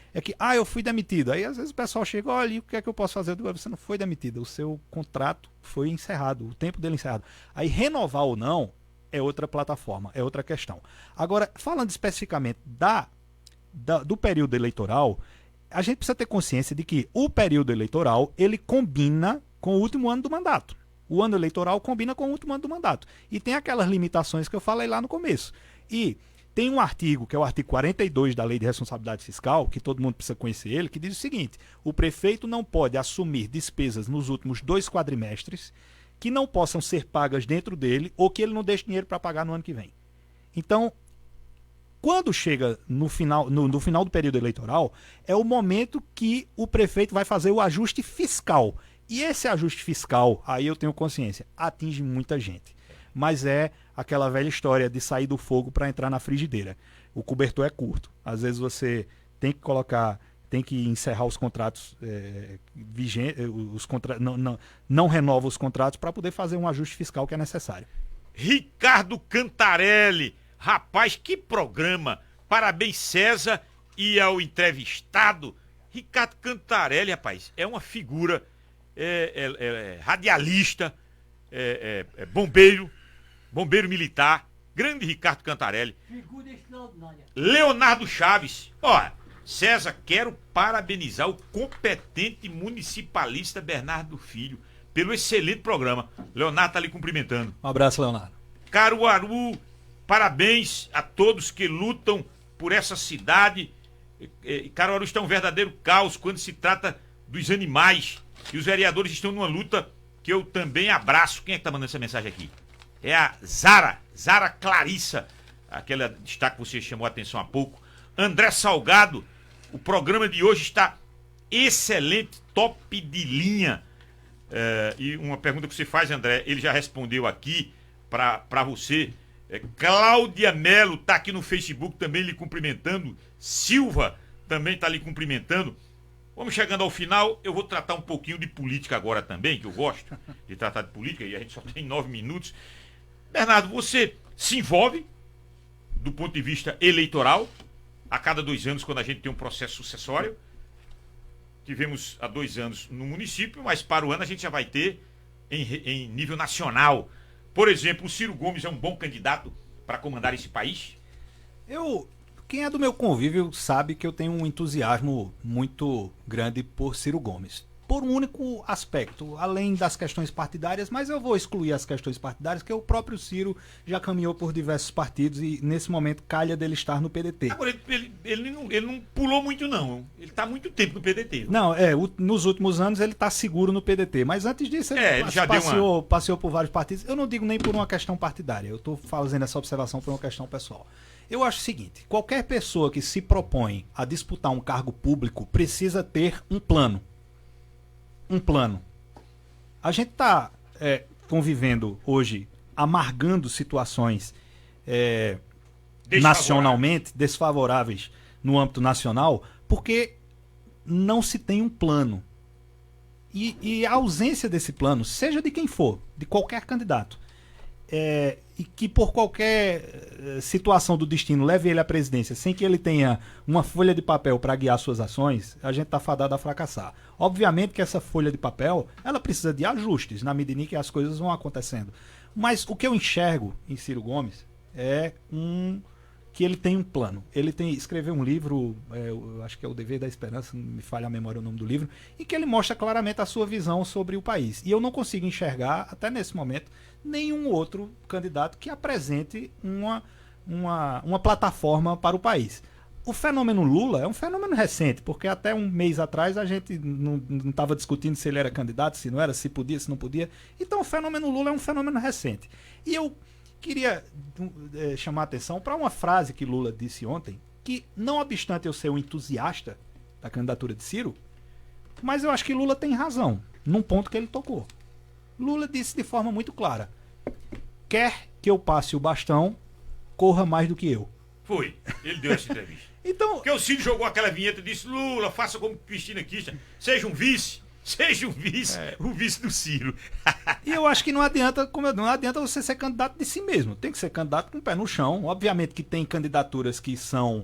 eu fui demitido. Aí às vezes o pessoal chega, olha, o que é que eu posso fazer? Eu digo, você não foi demitido, o seu contrato foi encerrado, o tempo dele encerrado. Aí renovar ou não é outra plataforma, é outra questão. Agora, falando especificamente do período eleitoral, a gente precisa ter consciência de que o período eleitoral ele combina com o último ano do mandato. O ano eleitoral combina com o último ano do mandato. E tem aquelas limitações que eu falei lá no começo. E tem um artigo, que é o artigo 42 da Lei de Responsabilidade Fiscal, que todo mundo precisa conhecer ele, que diz o seguinte: o prefeito não pode assumir despesas nos últimos 2 quadrimestres que não possam ser pagas dentro dele ou que ele não deixe dinheiro para pagar no ano que vem. Então, quando chega no final do período eleitoral, é o momento que o prefeito vai fazer o ajuste fiscal. E esse ajuste fiscal, aí eu tenho consciência, atinge muita gente. Mas é aquela velha história de sair do fogo para entrar na frigideira. O cobertor é curto. Às vezes você tem que encerrar os contratos vigentes, não renova os contratos para poder fazer um ajuste fiscal que é necessário. Ricardo Cantarelli. Rapaz, que programa! Parabéns, César, e ao entrevistado. Ricardo Cantarelli, rapaz, é uma figura, radialista, bombeiro militar. Grande Ricardo Cantarelli. Figura extraordinária. Leonardo Chaves. César, quero parabenizar o competente municipalista Bernardo Filho pelo excelente programa. Leonardo tá ali cumprimentando. Um abraço, Leonardo. Caruaru. Parabéns a todos que lutam por essa cidade. Caruaru está um verdadeiro caos quando se trata dos animais. E os vereadores estão numa luta que eu também abraço. Quem é que está mandando essa mensagem aqui? É a Zara Clarissa. Aquela destaque que você chamou a atenção há pouco. André Salgado. O programa de hoje está excelente, top de linha. E uma pergunta que você faz, André, ele já respondeu aqui para você. Cláudia Melo está aqui no Facebook também lhe cumprimentando. Silva também está lhe cumprimentando. Vamos chegando ao final. Eu vou tratar um pouquinho de política agora também, que eu gosto de tratar de política, e a gente só tem 9 minutos. Bernardo, você se envolve do ponto de vista eleitoral a cada 2 anos, quando a gente tem um processo sucessório. Tivemos há 2 anos no município, mas para o ano a gente já vai ter em nível nacional. Por exemplo, o Ciro Gomes é um bom candidato para comandar esse país? Quem é do meu convívio sabe que eu tenho um entusiasmo muito grande por Ciro Gomes. Por um único aspecto, além das questões partidárias, mas eu vou excluir as questões partidárias, que o próprio Ciro já caminhou por diversos partidos e nesse momento calha dele estar no PDT. Agora, ele não pulou muito não, ele está há muito tempo no PDT. Não, nos últimos anos ele está seguro no PDT, mas antes disso ele já passeou por vários partidos. Eu não digo nem por uma questão partidária, eu estou fazendo essa observação por uma questão pessoal. Eu acho o seguinte, qualquer pessoa que se propõe a disputar um cargo público precisa ter um plano. A gente está convivendo hoje, amargando situações nacionalmente desfavoráveis no âmbito nacional, porque não se tem um plano. E a ausência desse plano, seja de quem for, de qualquer candidato, e que por qualquer situação do destino leve ele à presidência sem que ele tenha uma folha de papel para guiar suas ações, a gente está fadado a fracassar. Obviamente que essa folha de papel, ela precisa de ajustes na medida em que as coisas vão acontecendo. Mas o que eu enxergo em Ciro Gomes é que ele tem um plano. Ele escreveu um livro, eu acho que é O Dever da Esperança, não me falha a memória o nome do livro, em que ele mostra claramente a sua visão sobre o país. E eu não consigo enxergar, até nesse momento, nenhum outro candidato que apresente uma plataforma para o país. O fenômeno Lula é um fenômeno recente, porque até um mês atrás a gente não estava discutindo se ele era candidato, se não era, se podia, se não podia. Então o fenômeno Lula é um fenômeno recente. E eu queria chamar a atenção para uma frase que Lula disse ontem, que não obstante eu ser um entusiasta da candidatura de Ciro, mas eu acho que Lula tem razão num ponto que ele tocou. Lula disse de forma muito clara: quer que eu passe o bastão, corra mais do que eu. Foi, ele deu essa entrevista. Então, porque o Ciro jogou aquela vinheta e disse: Lula, faça como Cristina Kirchner, seja um vice, o vice do Ciro. E eu acho que não adianta você ser candidato de si mesmo. Tem que ser candidato com o pé no chão. Obviamente que tem candidaturas que são,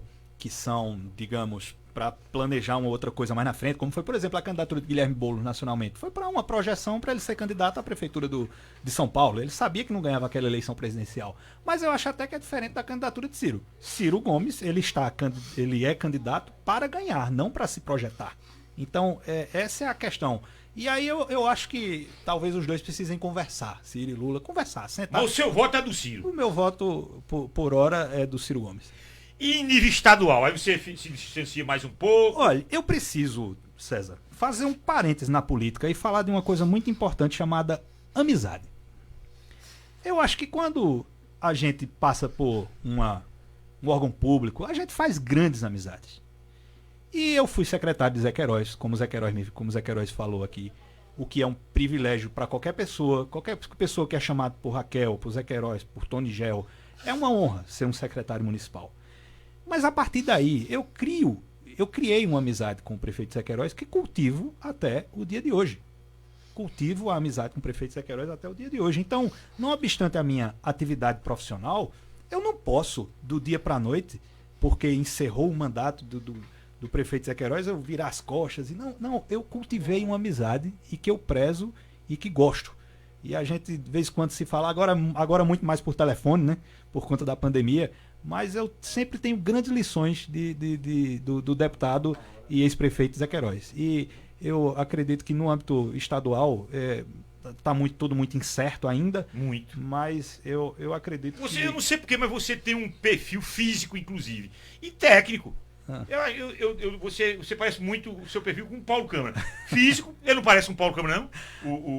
digamos, para planejar uma outra coisa mais na frente, como foi, por exemplo, a candidatura de Guilherme Boulos nacionalmente. Foi para uma projeção para ele ser candidato à prefeitura de São Paulo. Ele sabia que não ganhava aquela eleição presidencial. Mas eu acho até que é diferente da candidatura de Ciro. Ciro Gomes, ele é candidato para ganhar, não para se projetar. Então, essa é a questão. E aí eu acho que talvez os dois precisem conversar, Ciro e Lula, sentar. Mas o seu voto é do Ciro? O meu voto, por hora, é do Ciro Gomes. E em nível estadual, aí você se distancia mais um pouco? Olha, eu preciso, César, fazer um parêntese na política e falar de uma coisa muito importante chamada amizade. Eu acho que quando a gente passa por um órgão público, a gente faz grandes amizades. E eu fui secretário de Zé Queiroz, como o Zé Queiroz falou aqui, o que é um privilégio para qualquer pessoa que é chamada por Raquel, por Zé Queiroz, por Tony Gel, é uma honra ser um secretário municipal. Mas a partir daí, eu criei uma amizade com o prefeito Zé Queiroz que cultivo até o dia de hoje. Cultivo a amizade com o prefeito Zé Queiroz até o dia de hoje. Então, não obstante a minha atividade profissional, eu não posso, do dia para a noite, porque encerrou o mandato do prefeito Zé Queiroz, eu virar as costas. Não, eu cultivei uma amizade e que eu prezo e que gosto. E a gente, de vez em quando, se fala, agora muito mais por telefone, né? Por conta da pandemia, mas eu sempre tenho grandes lições do deputado e ex-prefeito Zé Queiroz. E eu acredito que no âmbito estadual está tudo muito incerto ainda. Muito. Mas eu acredito que... Eu não sei porquê, mas você tem um perfil físico, inclusive, e técnico. Você parece muito o seu perfil com o Paulo Câmara. Físico, ele não parece com o Paulo Câmara, não.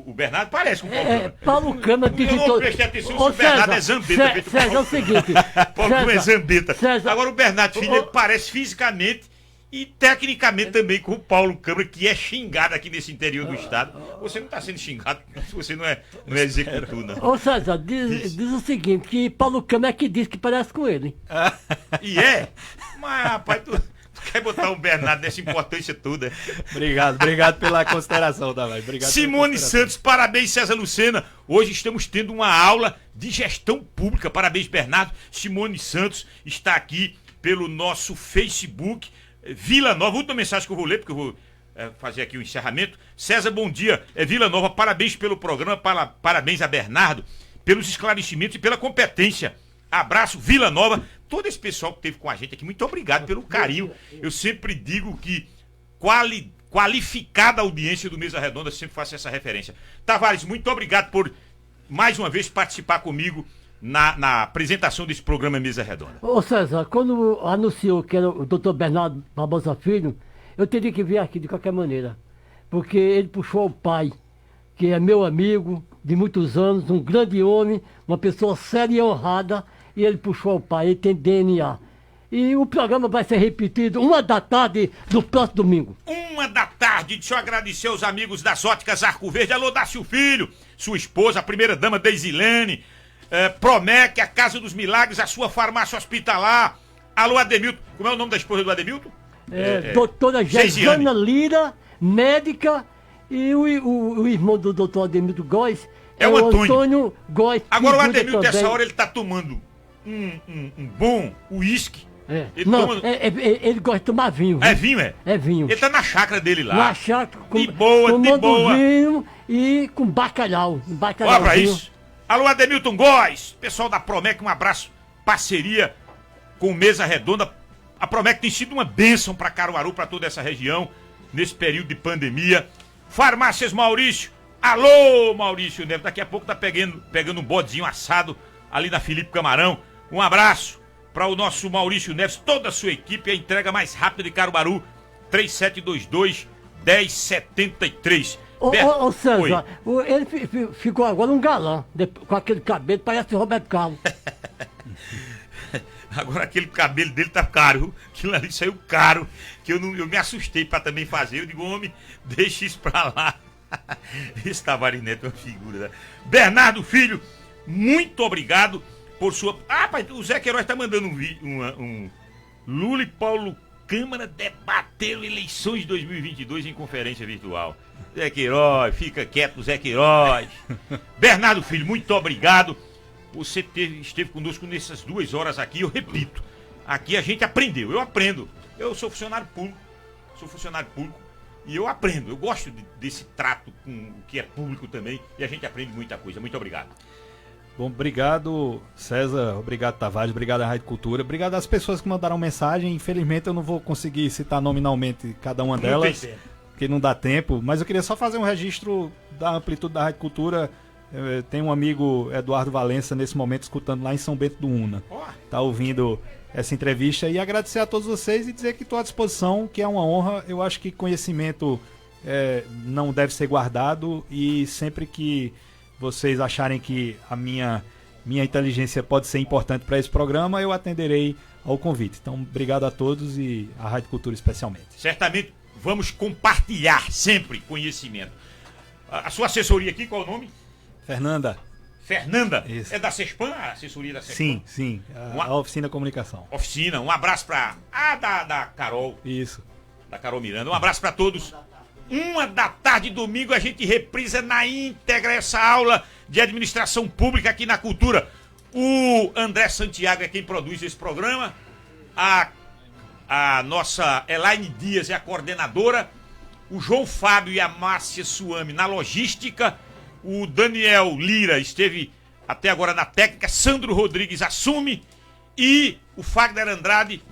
O Bernardo parece com o Paulo Câmara. Paulo Câmara eu não prestei atenção se o Bernardo é Zambeta. César, é o seguinte. Paulo Câmara é Zambeta. Agora o Bernardo Filho parece fisicamente e tecnicamente também com o Paulo Câmara, que é xingado aqui nesse interior do estado. Você não está sendo xingado, você não é executor, não. Ô César, diz o seguinte, que Paulo Câmara é que diz que parece com ele. E é? Mas, rapaz, tu quer botar o Bernardo nessa importância toda. Obrigado pela consideração, Tavares. Simone Santos, parabéns, César Lucena. Hoje estamos tendo uma aula de gestão pública. Parabéns, Bernardo. Simone Santos está aqui pelo nosso Facebook. Vila Nova, última mensagem que eu vou ler, porque eu vou fazer aqui o encerramento. César, bom dia. Vila Nova, parabéns pelo programa, parabéns a Bernardo pelos esclarecimentos e pela competência. Abraço, Vila Nova. Todo esse pessoal que esteve com a gente aqui, muito obrigado pelo carinho. Eu sempre digo que qualificada audiência do Mesa Redonda, sempre faço essa referência. Tavares, muito obrigado por mais uma vez participar comigo na apresentação desse programa Mesa Redonda. Ô César, quando anunciou que era o Dr. Bernardo Barbosa Filho, eu teria que vir aqui de qualquer maneira, porque ele puxou o pai, que é meu amigo de muitos anos, um grande homem, uma pessoa séria e honrada, e ele puxou o pai, ele tem DNA. E o programa vai ser repetido 1h do próximo domingo. 1h, deixa eu agradecer aos amigos das Óticas Arco Verde. Alô, Dácio Filho, sua esposa, a primeira-dama Deisilene, Promec, a Casa dos Milagres, a sua farmácia hospitalar. Alô, Ademilton. Como é o nome da esposa do Ademilton? Doutora Geisiana Lira, médica E o irmão do doutor Ademilton Góes é o Antônio Góes. Agora o Ademilton, nessa hora, ele tá tomando um bom uísque. Ele gosta de tomar vinho. É vinho, é? É vinho. Ele tá na chácara dele lá. Na chácara, de boa. Vinho e com bacalhau. Olha pra isso. Alô, Ademilton Góes, pessoal da Promec, um abraço. Parceria com Mesa Redonda. A Promec tem sido uma bênção pra Caruaru, pra toda essa região, nesse período de pandemia. Farmácias Maurício. Alô, Maurício Neves. Daqui a pouco tá pegando um bodezinho assado ali na Felipe Camarão. Um abraço para o nosso Maurício Neves, toda a sua equipe, a entrega mais rápida de Caruaru, 3722-1073. Ô César, ele ficou agora um galã, com aquele cabelo, parece o Roberto Carlos. Agora aquele cabelo dele tá caro, aquilo ali saiu caro, que eu me assustei para também fazer. Eu digo, homem, deixa isso pra lá. Esse Tavares Neto é uma figura, né? Bernardo Filho, muito obrigado por sua... pai, o Zé Queiroz tá mandando um vídeo, Lula e Paulo Câmara debateram eleições de 2022 em conferência virtual. Zé Queiroz, fica quieto, Zé Queiroz. Bernardo Filho, muito obrigado. Você esteve conosco nessas 2 horas aqui, eu repito. Aqui a gente aprendeu, eu aprendo. Eu sou funcionário público e eu aprendo. Eu gosto desse trato com o que é público também e a gente aprende muita coisa. Muito obrigado. Bom, obrigado César, obrigado Tavares, obrigado à Rádio Cultura, obrigado às pessoas que mandaram mensagem. Infelizmente eu não vou conseguir citar nominalmente cada uma delas, porque não dá tempo, mas eu queria só fazer um registro da amplitude da Rádio Cultura. Tem um amigo, Eduardo Valença, nesse momento escutando lá em São Bento do Una, tá ouvindo essa entrevista, e agradecer a todos vocês e dizer que estou à disposição, que é uma honra. Eu acho que conhecimento não deve ser guardado, e sempre que vocês acharem que a minha inteligência pode ser importante para esse programa, eu atenderei ao convite. Então, obrigado a todos e à Rádio Cultura especialmente. Certamente vamos compartilhar sempre conhecimento. A sua assessoria aqui, qual é o nome? Fernanda. Isso. É da CESPAM, a assessoria da CESPAM? Sim. A Oficina Comunicação. Oficina, um abraço para da Carol. Isso. Da Carol Miranda. Um abraço para todos. 13h, domingo, a gente reprisa na íntegra essa aula de administração pública aqui na Cultura. O André Santiago é quem produz esse programa. A nossa Elaine Dias é a coordenadora. O João Fábio e a Márcia Suame na logística. O Daniel Lira esteve até agora na técnica. Sandro Rodrigues assume. E o Fagner Andrade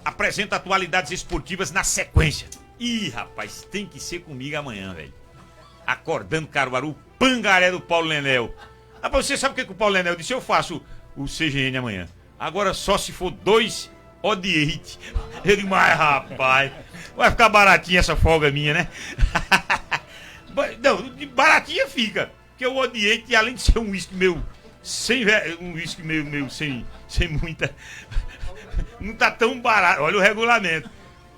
apresenta atualidades esportivas na sequência. Ih, rapaz, tem que ser comigo amanhã, velho. Acordando Caruaru, Pangaré do Paulo Lenel. Rapaz, você sabe o que o Paulo Lenel disse? Eu faço o CGN amanhã. Agora só se for 2 OD8. Eu digo, mas rapaz, vai ficar baratinha essa folga minha, né? Não, baratinha fica. Porque o OD8, além de ser um uísque meu sem muita... Não tá tão barato. Olha o regulamento.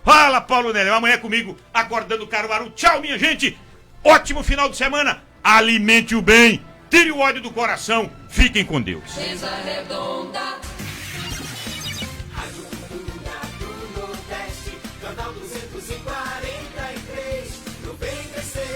Fala, Paulo Nenel, amanhã comigo, acordando Caruaru. Tchau, minha gente. Ótimo final de semana. Alimente o bem. Tire o ódio do coração. Fiquem com Deus. Mesa Redonda. Rádio Cultura do Nordeste, canal 240.